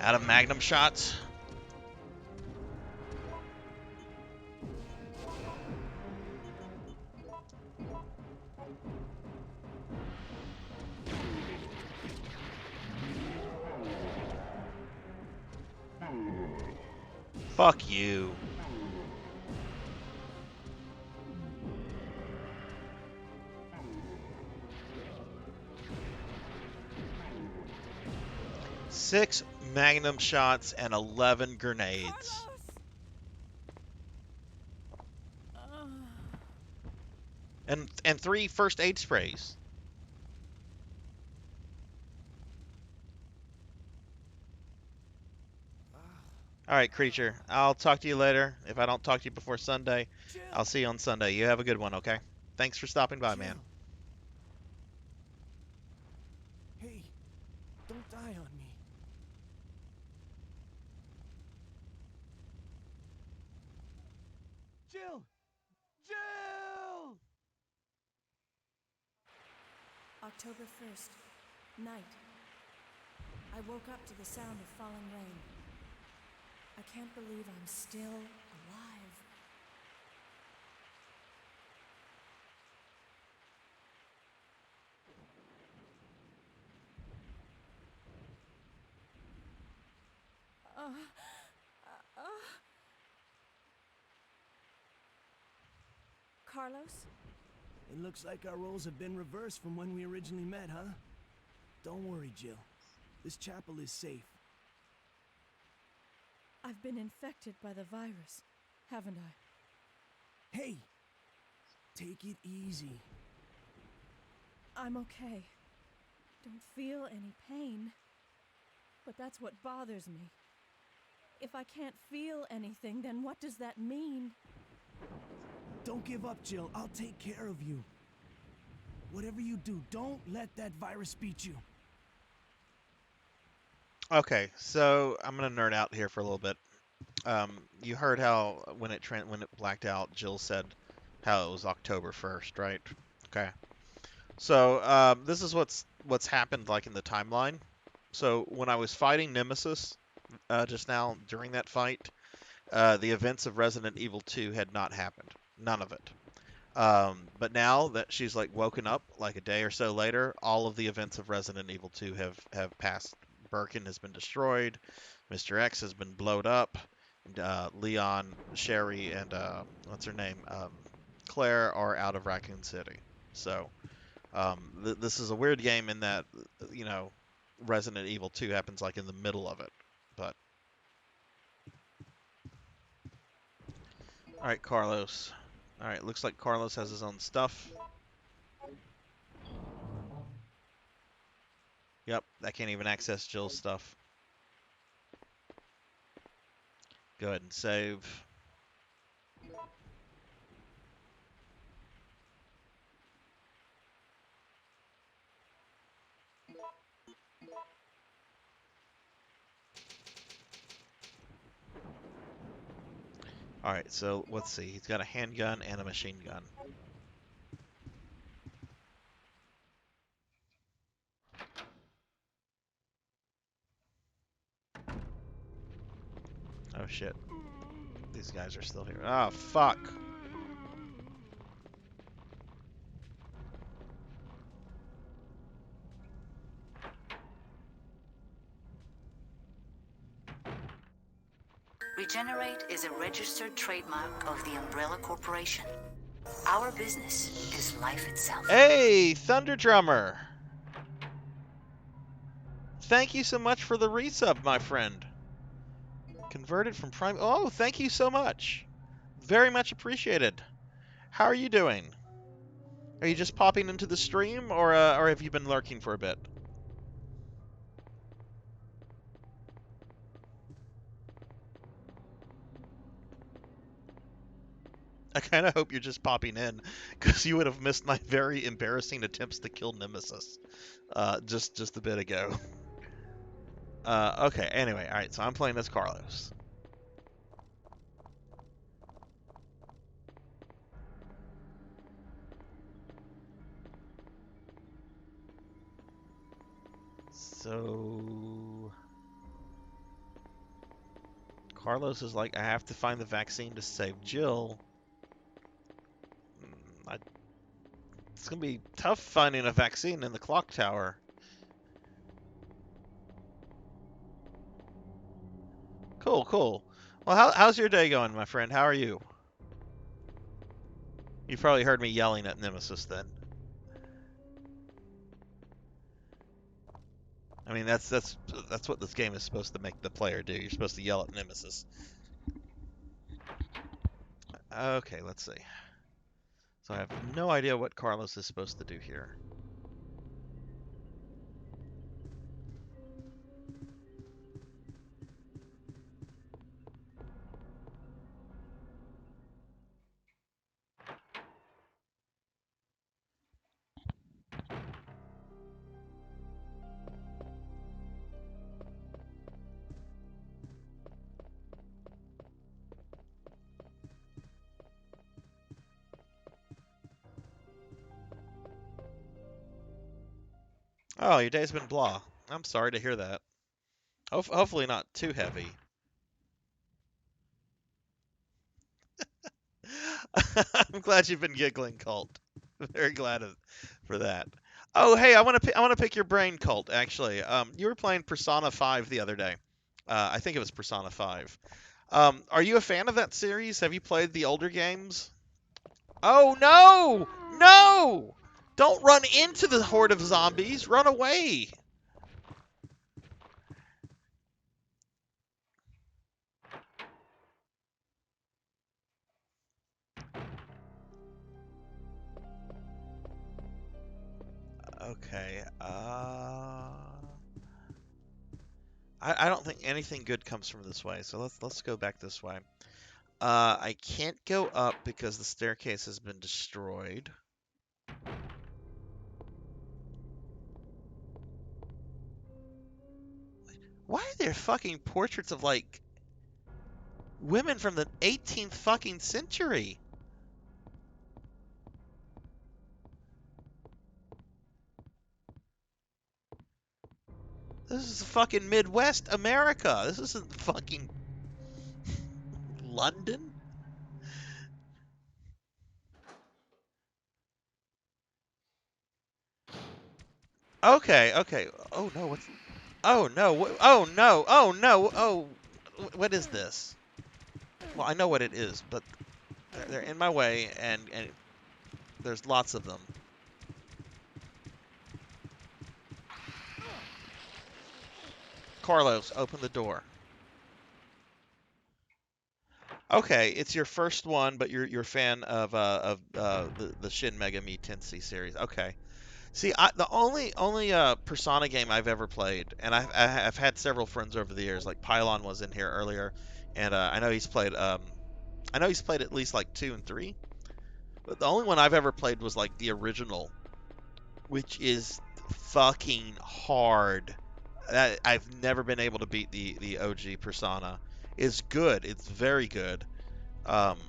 [SPEAKER 1] Out of Magnum shots. Fuck you. Six Magnum shots and 11 grenades.
[SPEAKER 3] Carlos!
[SPEAKER 1] And 3 first aid sprays. Alright, creature. I'll talk to you later. If I don't talk to you before Sunday,
[SPEAKER 4] Jill!
[SPEAKER 1] I'll see you on Sunday. You have a good one, okay? Thanks for stopping by, man.
[SPEAKER 4] Hey, don't die on me. Jill! Jill!
[SPEAKER 3] October 1st, night. I woke up to the sound of falling rain. I can't believe I'm still alive. Carlos?
[SPEAKER 4] It looks like our roles have been reversed from when we originally met, huh? Don't worry, Jill. This chapel is safe.
[SPEAKER 3] I've been infected by the virus, haven't I?
[SPEAKER 4] Hey! Take it easy.
[SPEAKER 3] I'm okay. Don't feel any pain. But that's what bothers me. If I can't feel anything, then what does that mean?
[SPEAKER 4] Don't give up, Jill. I'll take care of you. Whatever you do, don't let that virus beat you.
[SPEAKER 1] Okay, so I'm gonna nerd out here for a little bit. You heard how when it blacked out, Jill said how it was October 1st, right? Okay. So this is what's happened like in the timeline. So when I was fighting Nemesis just now during that fight, the events of Resident Evil 2 had not happened. None of it. But now that she's like woken up, like a day or so later, all of the events of Resident Evil 2 have passed. Birkin has been destroyed. Mr. X has been blowed up. Leon, Sherry, and what's her name, Claire are out of Raccoon City. So this is a weird game in that Resident Evil 2 happens like in the middle of it. But all right, Carlos. All right, looks like Carlos has his own stuff. Yep, I can't even access Jill's stuff. Go ahead and save. Alright, so let's see. He's got a handgun and a machine gun. Oh shit. These guys are still here. Oh, fuck.
[SPEAKER 6] Regenerate is a registered trademark of the Umbrella Corporation. Our business is life itself.
[SPEAKER 1] Hey, Thunder Drummer! Thank you so much for the resub, my friend. Converted from Prime... Oh, thank you so much. Very much appreciated. How are you doing? Are you just popping into the stream, or have you been lurking for a bit? I kind of hope you're just popping in, because you would have missed my very embarrassing attempts to kill Nemesis just a bit ago. Okay, anyway, alright, so I'm playing as Carlos. So... Carlos is like, I have to find the vaccine to save Jill. It's gonna be tough finding a vaccine in the clock tower. Cool, cool. Well, how's your day going, my friend? How are you? You probably heard me yelling at Nemesis then. I mean, that's what this game is supposed to make the player do. You're supposed to yell at Nemesis. Okay, let's see. So I have no idea what Carlos is supposed to do here. Oh, your day's been blah. I'm sorry to hear that. Hopefully not too heavy. I'm glad you've been giggling, Colt. Very glad for that. Oh, hey, I want to pick your brain, Colt. Actually, you were playing Persona 5 the other day. I think it was Persona 5. Are you a fan of that series? Have you played the older games? Oh no! No! Don't run into the horde of zombies. Run away. Okay. I don't think anything good comes from this way, so let's go back this way. I can't go up because the staircase has been destroyed. Why are there fucking portraits of like women from the 18th fucking century? This is fucking Midwest America. This isn't fucking London. Okay, okay. Oh no, what's? Oh no! Oh no! Oh no! Oh, what is this? Well, I know what it is, but they're in my way, and there's lots of them. Carlos, open the door. Okay, it's your first one, but you're a fan of the Shin Megami Tensei series. Okay. See, the only Persona game I've ever played, and I've had several friends over the years. Like Pylon was in here earlier, and I know he's played at least like 2 and 3. But the only one I've ever played was like the original, which is fucking hard. I've never been able to beat the OG Persona. It's good. It's very good. Um,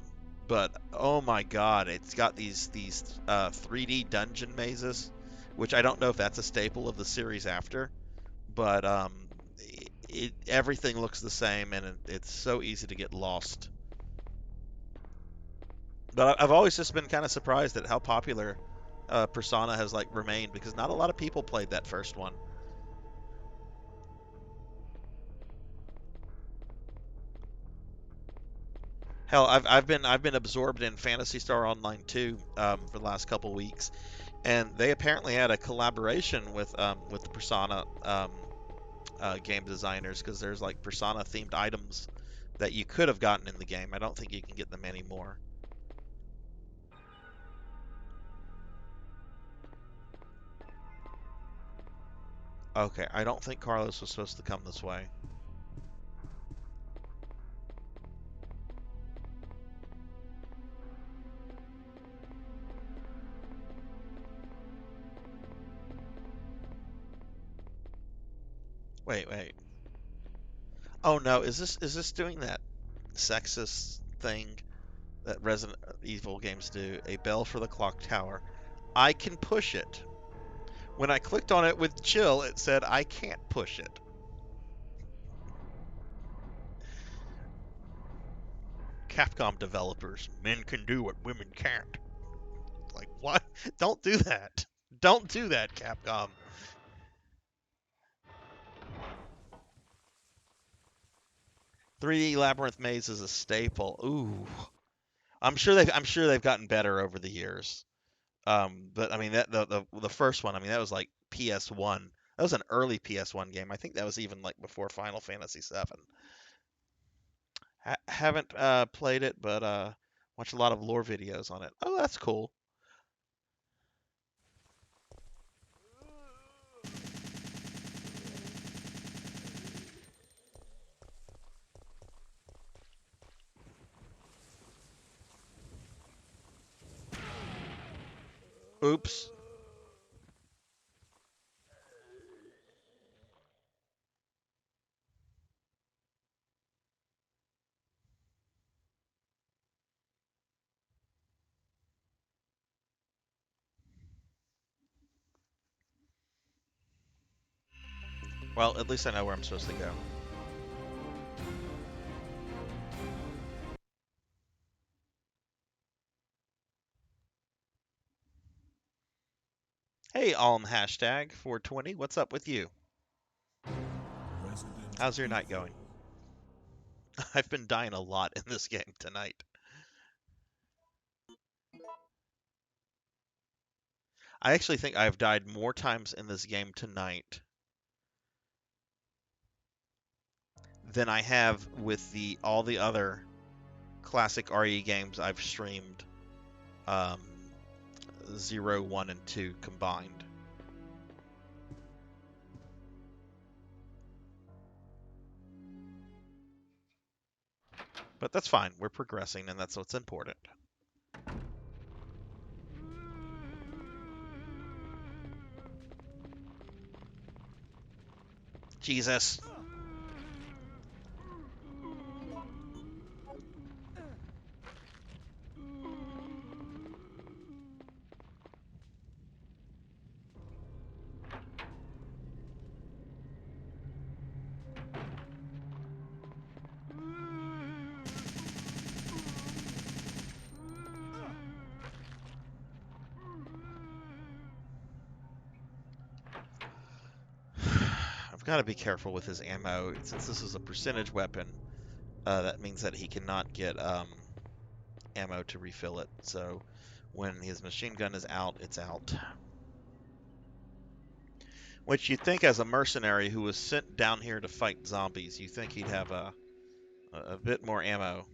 [SPEAKER 1] but oh my god, it's got these 3D dungeon mazes, which I don't know if that's a staple of the series after, but everything looks the same and it's so easy to get lost. But I've always just been kind of surprised at how popular Persona has like remained because not a lot of people played that first one. Hell, I've been absorbed in Phantasy Star Online 2 for the last couple weeks, and they apparently had a collaboration with the Persona game designers because there's like Persona themed items that you could have gotten in the game. I don't think you can get them anymore. Okay, I don't think Carlos was supposed to come this way. Wait, wait. Oh no, is this doing that sexist thing that Resident Evil games do? A bell for the clock tower. I can push it. When I clicked on it with chill, it said I can't push it. Capcom developers, men can do what women can't. Like, what? Don't do that. Don't do that, Capcom. 3D Labyrinth Maze is a staple. Ooh. I'm sure they've gotten better over the years. But I mean that the first one, I mean that was like PS1. That was an early PS1 game. I think that was even like before Final Fantasy VII. Haven't played it, but watched a lot of lore videos on it. Oh, that's cool. Oops. Well, at least I know where I'm supposed to go. Hey, Alm hashtag 420. What's up with you?
[SPEAKER 2] Resident
[SPEAKER 1] How's your night
[SPEAKER 2] Evil.
[SPEAKER 1] going? I've been dying a lot in this game tonight. I actually think I've died more times in this game tonight than I have with all the other classic RE games I've streamed, um, 0, 1, and 2 combined. But that's fine. We're progressing, and that's what's important. Jesus. I've got to be careful with his ammo. Since this is a percentage weapon, that means that he cannot get ammo to refill it. So when his machine gun is out, it's out. Which you'd think, as a mercenary who was sent down here to fight zombies, you think he'd have a bit more ammo.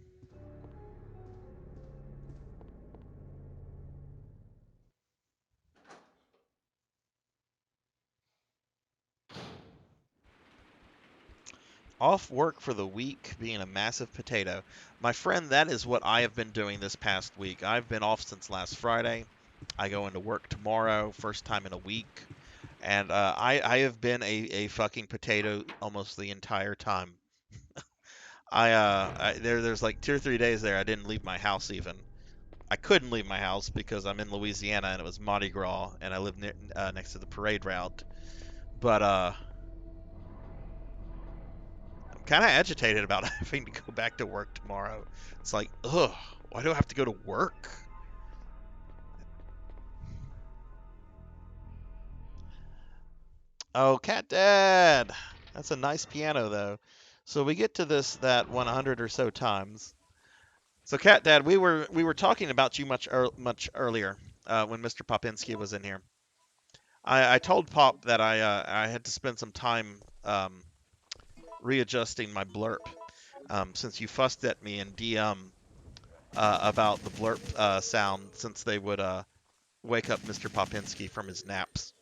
[SPEAKER 1] Off work for the week, being a massive potato. My friend, that is what I have been doing this past week. I've been off since last Friday. I go into work tomorrow, first time in a week. And I have been a fucking potato almost the entire time. There's like 2 or 3 days there I didn't leave my house even. I couldn't leave my house because I'm in Louisiana and it was Mardi Gras and I live next to the parade route. But I'm kind of agitated about having to go back to work tomorrow. It's like, ugh, why do I have to go to work? Oh, Cat Dad! That's a nice piano though. So we get to that 100 or so times. So Cat Dad, we were talking about you much earlier when Mr. Popinski was in here. I told Pop that I had to spend some time readjusting my blurp since you fussed at me in DM about the blurp sound since they would wake up Mr. Popinski from his naps.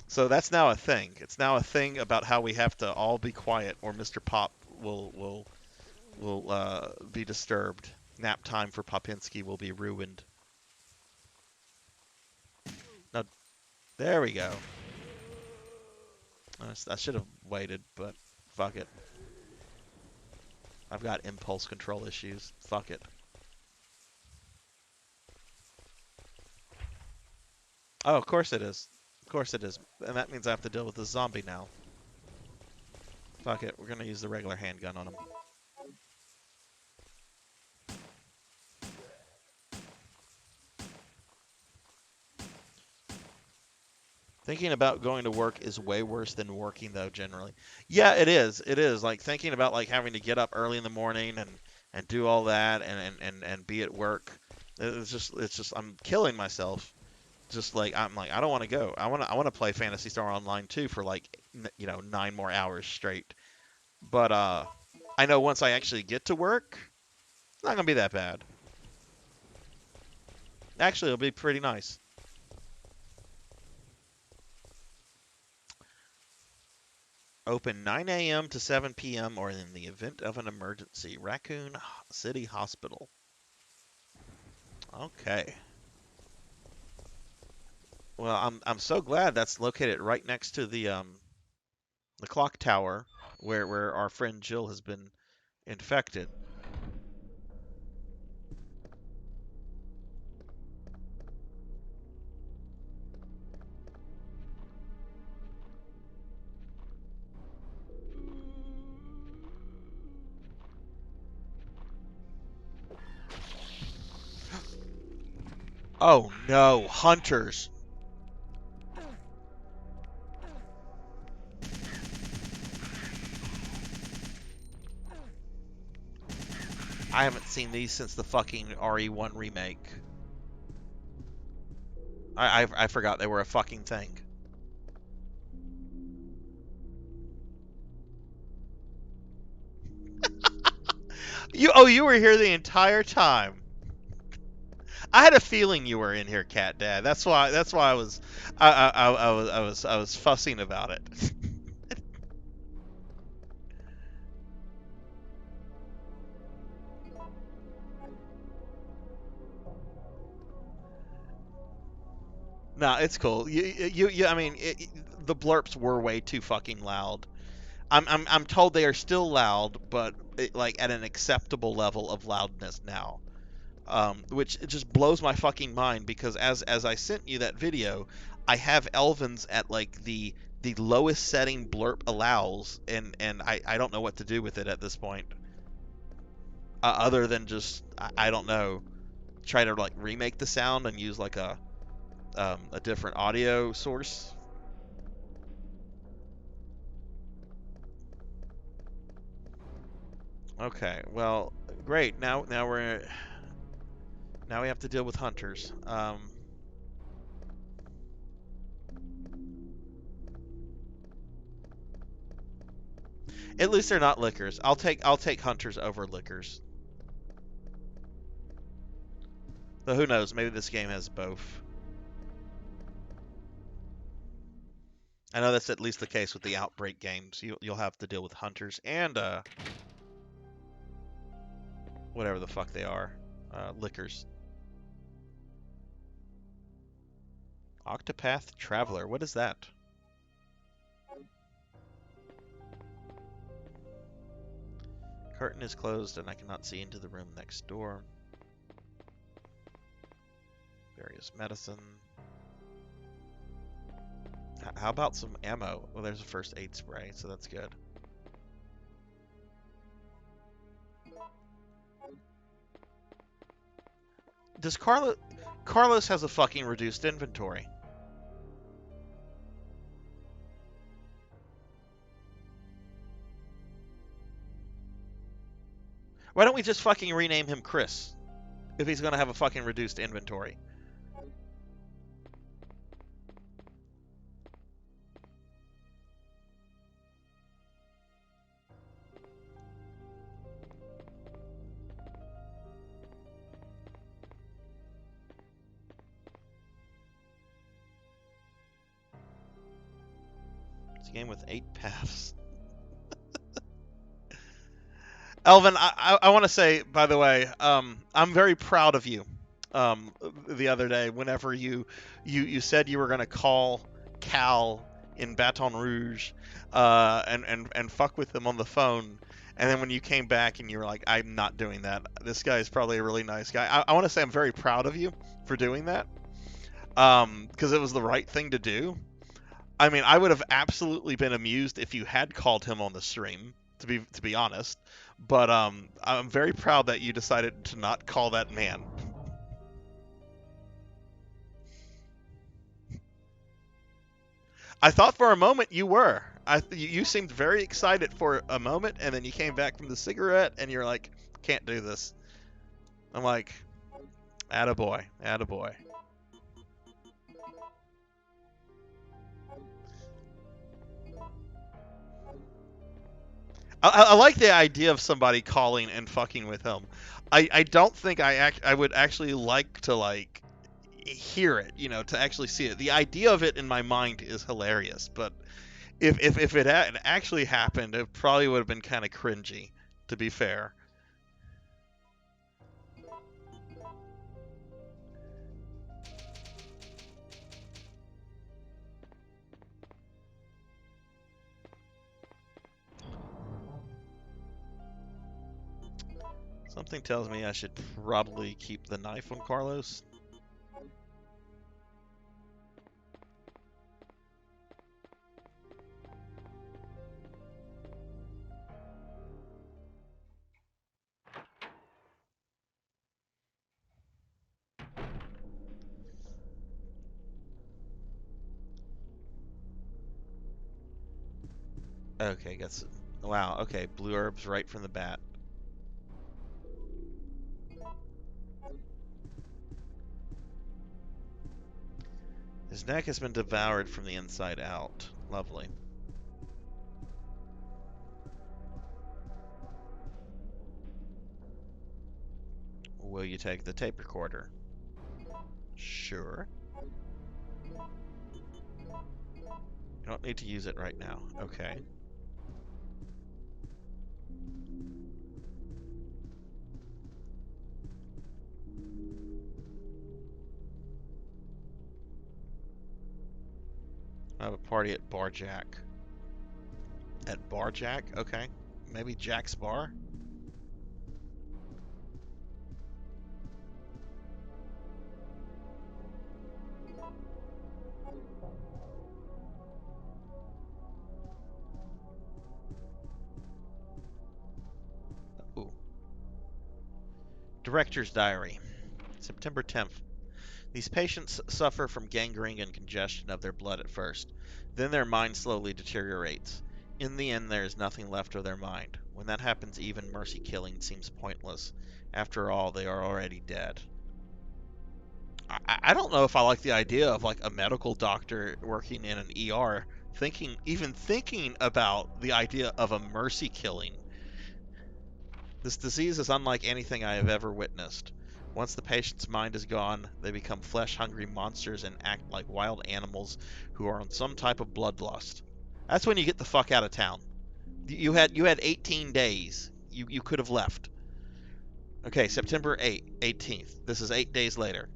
[SPEAKER 1] So that's now a thing. It's now a thing about how we have to all be quiet or Mr. Pop will be disturbed. Nap time for Popinski will be ruined. Now, there we go. I should have waited, but fuck it. I've got impulse control issues. Fuck it. Oh, of course it is. Of course it is. And that means I have to deal with the zombie now. Fuck it. We're gonna use the regular handgun on him. Thinking about going to work is way worse than working, though, generally. Yeah, it is. It is. Like, thinking about, like, having to get up early in the morning and do all that and be at work. It's just, I'm killing myself. Just like, I'm like, I don't want to go. I want to play Phantasy Star Online, too, for, like, 9 more hours straight. But, I know once I actually get to work, it's not going to be that bad. Actually, it'll be pretty nice. Open 9 a.m. to 7 p.m. or in the event of an emergency. Raccoon City Hospital. Okay. Well, I'm so glad that's located right next to the clock tower where our friend Jill has been infected. Oh no, hunters. I haven't seen these since the fucking RE1 remake. I forgot they were a fucking thing. You were here the entire time. I had a feeling you were in here, Cat Dad. That's why I was fussing about it. No, it's cool. I mean, the blurps were way too fucking loud. I'm told they are still loud, but like at an acceptable level of loudness now. Which it just blows my fucking mind because as I sent you that video, I have Elvin's at like the lowest setting blurp allows, and I don't know what to do with it at this point. Other than just I don't know, try to like remake the sound and use like a different audio source. Okay, well, great. Now we have to deal with hunters. At least they're not lickers. I'll take hunters over lickers. Though who knows? Maybe this game has both. I know that's at least the case with the Outbreak games. You'll have to deal with hunters and whatever the fuck they are, lickers. Octopath Traveler. What is that? Curtain is closed and I cannot see into the room next door. Various medicine. How about some ammo? Well, there's a first aid spray, so that's good. Does Carlos has a fucking reduced inventory. Why don't we just fucking rename him Chris? If he's gonna have a fucking reduced inventory. It's a game with 8 paths. Elvin, I want to say, by the way, I'm very proud of you. The other day, whenever you said you were going to call Cal in Baton Rouge, and fuck with him on the phone, And then when you came back and you were like, I'm not doing that. This guy is probably a really nice guy. I want to say I'm very proud of you for doing that. Because it was the right thing to do. I mean, I would have absolutely been amused if you had called him on the stream, to be honest. But I'm very proud that you decided to not call that man. I thought for a moment you were. You seemed very excited for a moment, and then you came back from the cigarette, and you're like, "Can't do this." I'm like, "Attaboy, attaboy." I like the idea of somebody calling and fucking with him. I don't think I would actually like to like hear it, to actually see it. The idea of it in my mind is hilarious, but if it had actually happened, it probably would have been kind of cringy, to be fair. Something tells me I should probably keep the knife on Carlos. Okay, guess. Wow, okay, blue herbs right from the bat. His neck has been devoured from the inside out. Lovely. Will you take the tape recorder? Sure. You don't need to use it right now. Okay. I have a party at Bar Jack. At Bar Jack? Okay. Maybe Jack's Bar? Ooh. Director's Diary. September 10th. These patients suffer from gangrene and congestion of their blood at first. Then their mind slowly deteriorates. In the end, there is nothing left of their mind. When that happens, even mercy killing seems pointless. After all, they are already dead. I don't know if I like the idea of like a medical doctor working in an ER even thinking about the idea of a mercy killing. This disease is unlike anything I have ever witnessed. Once the patient's mind is gone, they become flesh-hungry monsters and act like wild animals who are on some type of bloodlust. That's when you get the fuck out of town. You had 18 days. You could have left. Okay, September 18th. This is 8 days later.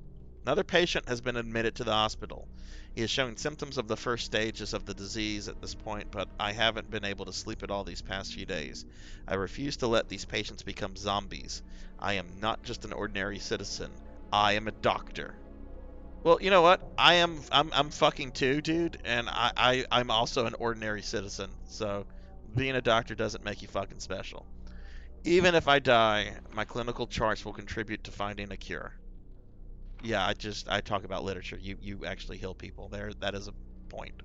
[SPEAKER 1] Another patient has been admitted to the hospital. He is showing symptoms of the first stages of the disease at this point, but I haven't been able to sleep at all these past few days. I refuse to let these patients become zombies. I am not just an ordinary citizen. I am a doctor. Well, you know what? I'm fucking too, dude, and I'm also an ordinary citizen. So being a doctor doesn't make you fucking special. Even if I die, my clinical charts will contribute to finding a cure. Yeah, I talk about literature. You actually heal people. That is a point.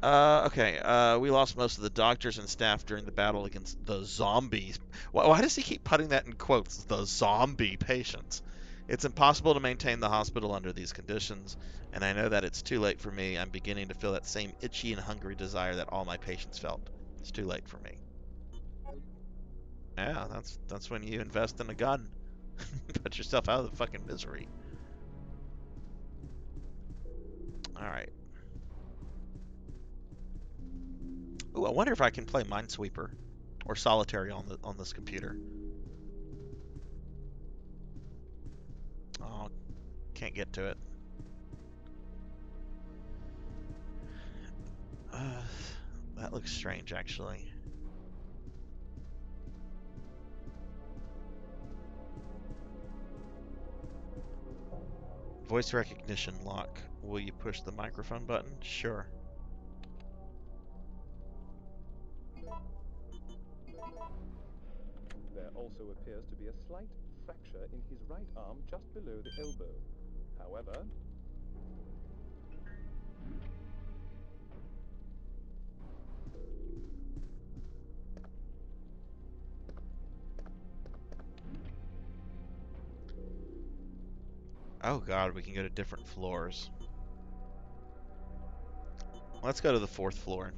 [SPEAKER 1] Okay. We lost most of the doctors and staff during the battle against the zombies. Why does he keep putting that in quotes? The zombie patients. It's impossible to maintain the hospital under these conditions, and I know that it's too late for me. I'm beginning to feel that same itchy and hungry desire that all my patients felt. It's too late for me. Yeah, that's when you invest in a gun. Put yourself out of the fucking misery. All right. Ooh, I wonder if I can play Minesweeper or Solitary on this computer. Oh, can't get to it. Uh, that looks strange, actually. Voice recognition lock. Will you push the microphone button? Sure.
[SPEAKER 7] There also appears to be a slight fracture in his right arm just below the elbow. However,
[SPEAKER 1] Oh god, we can go to different floors. Let's go to the 4th floor.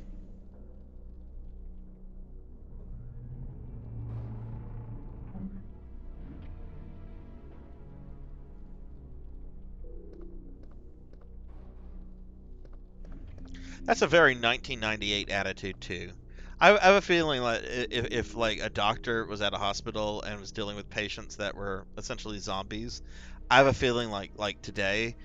[SPEAKER 1] That's a very 1998 attitude too. I have a feeling like if like a doctor was at a hospital and was dealing with patients that were essentially zombies, I have a feeling like today,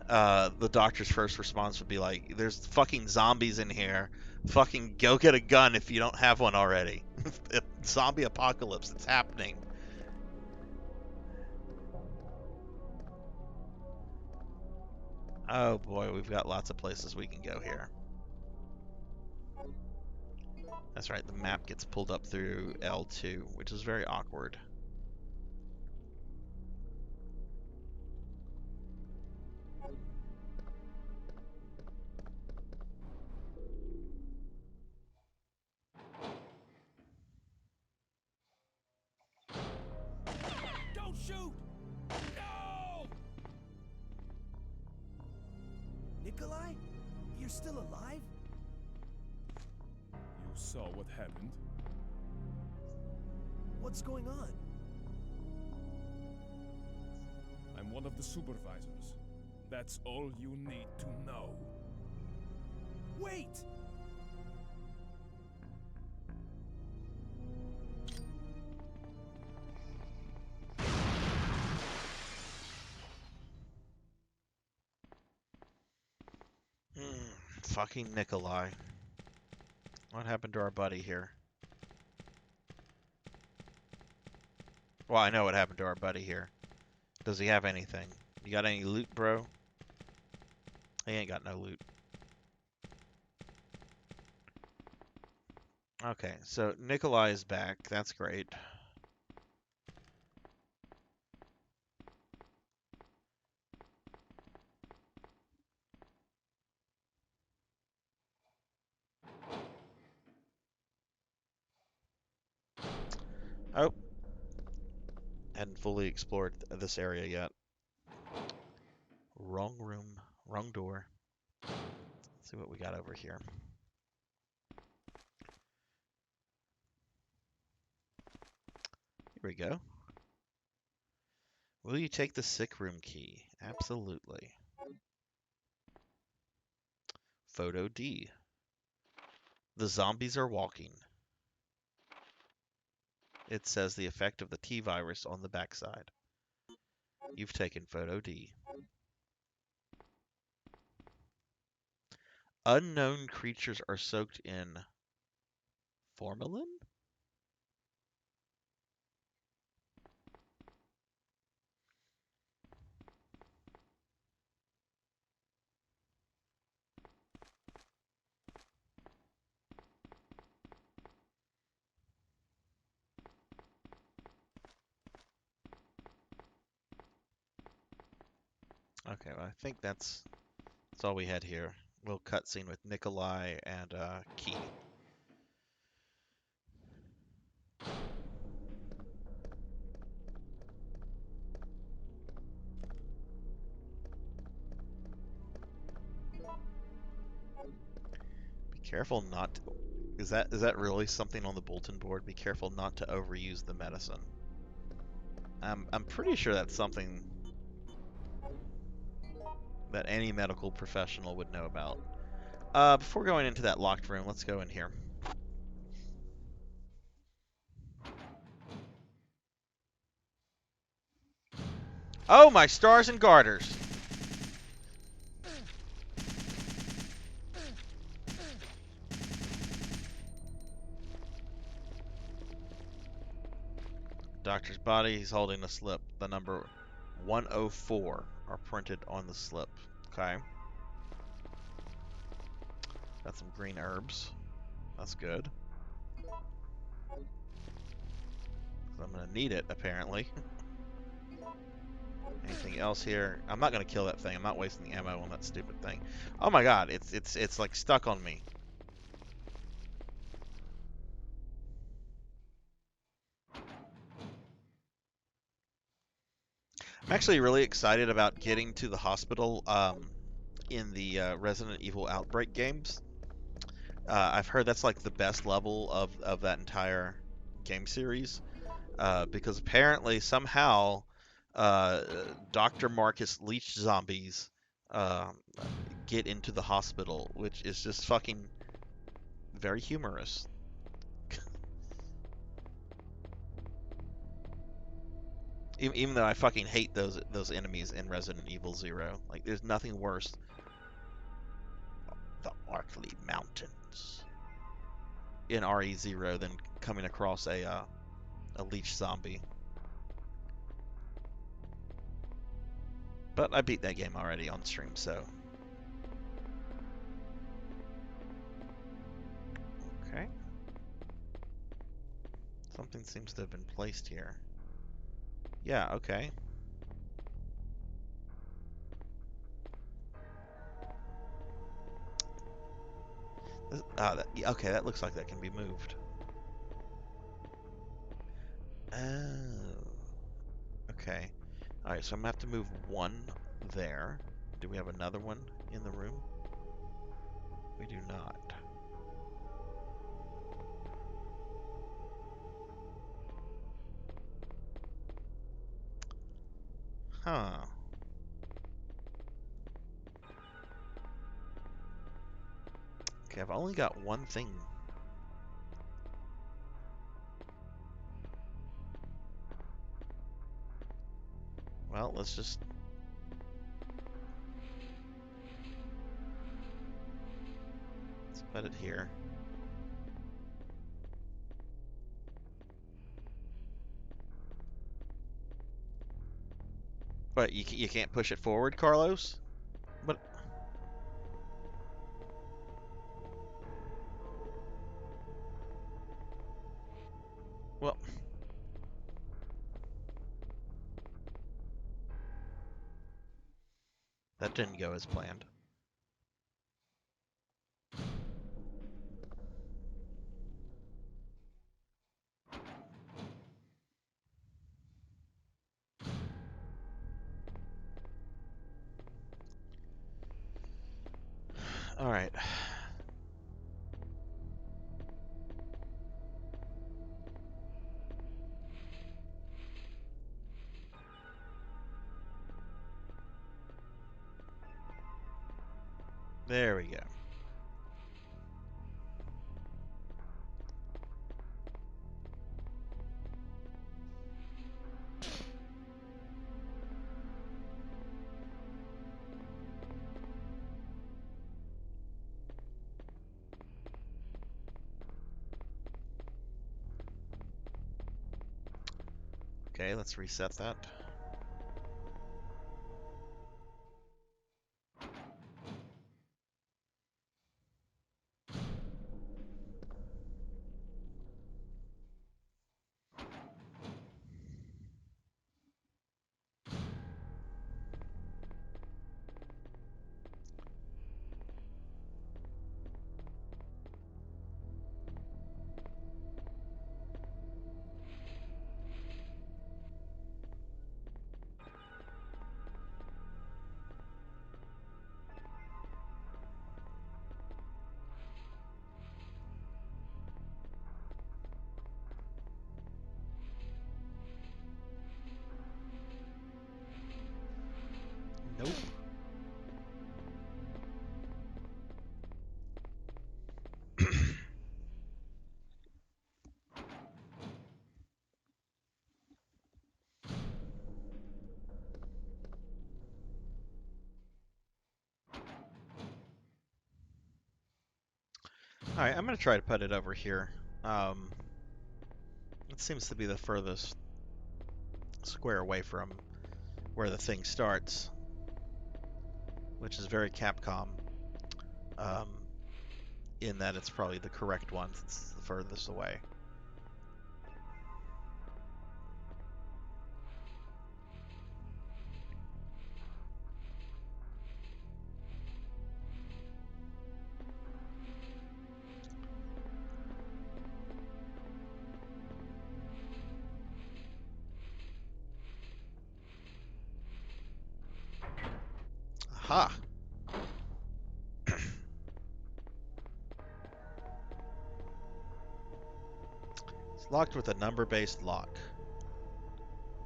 [SPEAKER 1] the doctor's first response would be like, "There's fucking zombies in here. Fucking go get a gun if you don't have one already. Zombie apocalypse, it's happening." Oh boy, we've got lots of places we can go here. That's right, the map gets pulled up through L2, which is very awkward.
[SPEAKER 4] Don't shoot! No! Nikolai? You're still alive?
[SPEAKER 2] You saw what happened?
[SPEAKER 4] What's going on?
[SPEAKER 2] I'm one of the supervisors. That's all you need to know.
[SPEAKER 4] Wait!
[SPEAKER 1] Fucking Nikolai. What happened to our buddy here? Well, I know what happened to our buddy here. Does he have anything? You got any loot, bro? He ain't got no loot. Okay, so Nikolai is back. That's great. Oh. Hadn't fully explored this area yet. Wrong room. Wrong door. Let's see what we got over here. Here we go. Will you take the sick room key? Absolutely. Photo D. The zombies are walking. It says the effect of the T virus on the backside. You've taken photo D. Unknown creatures are soaked in formalin? Okay, well, I think that's all we had here. Little cutscene with Nikolai and Key. Be careful not to, is that really something on the bulletin board? Be careful not to overuse the medicine. I'm pretty sure that's something that any medical professional would know about. Before going into that locked room, let's go in here. Oh, my stars and garters! Doctor's body, he's holding a slip. The number 104. are printed on the slip. Okay. Got some green herbs. That's good. I'm gonna need it, apparently. Anything else here? I'm not gonna kill that thing. I'm not wasting the ammo on that stupid thing. Oh my god, it's like stuck on me. I'm actually really excited about getting to the hospital in the Resident Evil Outbreak games. I've heard that's like the best level of that entire game series because apparently somehow uh, Dr. Marcus leech zombies uh, get into the hospital, which is just fucking very humorous. Even though I fucking hate those enemies in Resident Evil Zero, like there's nothing worse. The Arkley Mountains in RE0 than coming across a leech zombie. But I beat that game already on stream, so. Okay. Something seems to have been placed here. Yeah, okay. Okay, that looks like that can be moved. Oh. Okay. Alright, so I'm gonna have to move one there. Do we have another one in the room? We do not. Huh. Okay, I've only got one thing. Well, let's put it here. But you can't push it forward, Carlos? But well, that didn't go as planned. All right. There we go. Okay, let's reset that. Nope. All right, I'm gonna try to put it over here. It seems to be the furthest square away from where the thing starts. which is very Capcom, um, in that it's probably the correct one since it's the furthest away. Aha! It's locked with a number-based lock.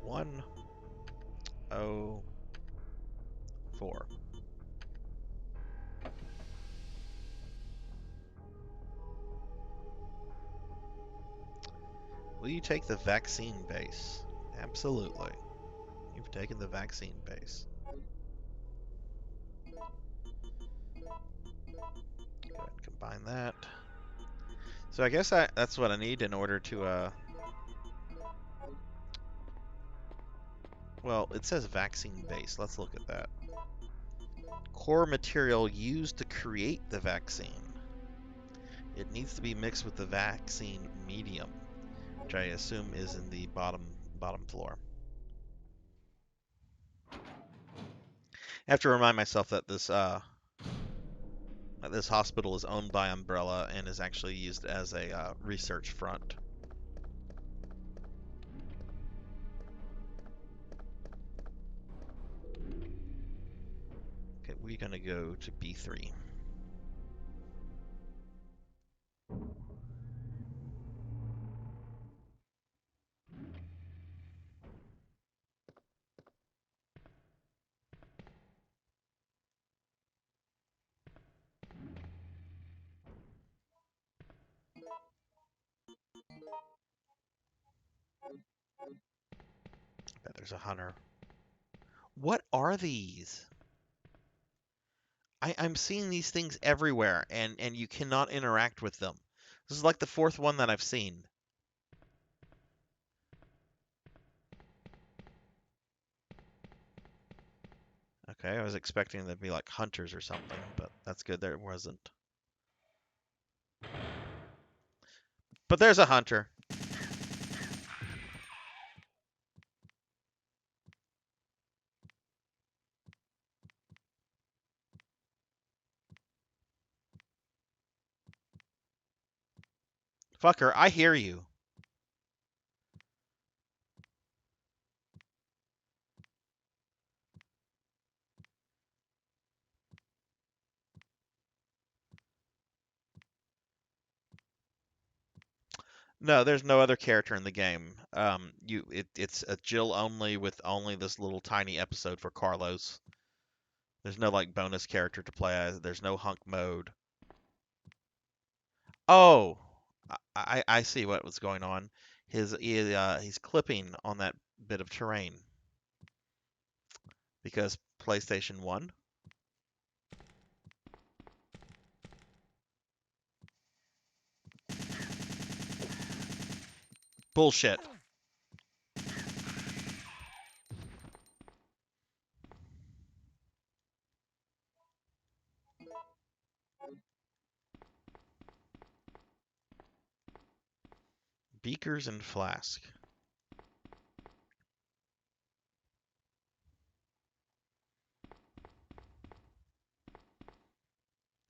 [SPEAKER 1] 104. Will you take the vaccine base? Absolutely. You've taken the vaccine base. Go ahead and combine that. So I guess that's what I need in order to, well, it says vaccine base. Let's look at that. Core material used to create the vaccine. It needs to be mixed with the vaccine medium, which I assume is in the bottom floor. I have to remind myself that this hospital is owned by Umbrella and is actually used as a research front. Okay, we're gonna go to B3. Bet there's a hunter. What are these? I'm seeing these things everywhere, and you cannot interact with them. This is like the fourth one that I've seen. Okay, I was expecting them to be like hunters or something, but that's good there wasn't. But there's a hunter. Fucker, I hear you. No, there's no other character in the game. It's a Jill only with only this little tiny episode for Carlos. There's no like bonus character to play as. There's no hunk mode. Oh, I see what was going on. He's clipping on that bit of terrain because PlayStation 1. Bullshit. Beakers and flask.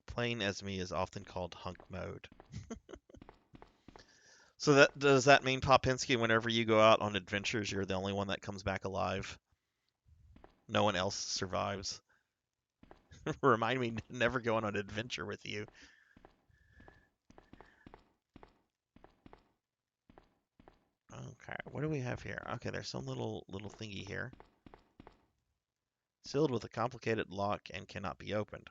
[SPEAKER 1] Playing as me is often called hunk mode. So does that mean, Popinski, whenever you go out on adventures, you're the only one that comes back alive? No one else survives? Remind me to never go on an adventure with you. Okay, what do we have here? Okay, there's some little thingy here. Sealed with a complicated lock and cannot be opened.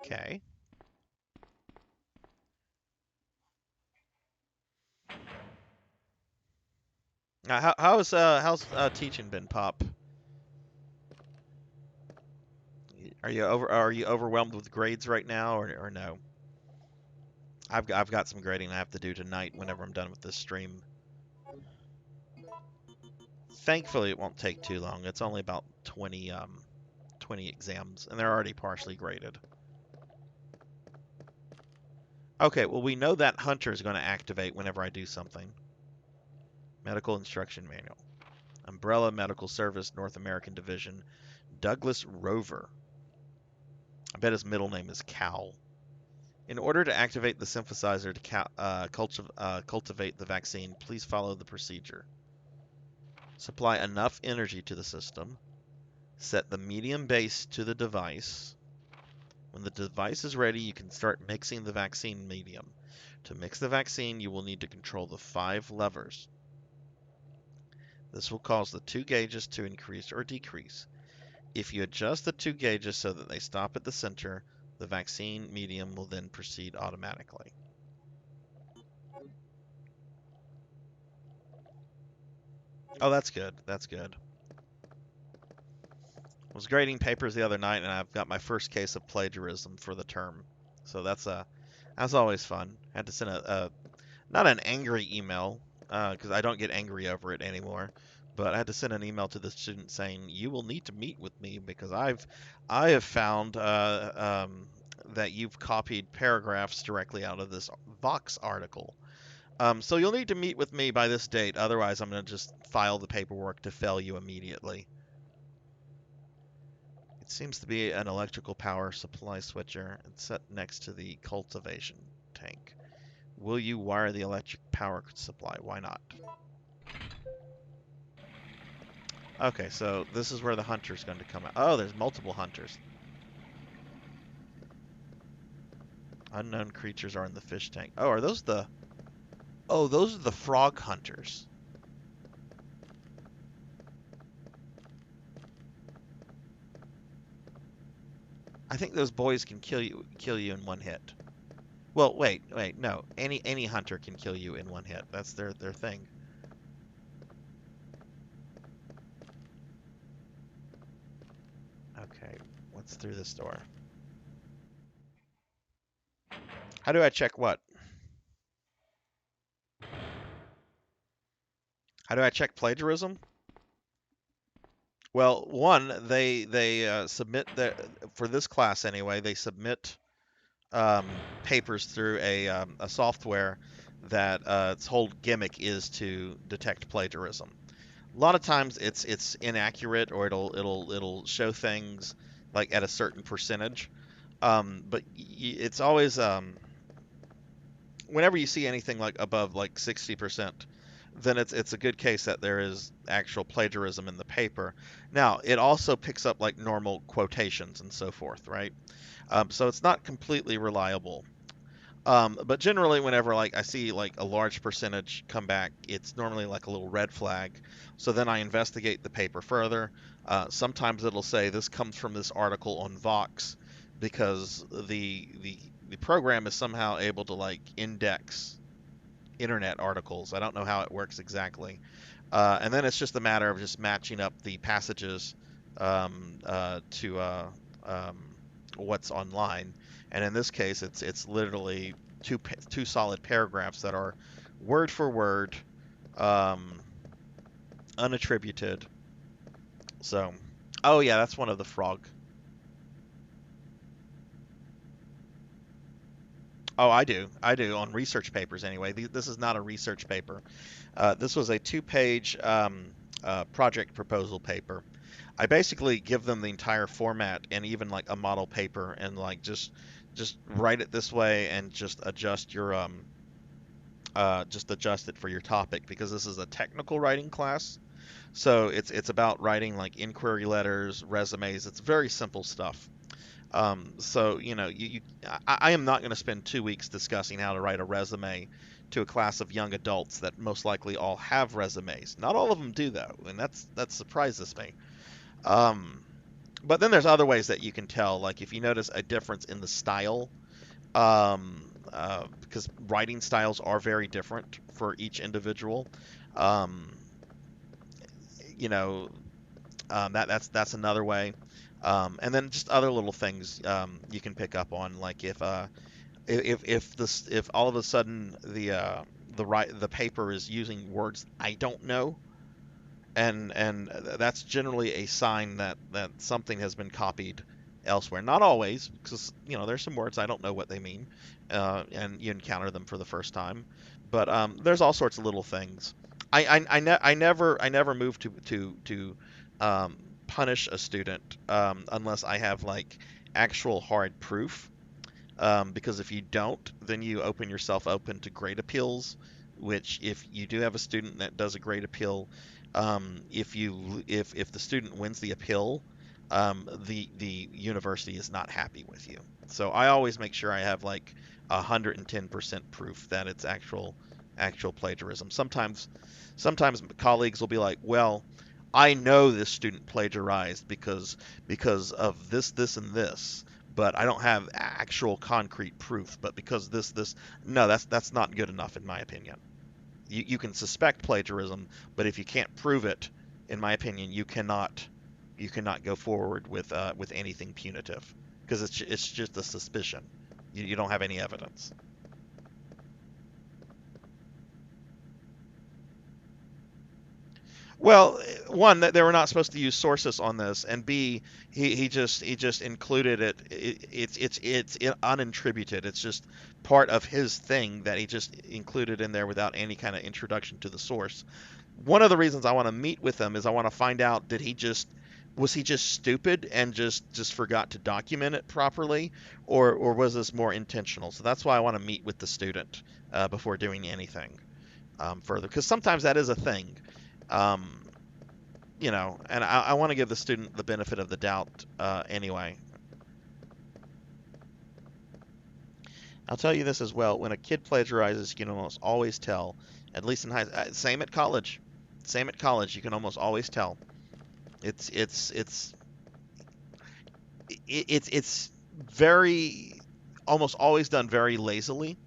[SPEAKER 1] Okay. Now, how's teaching been, Pop? Are you overwhelmed with grades right now, or no? I've got some grading I have to do tonight whenever I'm done with this stream. Thankfully, it won't take too long. It's only about 20 exams, and they're already partially graded. Okay, well, we know that hunter is going to activate whenever I do something. Medical Instruction Manual. Umbrella Medical Service, North American Division. Douglas Rover. I bet his middle name is Cal. In order to activate the synthesizer to cultivate the vaccine, please follow the procedure. Supply enough energy to the system. Set the medium base to the device. When the device is ready, you can start mixing the vaccine medium. To mix the vaccine, you will need to control the 5 levers. This will cause the 2 gauges to increase or decrease. If you adjust the 2 gauges so that they stop at the center, the vaccine medium will then proceed automatically. Oh, that's good. That's good. I was grading papers the other night, and I've got my first case of plagiarism for the term. So that's always fun. I had to send not an angry email, because I don't get angry over it anymore, but I had to send an email to the student saying, you will need to meet with me because I have found that you've copied paragraphs directly out of this Vox article. So you'll need to meet with me by this date, otherwise I'm going to just file the paperwork to fail you immediately. It seems to be an electrical power supply switcher. It's set next to the cultivation tank. Will you wire the electric power supply? Why not? Okay, so this is where the hunter's going to come out. Oh, there's multiple hunters. Unknown creatures are in the fish tank. Oh, are those the... Oh, those are the frog hunters. I think those boys can kill you in one hit. Well, wait, no. Any hunter can kill you in one hit. That's their thing. Okay, what's through this door? How do I check what? How do I check plagiarism? Well, one, they submit for this class anyway. They submit papers through a software that its whole gimmick is to detect plagiarism. A lot of times it's inaccurate, or it'll show things like at a certain percentage. But it's always whenever you see anything like above like 60%, then it's a good case that there is actual plagiarism in the paper. Now, it also picks up like normal quotations and so forth, right? So it's not completely reliable. But generally, whenever like I see like a large percentage come back, it's normally like a little red flag. So then I investigate the paper further. Sometimes it'll say this comes from this article on Vox, because the program is somehow able to like index internet articles. I don't know how it works exactly. And then it's just a matter of just matching up the passages to what's online. And in this case, it's literally two solid paragraphs that are word for word, unattributed. So, oh yeah, that's one of the frog. Oh, I do on research papers anyway. This is not a research paper. This was a 2-page project proposal paper. I basically give them the entire format and even like a model paper, and like just write it this way and just adjust it for your topic, because this is a technical writing class. So it's about writing like inquiry letters, resumes. It's very simple stuff. So I am not going to spend 2 weeks discussing how to write a resume to a class of young adults that most likely all have resumes. Not all of them do though, and that surprises me. But then there's other ways that you can tell, like if you notice a difference in the style, because writing styles are very different for each individual. Um, that's another way. And then just other little things you can pick up on, like if all of a sudden the paper is using words I don't know, and that's generally a sign that something has been copied elsewhere. Not always, because there's some words I don't know what they mean, and you encounter them for the first time. But there's all sorts of little things. I never move to punish a student unless I have like actual hard proof. Because if you don't, then you open yourself open to grade appeals. Which, if you do have a student that does a grade appeal, if the student wins the appeal, the university is not happy with you. So I always make sure I have like 110% proof that it's actual plagiarism. Sometimes colleagues will be like, well, I know this student plagiarized because of this and this, but I don't have actual concrete proof. But because this, no, that's not good enough in my opinion. You can suspect plagiarism, but if you can't prove it, in my opinion, you cannot go forward with anything punitive, because it's just a suspicion. You don't have any evidence. Well, one, that they were not supposed to use sources on this, and B, he just included it. It's unattributed. It's just part of his thing that he just included in there without any kind of introduction to the source. One of the reasons I want to meet with him is I want to find out, was he just stupid and just forgot to document it properly, or was this more intentional? So that's why I want to meet with the student before doing anything further, because sometimes that is a thing. Um, and I want to give the student the benefit of the doubt anyway. I'll tell you this as well. When a kid plagiarizes, you can almost always tell. At least in same at college. Same at college. You can almost always tell. It's it's it's it's very almost always done very lazily.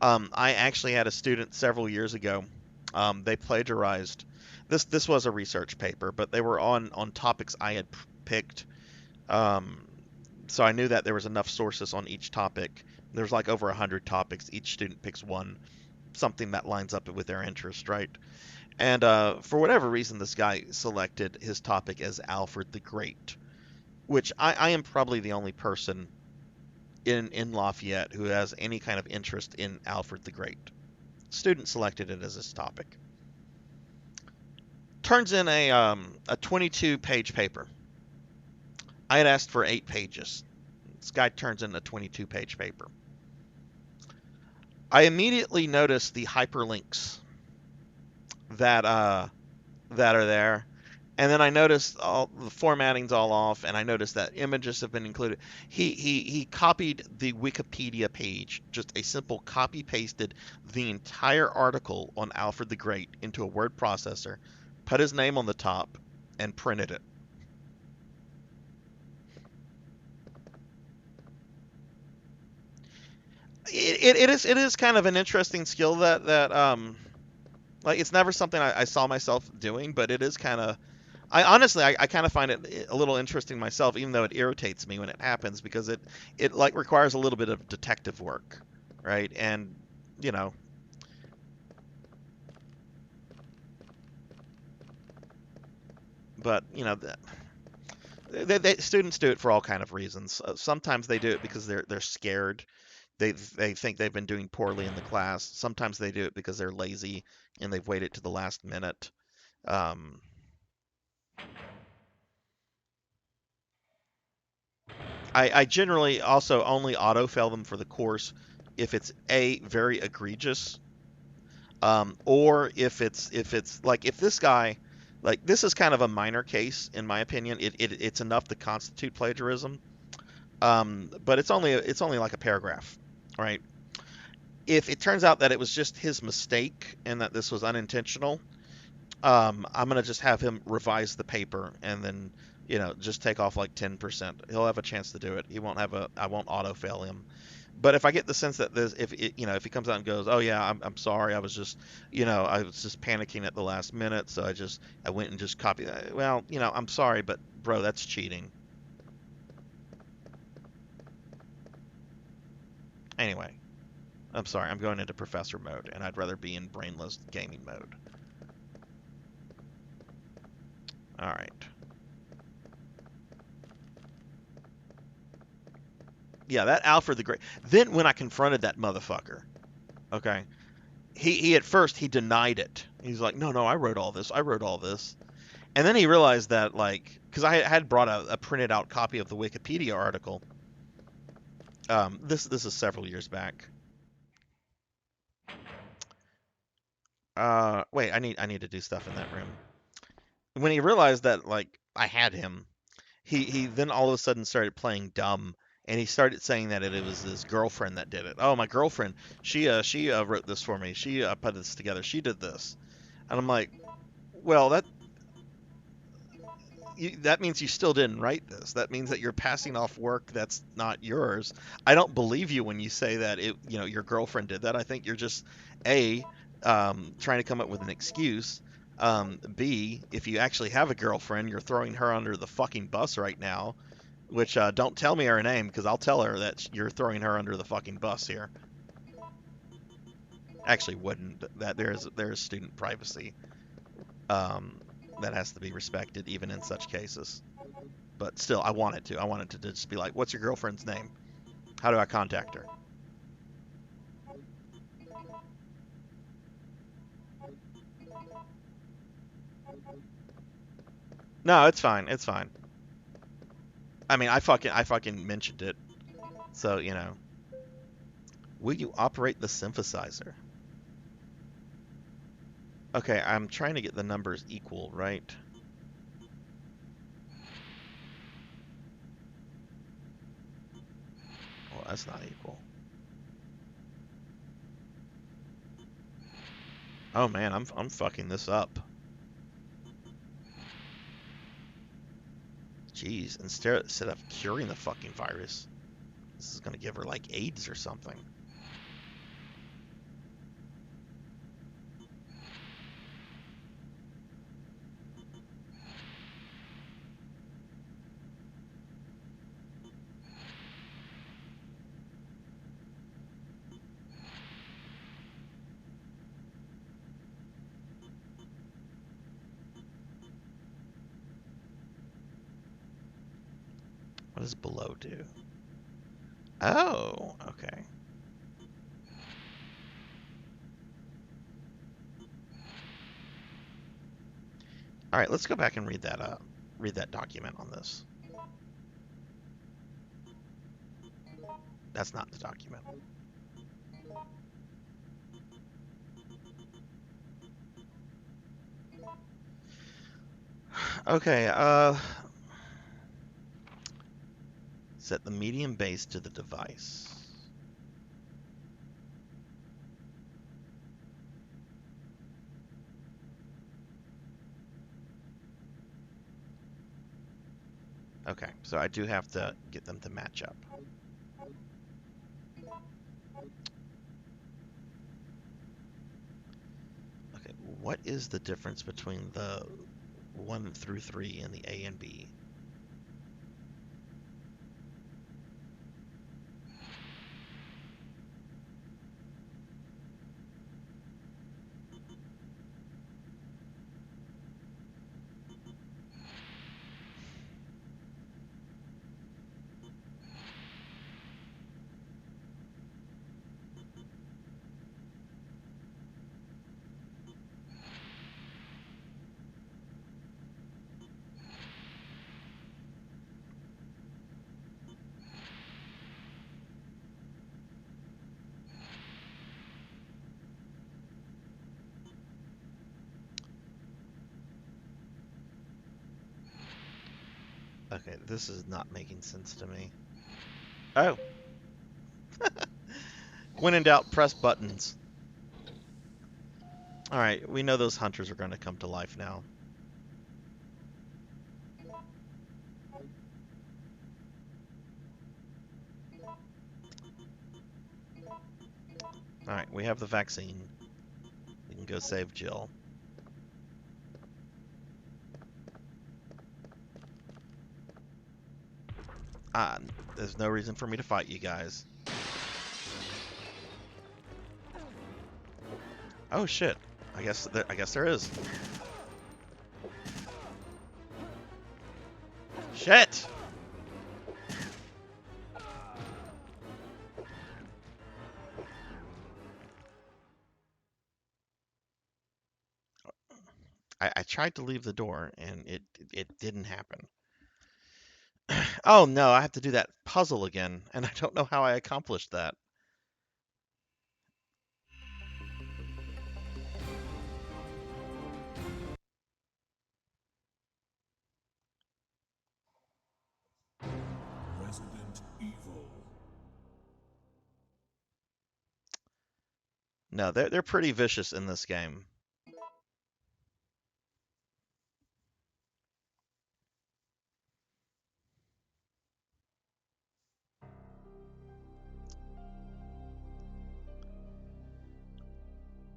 [SPEAKER 1] I actually had a student several years ago. They plagiarized. This was a research paper, but they were on topics I had picked. Um, so I knew that there was enough sources on each topic. There's like over 100 topics. Each student picks one, something that lines up with their interest, right? And for whatever reason, this guy selected his topic as Alfred the Great, which I am probably the only person in Lafayette who has any kind of interest in Alfred the Great. Student selected it as his topic. Turns in a 22-page paper. I had asked for 8 pages. This guy turns in a 22-page paper. I immediately noticed the hyperlinks that that are there, and then I noticed all the formatting's all off, and I noticed that images have been included. He copied the Wikipedia page, just a simple copy pasted the entire article on Alfred the Great into a word processor, put his name on the top, and printed it. It is kind of an interesting skill that like, it's never something I saw myself doing, but it is kind of, I honestly, I kind of find it a little interesting myself, even though it irritates me when it happens, because it like requires a little bit of detective work, right? And you know, but students do it for all kind of reasons. Sometimes they do it because they're scared. They think they've been doing poorly in the class. Sometimes they do it because they're lazy and they've waited to the last minute. Um, I generally also only autofill them for the course if it's a very egregious, or if it's like, if this guy, like, this is kind of a minor case in my opinion. It's enough to constitute plagiarism, but it's only like a paragraph, right? If it turns out that it was just his mistake and that this was unintentional, I'm gonna just have him revise the paper and then just take off like 10%. He'll have a chance to do it. I won't auto fail him. But if I get the sense that if he comes out and goes, oh yeah, I'm sorry, I was just panicking at the last minute, so I went and just copied that. Well, I'm sorry, but bro, that's cheating. Anyway, I'm sorry, I'm going into professor mode, and I'd rather be in brainless gaming mode. All right. Yeah, that Alfred the Great. Then when I confronted that motherfucker, okay, he at first he denied it. He's like, no, I wrote all this. I wrote all this. And then he realized that, like, because I had brought a printed out copy of the Wikipedia article. This is several years back. Wait, I need to do stuff in that room. When he realized that, like, I had him, he then all of a sudden started playing dumb, and he started saying that it was his girlfriend that did it. Oh, my girlfriend, she wrote this for me. She put this together. She did this, and I'm like, well, that means you still didn't write this. That means that you're passing off work that's not yours. I don't believe you when you say that your girlfriend did that. I think you're just A, trying to come up with an excuse. B, if you actually have a girlfriend, you're throwing her under the fucking bus right now. Which don't tell me her name, because I'll tell her that you're throwing her under the fucking bus here. Actually, wouldn't. That there's student privacy. That has to be respected even in such cases. But still, I wanted to just be like, what's your girlfriend's name? How do I contact her? No, it's fine. It's fine. I mean, I fucking mentioned it. So, will you operate the synthesizer? Okay, I'm trying to get the numbers equal, right? Well, that's not equal. Oh man, I'm fucking this up. Jeez, instead of curing the fucking virus, this is gonna give her like AIDS or something. What does below do? Oh, okay. All right, let's go back and read that document on this. That's not the document. Okay, set the medium base to the device. Okay, so I do have to get them to match up. Okay, what is the difference between the 1 through 3 and the A and B? Okay, this is not making sense to me. Oh. When in doubt, press buttons. Alright, we know those hunters are going to come to life now. Alright, we have the vaccine. We can go save Jill. There's no reason for me to fight you guys. Oh shit. I guess there is. Shit! I tried to leave the door and it didn't happen. Oh no, I have to do that puzzle again, and I don't know how I accomplished that.
[SPEAKER 2] Resident Evil.
[SPEAKER 1] No, they're pretty vicious in this game.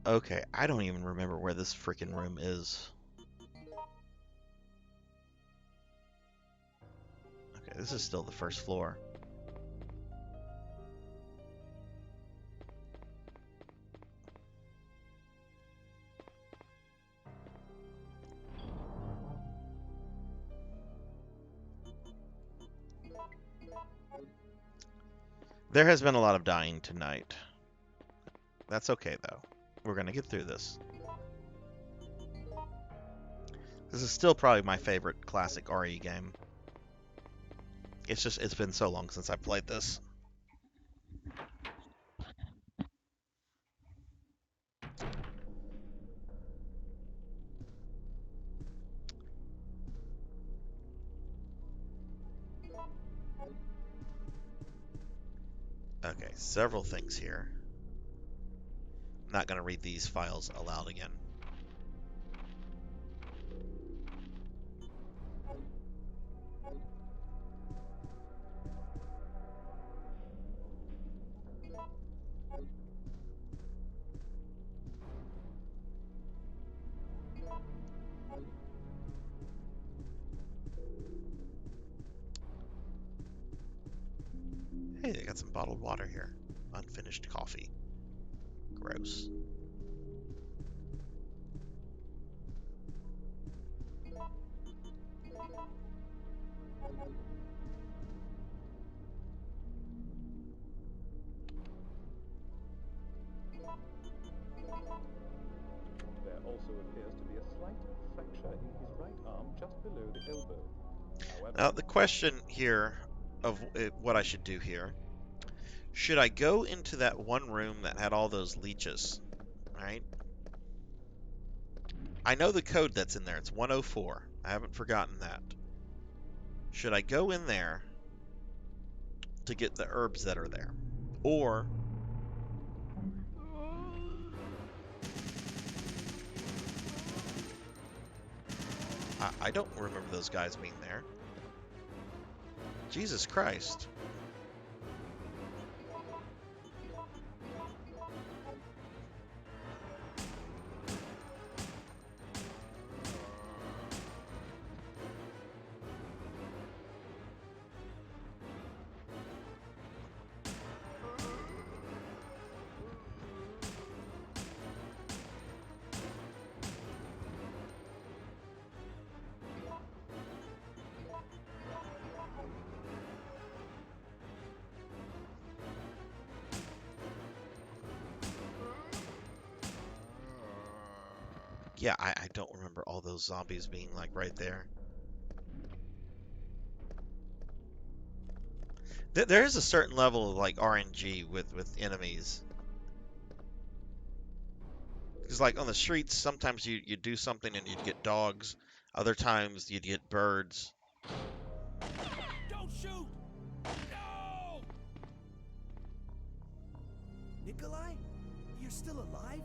[SPEAKER 1] Okay, I don't even remember where this freaking room is. Okay, this is still the first floor. There has been a lot of dying tonight. That's okay, though. We're going to get through this. This is still probably my favorite classic RE game. It's been so long since I played this. Okay, several things here. I'm not going to read these files aloud again. Hey, they got some bottled water here. Unfinished coffee. Gross.
[SPEAKER 7] There also appears to be a slight fracture in his right arm just below the elbow. However,
[SPEAKER 1] Now, the question here of what I should do here. Should I go into that one room that had all those leeches? Right? I know the code that's in there. It's 104. I haven't forgotten that. Should I go in there to get the herbs that are there? Or I don't remember those guys being there. Jesus Christ. Yeah, I don't remember all those zombies being like right there. There is a certain level of like RNG with enemies. Because like on the streets, sometimes you do something and you'd get dogs. Other times you'd get birds.
[SPEAKER 4] Don't shoot! No! Nikolai? You're still alive?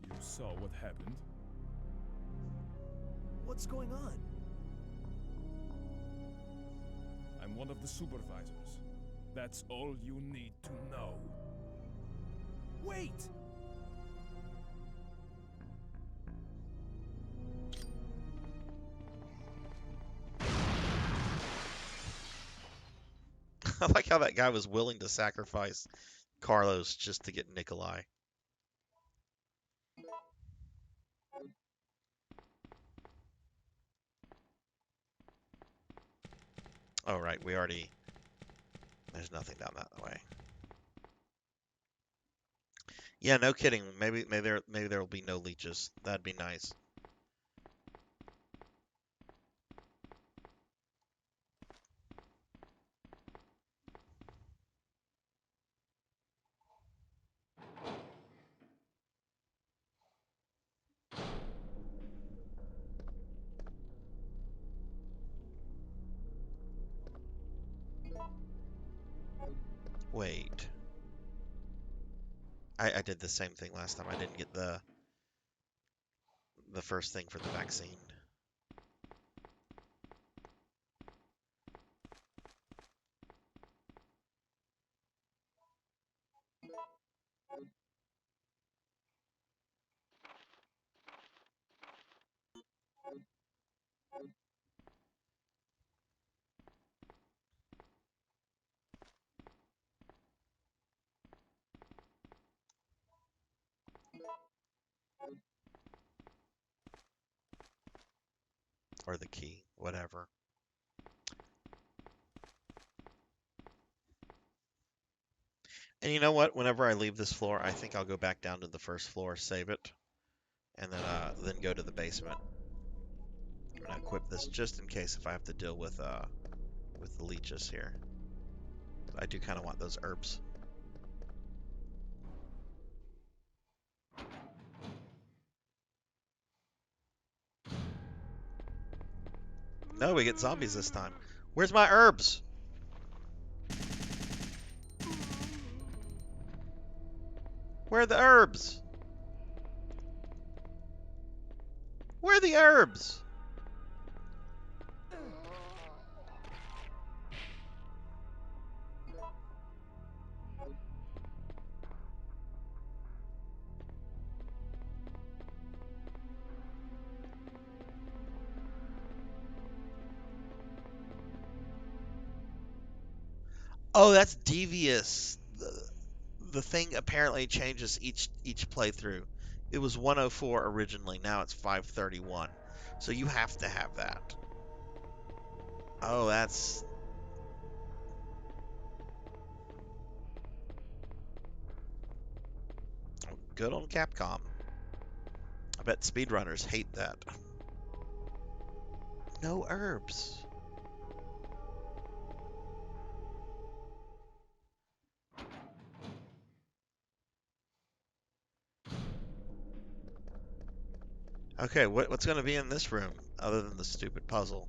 [SPEAKER 2] You saw what happened?
[SPEAKER 4] What's going on?
[SPEAKER 2] I'm one of the supervisors. That's all you need to know.
[SPEAKER 4] Wait!
[SPEAKER 1] I like how that guy was willing to sacrifice Carlos just to get Nikolai. Oh, right. We already... There's nothing down that way. Yeah, no kidding. Maybe there will be no leeches. That'd be nice. Wait. I did the same thing last time. I didn't get the first thing for the vaccine. Or the key. Whatever. And you know what? Whenever I leave this floor, I think I'll go back down to the first floor, save it, and then go to the basement. I'm gonna equip this just in case if I have to deal with the leeches here. I do kind of want those herbs. No, we get zombies this time. Where's my herbs? Where are the herbs? Where are the herbs? Oh, that's devious. The thing apparently changes each playthrough. It was 104 originally, now it's 531. So you have to have that. Oh, that's good on Capcom. I bet speedrunners hate that. No herbs. Okay, what's going to be in this room other than the stupid puzzle?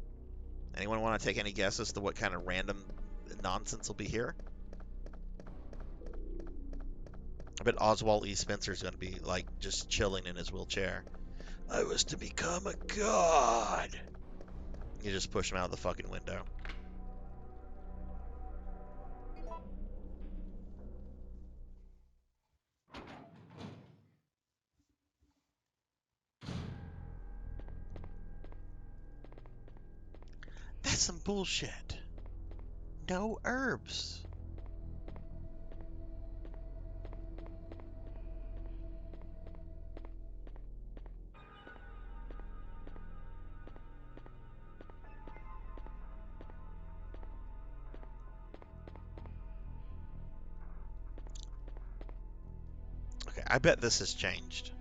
[SPEAKER 1] Anyone want to take any guess as to what kind of random nonsense will be here? I bet Oswald E. Spencer's going to be like just chilling in his wheelchair. I was to become a god. You just push him out of the fucking window. That's some bullshit. No herbs. Okay, I bet this has changed.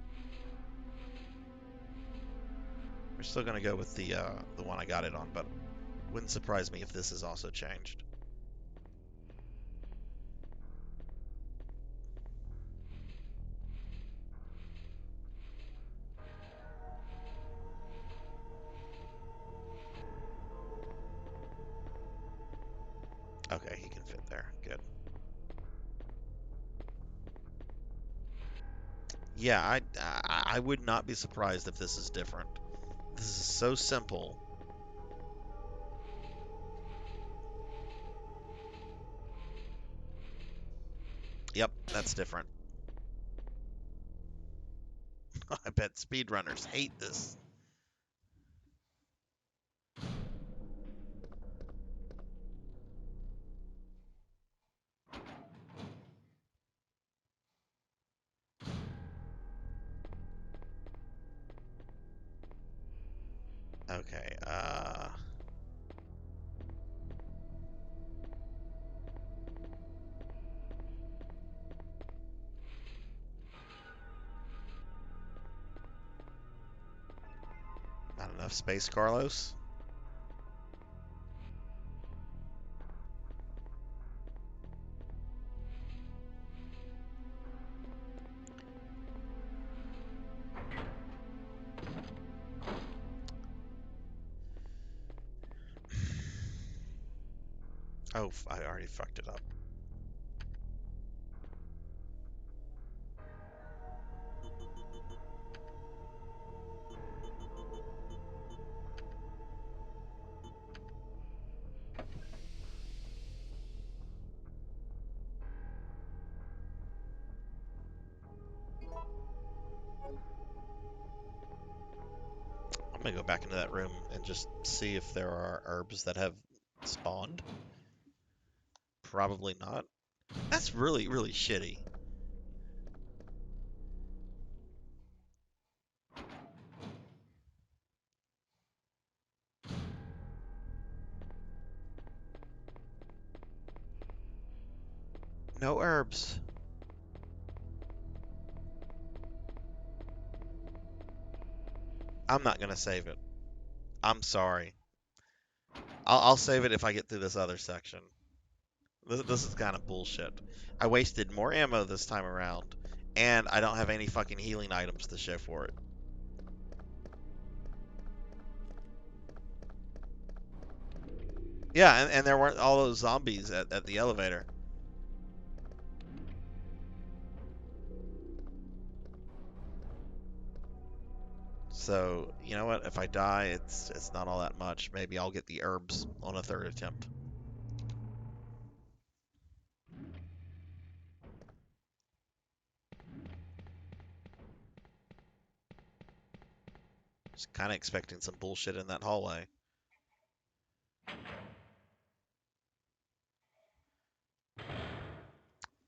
[SPEAKER 1] We're still gonna go with the one I got it on, but wouldn't surprise me if this has also changed. Okay, he can fit there. Good. Yeah, I would not be surprised if this is different. This is so simple. Yep, that's different. I bet speedrunners hate this. Okay, Enough space, Carlos? Oh, I already fucked it up. I'm gonna go back into that room and just see if there are herbs that have spawned. Probably not. That's really, really shitty. No herbs. I'm not gonna save it. I'm sorry. I'll save it if I get through this other section. This is kind of bullshit. I wasted more ammo this time around, and I don't have any fucking healing items to show for it. Yeah, and there weren't all those zombies at the elevator. So, you know what? If I die, it's not all that much. Maybe I'll get the herbs on a third attempt. Just kind of expecting some bullshit in that hallway.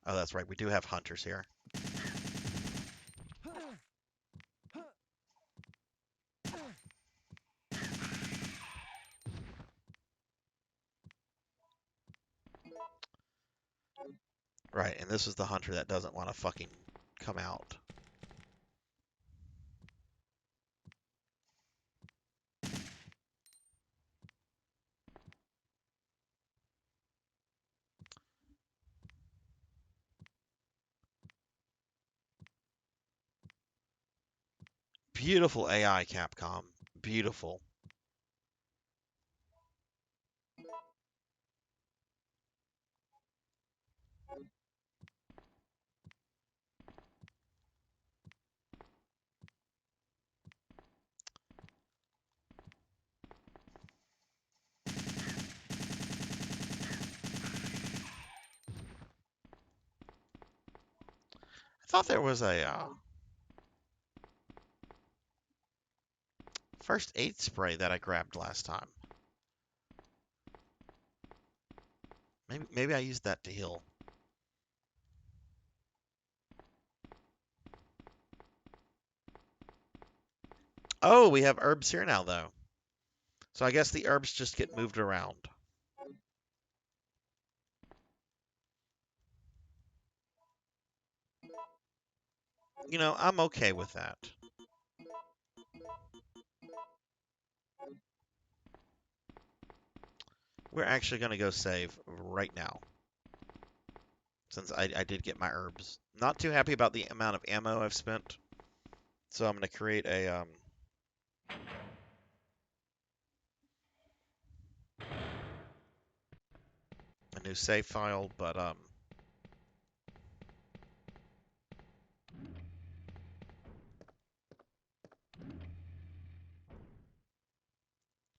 [SPEAKER 1] Oh, that's right. We do have hunters here. Right, and this is the hunter that doesn't want to fucking come out. Beautiful AI, Capcom. Beautiful. I thought there was a first aid spray that I grabbed last time. Maybe I used that to heal. Oh, we have herbs here now, though. So I guess the herbs just get moved around. You know, I'm okay with that. We're actually going to go save right now. Since I did get my herbs. Not too happy about the amount of ammo I've spent. So I'm going to create a new save file, but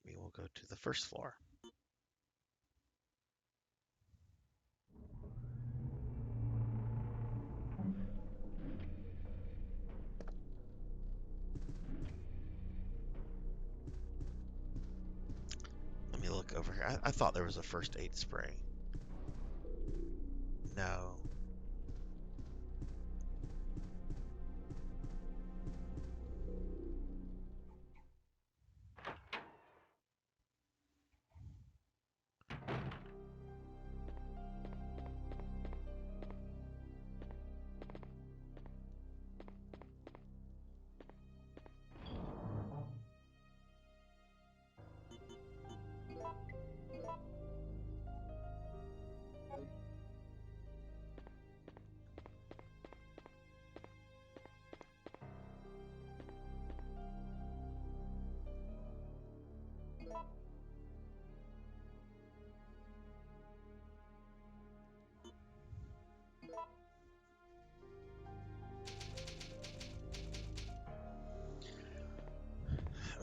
[SPEAKER 1] we will go to the first floor. Let me look over here. I thought there was a first aid spray. No.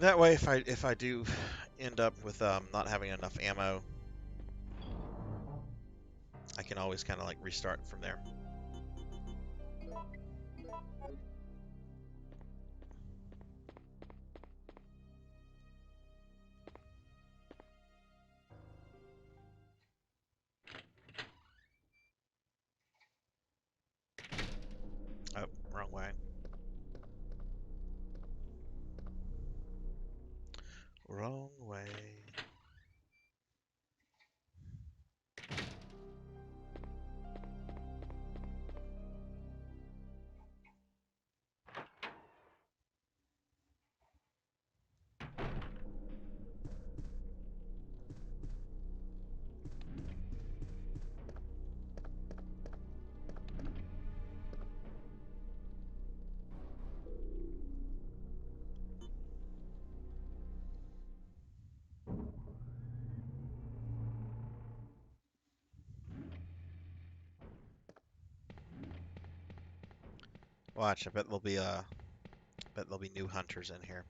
[SPEAKER 1] That way, if I do end up with not having enough ammo, I can always kind of like restart from there. Oh, wrong way. Wrong way. Watch, I bet there'll be new hunters in here.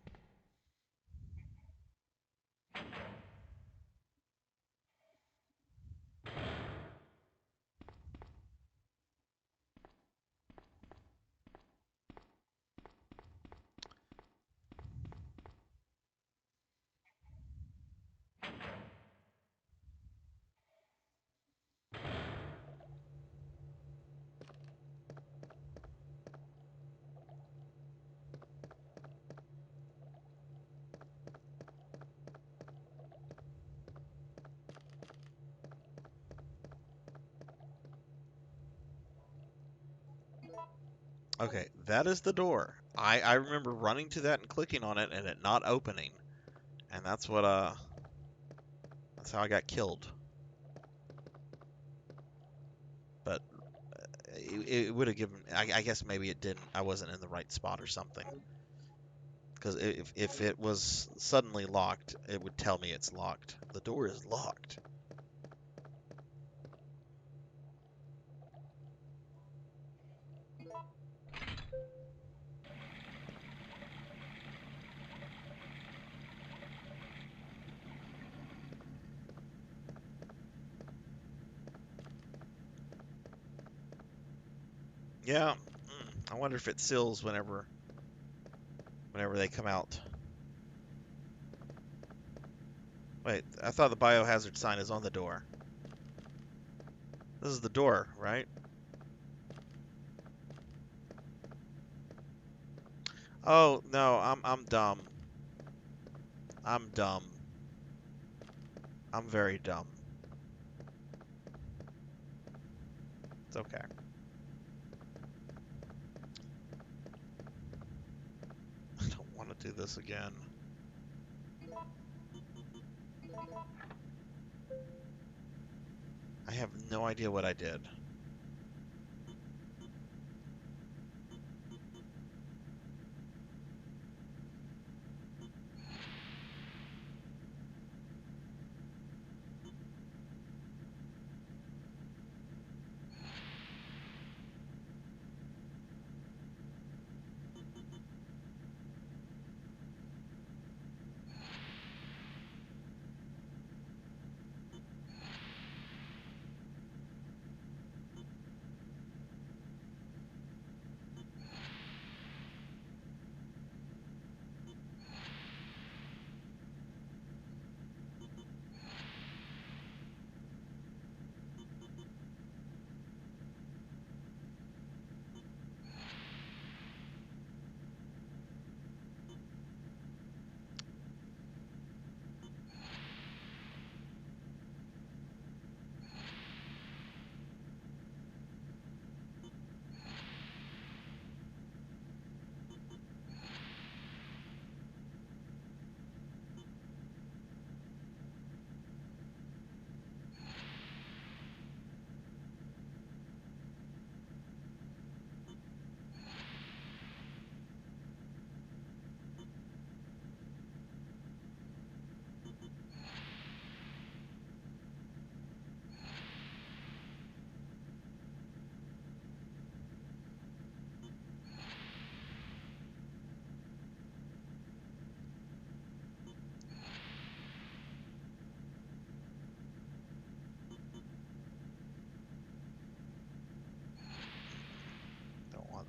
[SPEAKER 1] Okay, that is the door. I remember running to that and clicking on it and it not opening. And that's how I got killed. But it would have given, I guess maybe it didn't, I wasn't in the right spot or something. Because if it was suddenly locked, it would tell me it's locked. The door is locked. Yeah, I wonder if it seals whenever they come out. Wait, I thought the biohazard sign is on the door. This is the door, right? Oh, no, I'm dumb. I'm dumb. I'm very dumb. It's okay. I don't want to do this again. I have no idea what I did.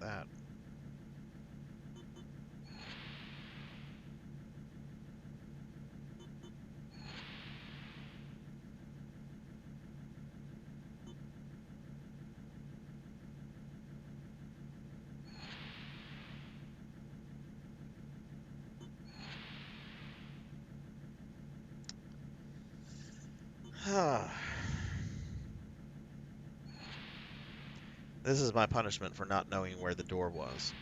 [SPEAKER 1] that. This is my punishment for not knowing where the door was.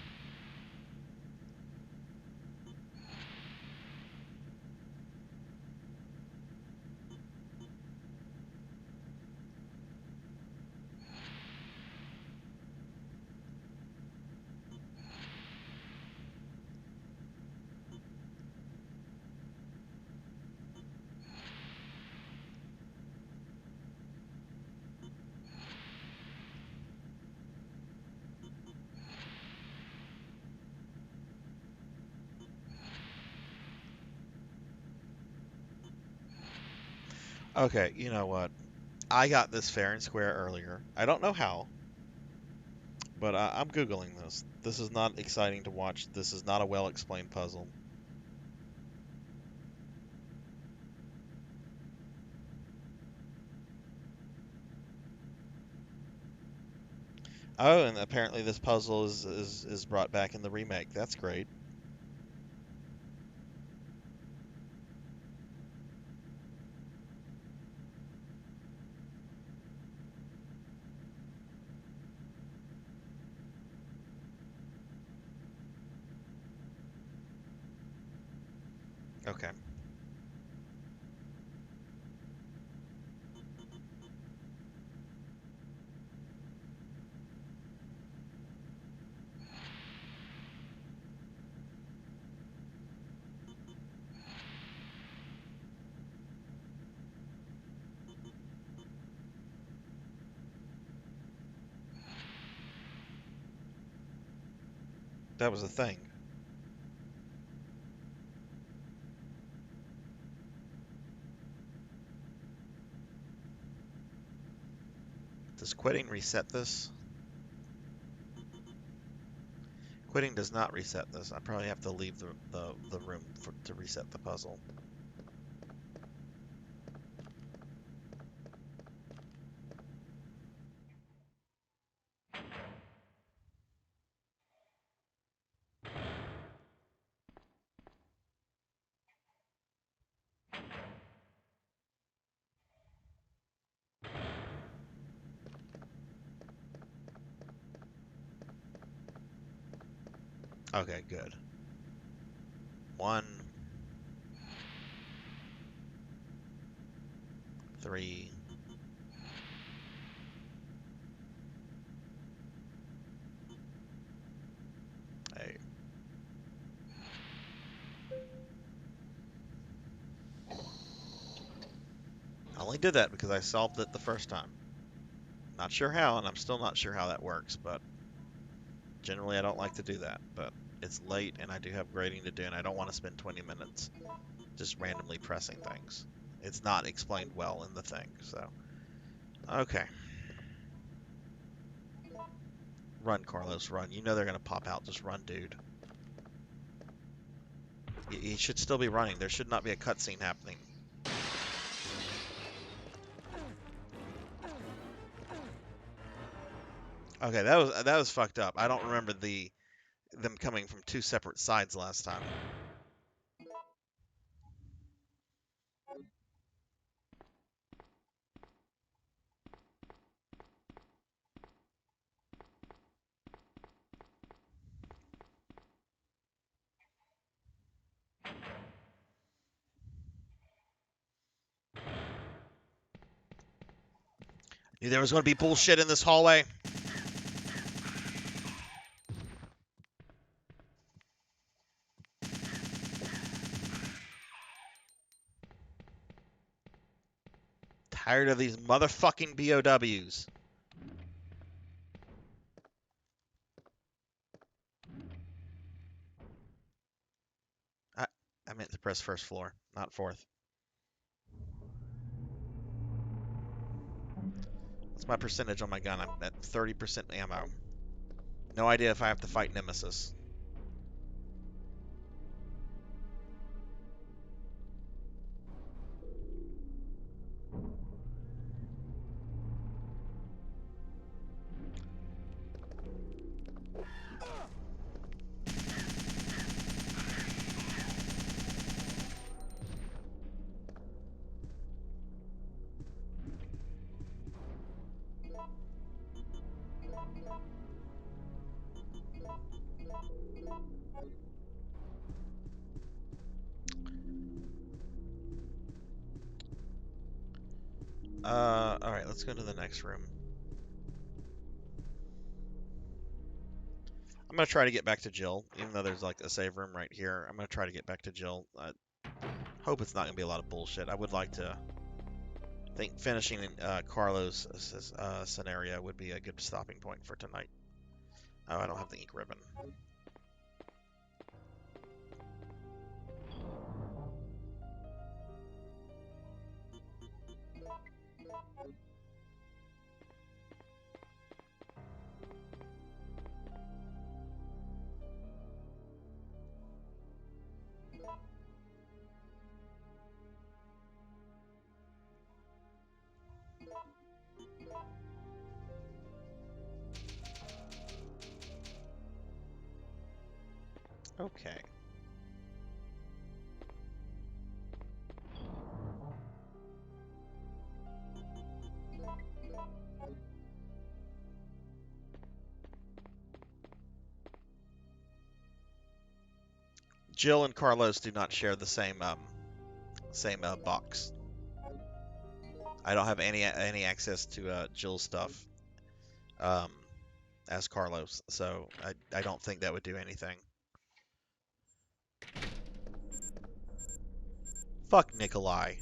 [SPEAKER 1] Okay, you know what? I got this fair and square earlier. I don't know how, but I'm Googling this. This is not exciting to watch. This is not a well-explained puzzle. Oh, and apparently this puzzle is brought back in the remake. That's great. Okay. That was a thing. Does quitting reset this? Quitting does not reset this. I probably have to leave the room to reset the puzzle. Okay, good. 1, 3. Hey. I only did that because I solved it the first time. Not sure how, and I'm still not sure how that works, but generally I don't like to do that. But it's late, and I do have grading to do, and I don't want to spend 20 minutes just randomly pressing things. It's not explained well in the thing, so. Okay. Run, Carlos, run. You know they're going to pop out. Just run, dude. You should still be running. There should not be a cutscene happening. Okay, that was fucked up. I don't remember them coming from two separate sides last time. Knew there was going to be bullshit in this hallway. Tired of these motherfucking BOWs. I meant to press first floor, not fourth. What's my percentage on my gun? I'm at 30% ammo. No idea if I have to fight Nemesis. Alright, let's go to the next room. I'm gonna try to get back to Jill, even though there's like a save room right here. I'm gonna try to get back to Jill. I hope it's not gonna be a lot of bullshit. I would like to think finishing Carlos' scenario would be a good stopping point for tonight. Oh, I don't have the ink ribbon. Okay. Jill and Carlos do not share the same box. I don't have any access to Jill's stuff as Carlos, so I don't think that would do anything. Fuck Nikolai.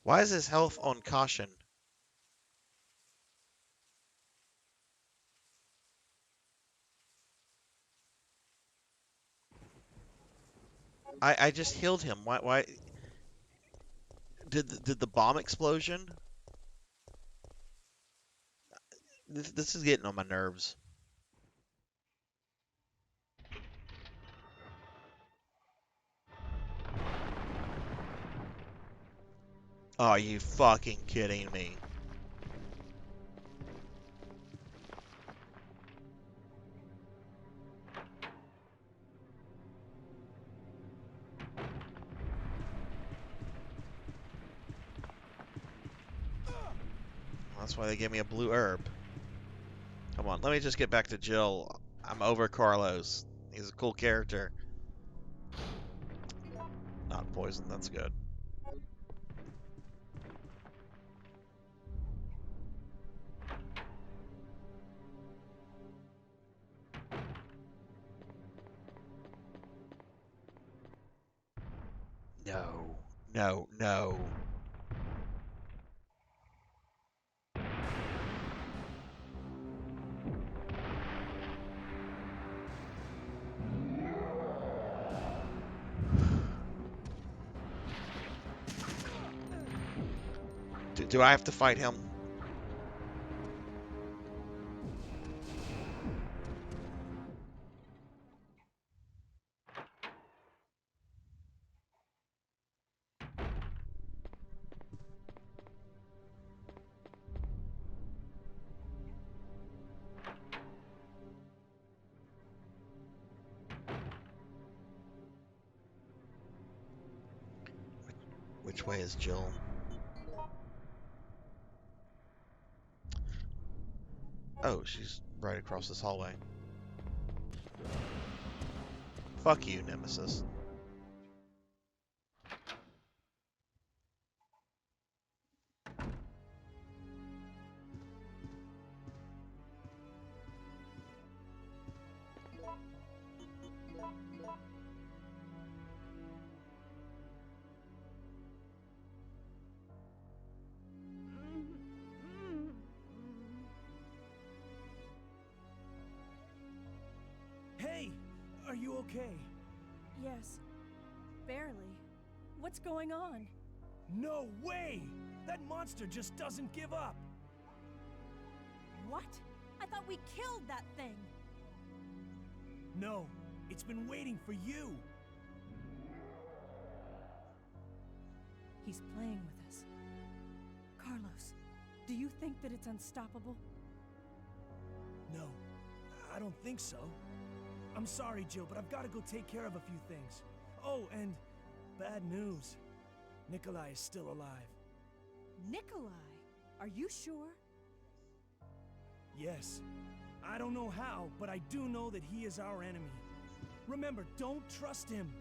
[SPEAKER 1] Why is his health on caution? I just healed him. Why did the bomb explosion? This is getting on my nerves. Oh, are you fucking kidding me? That's why they gave me a blue herb. Come on, let me just get back to Jill. I'm over Carlos. He's a cool character. Not poison, that's good. No, no, no. Do I have to fight him? Which way is Jill? Oh, she's right across this hallway. Fuck you, Nemesis.
[SPEAKER 4] Hey, are you okay?
[SPEAKER 3] Yes. Barely. What's going on?
[SPEAKER 4] No way! That monster just doesn't give up!
[SPEAKER 3] What? I thought we killed that thing!
[SPEAKER 4] No, it's been waiting for you!
[SPEAKER 3] He's playing with us. Carlos, do you think that it's unstoppable?
[SPEAKER 4] No, I don't think so. I'm sorry, Jill, but I've got to go take care of a few things. Oh, and bad news. Nikolai is still alive.
[SPEAKER 3] Nikolai? Are you sure?
[SPEAKER 4] Yes. I don't know how, but I do know that he is our enemy. Remember, don't trust him.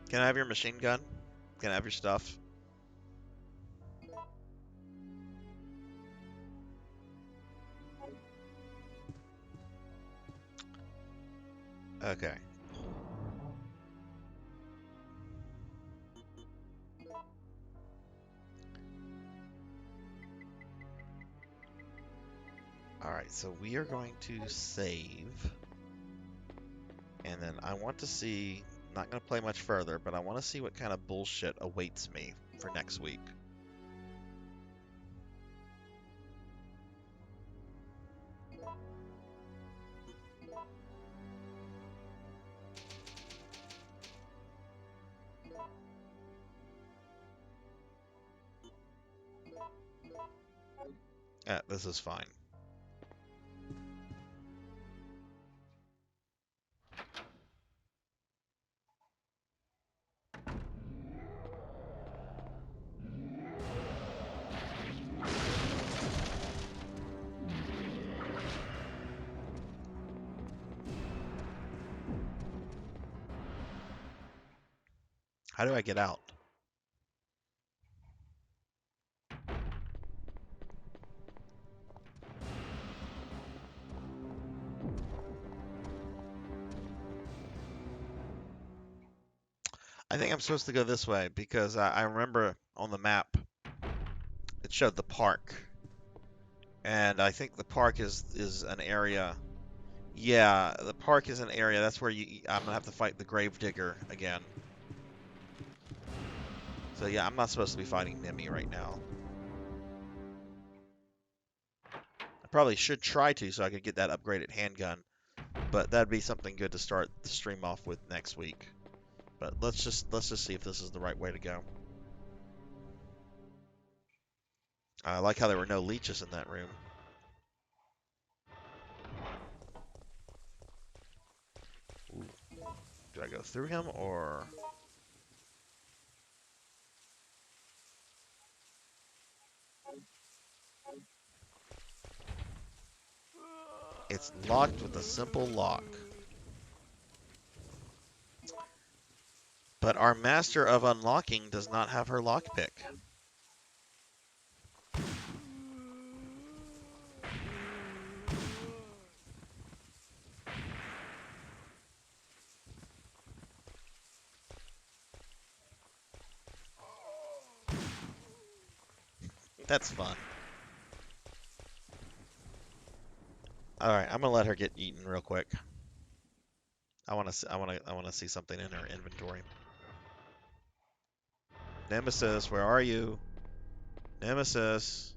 [SPEAKER 1] Can I have your machine gun? Can I have your stuff? Okay. Alright, so we are going to save. And then I want to see, not going to play much further, but I want to see what kind of bullshit awaits me for next week. This is fine. How do I get out? I think I'm supposed to go this way because I remember on the map it showed the park. And I think the park is an area. Yeah, the park is an area. That's where I'm going to have to fight the Gravedigger again. So yeah, I'm not supposed to be fighting Nemi right now. I probably should try to so I could get that upgraded handgun. But that'd be something good to start the stream off with next week. But let's just see if this is the right way to go. I like how there were no leeches in that room. Ooh. Do I go through him or... It's locked with a simple lock. But our master of unlocking does not have her lockpick. That's fun. All right, I'm gonna let her get eaten real quick. I want to see something in her inventory. Nemesis, where are you? Nemesis.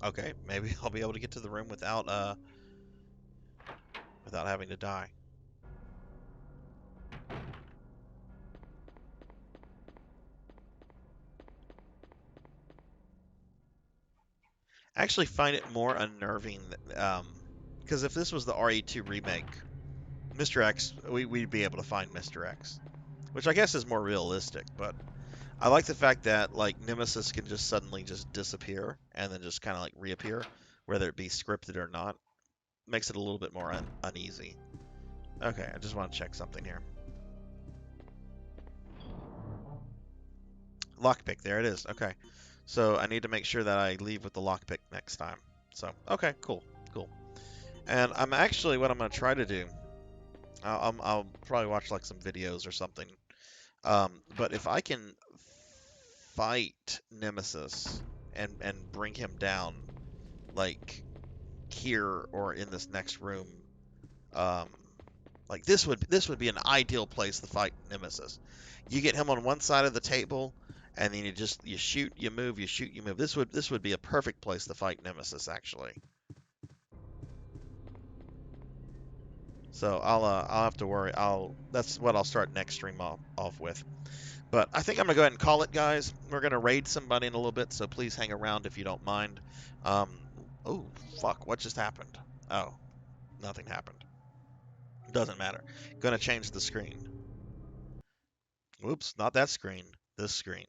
[SPEAKER 1] Okay, maybe I'll be able to get to the room without having to die. I actually find it more unnerving because if this was the RE2 remake, Mr. X, we'd be able to find Mr. X, which I guess is more realistic. But I like the fact that like Nemesis can just suddenly just disappear and then just kind of like reappear, whether it be scripted or not. Makes it a little bit more uneasy. Okay, I just want to check something here. Lockpick, there it is. Okay, so I need to make sure that I leave with the lockpick next time. So, okay, cool, cool. And I'm actually, what I'm going to try to do, I'll probably watch like some videos or something. But if I can fight Nemesis and bring him down, like here or in this next room, um, like this would be an ideal place to fight Nemesis. You get him on one side of the table, and then you shoot, you move, you shoot, you move. This would be a perfect place to fight Nemesis, actually. So I'll have to worry. That's what I'll start next stream off with. But I think I'm gonna go ahead and call it, guys. We're gonna raid somebody in a little bit, so please hang around if you don't mind. Um, oh fuck, what just happened? Oh, nothing happened. Doesn't matter. Gonna change the screen. Whoops, not that screen. This screen.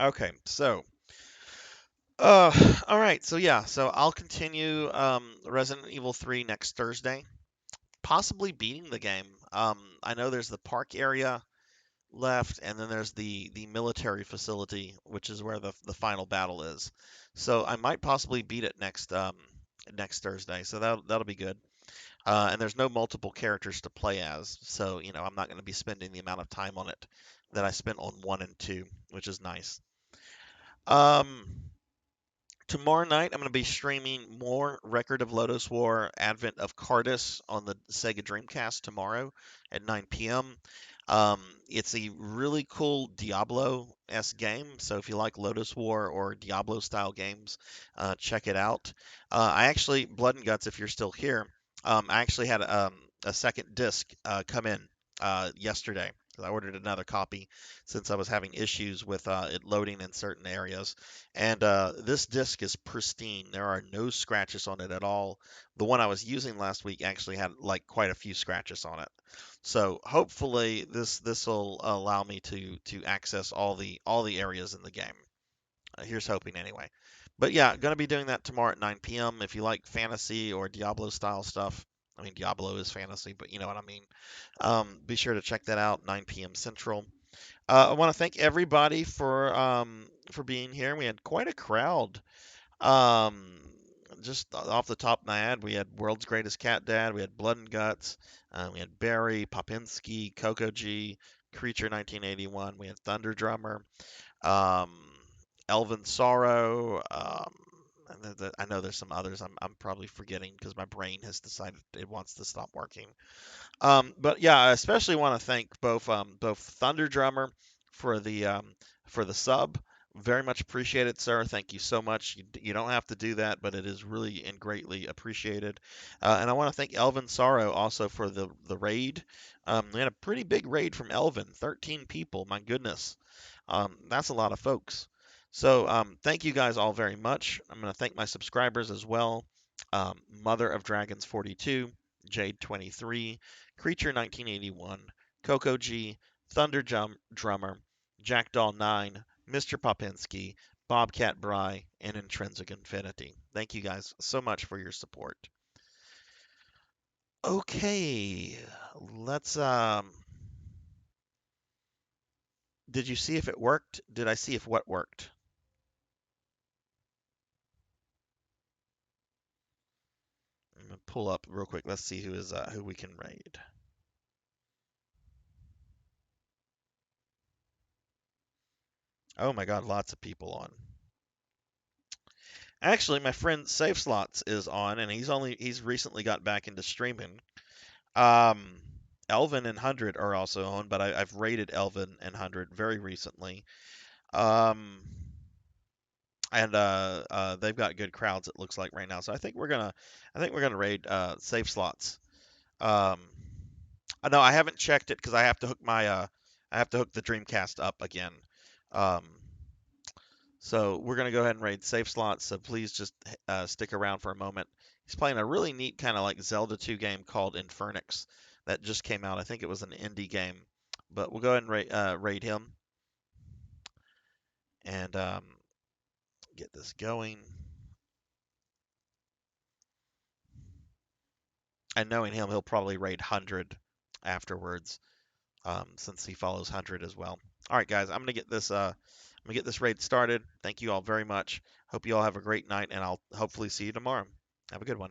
[SPEAKER 1] Okay, so uh, all right, so yeah, so I'll continue Resident Evil 3 next Thursday, possibly beating the game. I know there's the park area left, and then there's the military facility, which is where the final battle is. So I might possibly beat it next Thursday. So that'll be good. And there's no multiple characters to play as, so I'm not going to be spending the amount of time on it that I spent on 1 and 2, which is nice. Um, Tomorrow night, I'm going to be streaming more Record of Lodoss War Advent of Cardus on the Sega Dreamcast tomorrow at 9 p.m. It's a really cool Diablo-esque game, so if you like Lodoss War or Diablo-style games, check it out. I actually, Blood and Guts, if you're still here, I actually had a second disc come in yesterday. I ordered another copy since I was having issues with it loading in certain areas. And this disc is pristine. There are no scratches on it at all. The one I was using last week actually had like quite a few scratches on it. So hopefully this will allow me to access all the areas in the game. Here's hoping anyway. But yeah, gonna be doing that tomorrow at 9 p.m. If you like fantasy or Diablo style stuff. I mean, Diablo is fantasy, but you know what I mean. Be sure to check that out, 9 p.m. Central. I want to thank everybody for being here. We had quite a crowd. Um, just off the top of my head, we had World's Greatest Cat Dad, we had Blood and Guts, we had Barry, Popinski, Coco G, Creature 1981, we had Thunder Drummer, um, Elvin Sorrow. And I know there's some others I'm probably forgetting because my brain has decided it wants to stop working. But yeah, I especially want to thank both Thunder Drummer for the sub. Very much appreciated, sir. Thank you so much. You don't have to do that, but it is really and greatly appreciated. And I want to thank Elvin Sorrow also for the raid. We had a pretty big raid from Elvin, 13 people. My goodness, that's a lot of folks. So thank you guys all very much. I'm going to thank my subscribers as well. Mother of Dragons 42, Jade 23. Creature 1981, Coco G, Drummer, Jackdaw 9, Mr. Popinski, Bobcat Bry, and Intrinsic Infinity. Thank you guys so much for your support. Okay, let's did you see if it worked? Did I see if what worked? I'm gonna pull up real quick. Let's see who we can raid. Oh my god, lots of people on. Actually, my friend Safe Slots is on, and he's recently got back into streaming. Um, Elvin and 100 are also on, but I've rated Elvin and 100 very recently. Um, and they've got good crowds. It looks like right now, so I think we're gonna raid Safe Slots. Um, no, I haven't checked it because I have to hook the Dreamcast up again. Um, So we're going to go ahead and raid save slots, so please just stick around for a moment. He's playing a really neat kind of like Zelda 2 game called Infernix that just came out. I think it was an indie game, but we'll go ahead and raid him and get this going. And knowing him, he'll probably raid 100 afterwards, since he follows 100 as well. All right, guys, I'm gonna get this raid started. Thank you all very much. Hope you all have a great night, and I'll hopefully see you tomorrow. Have a good one.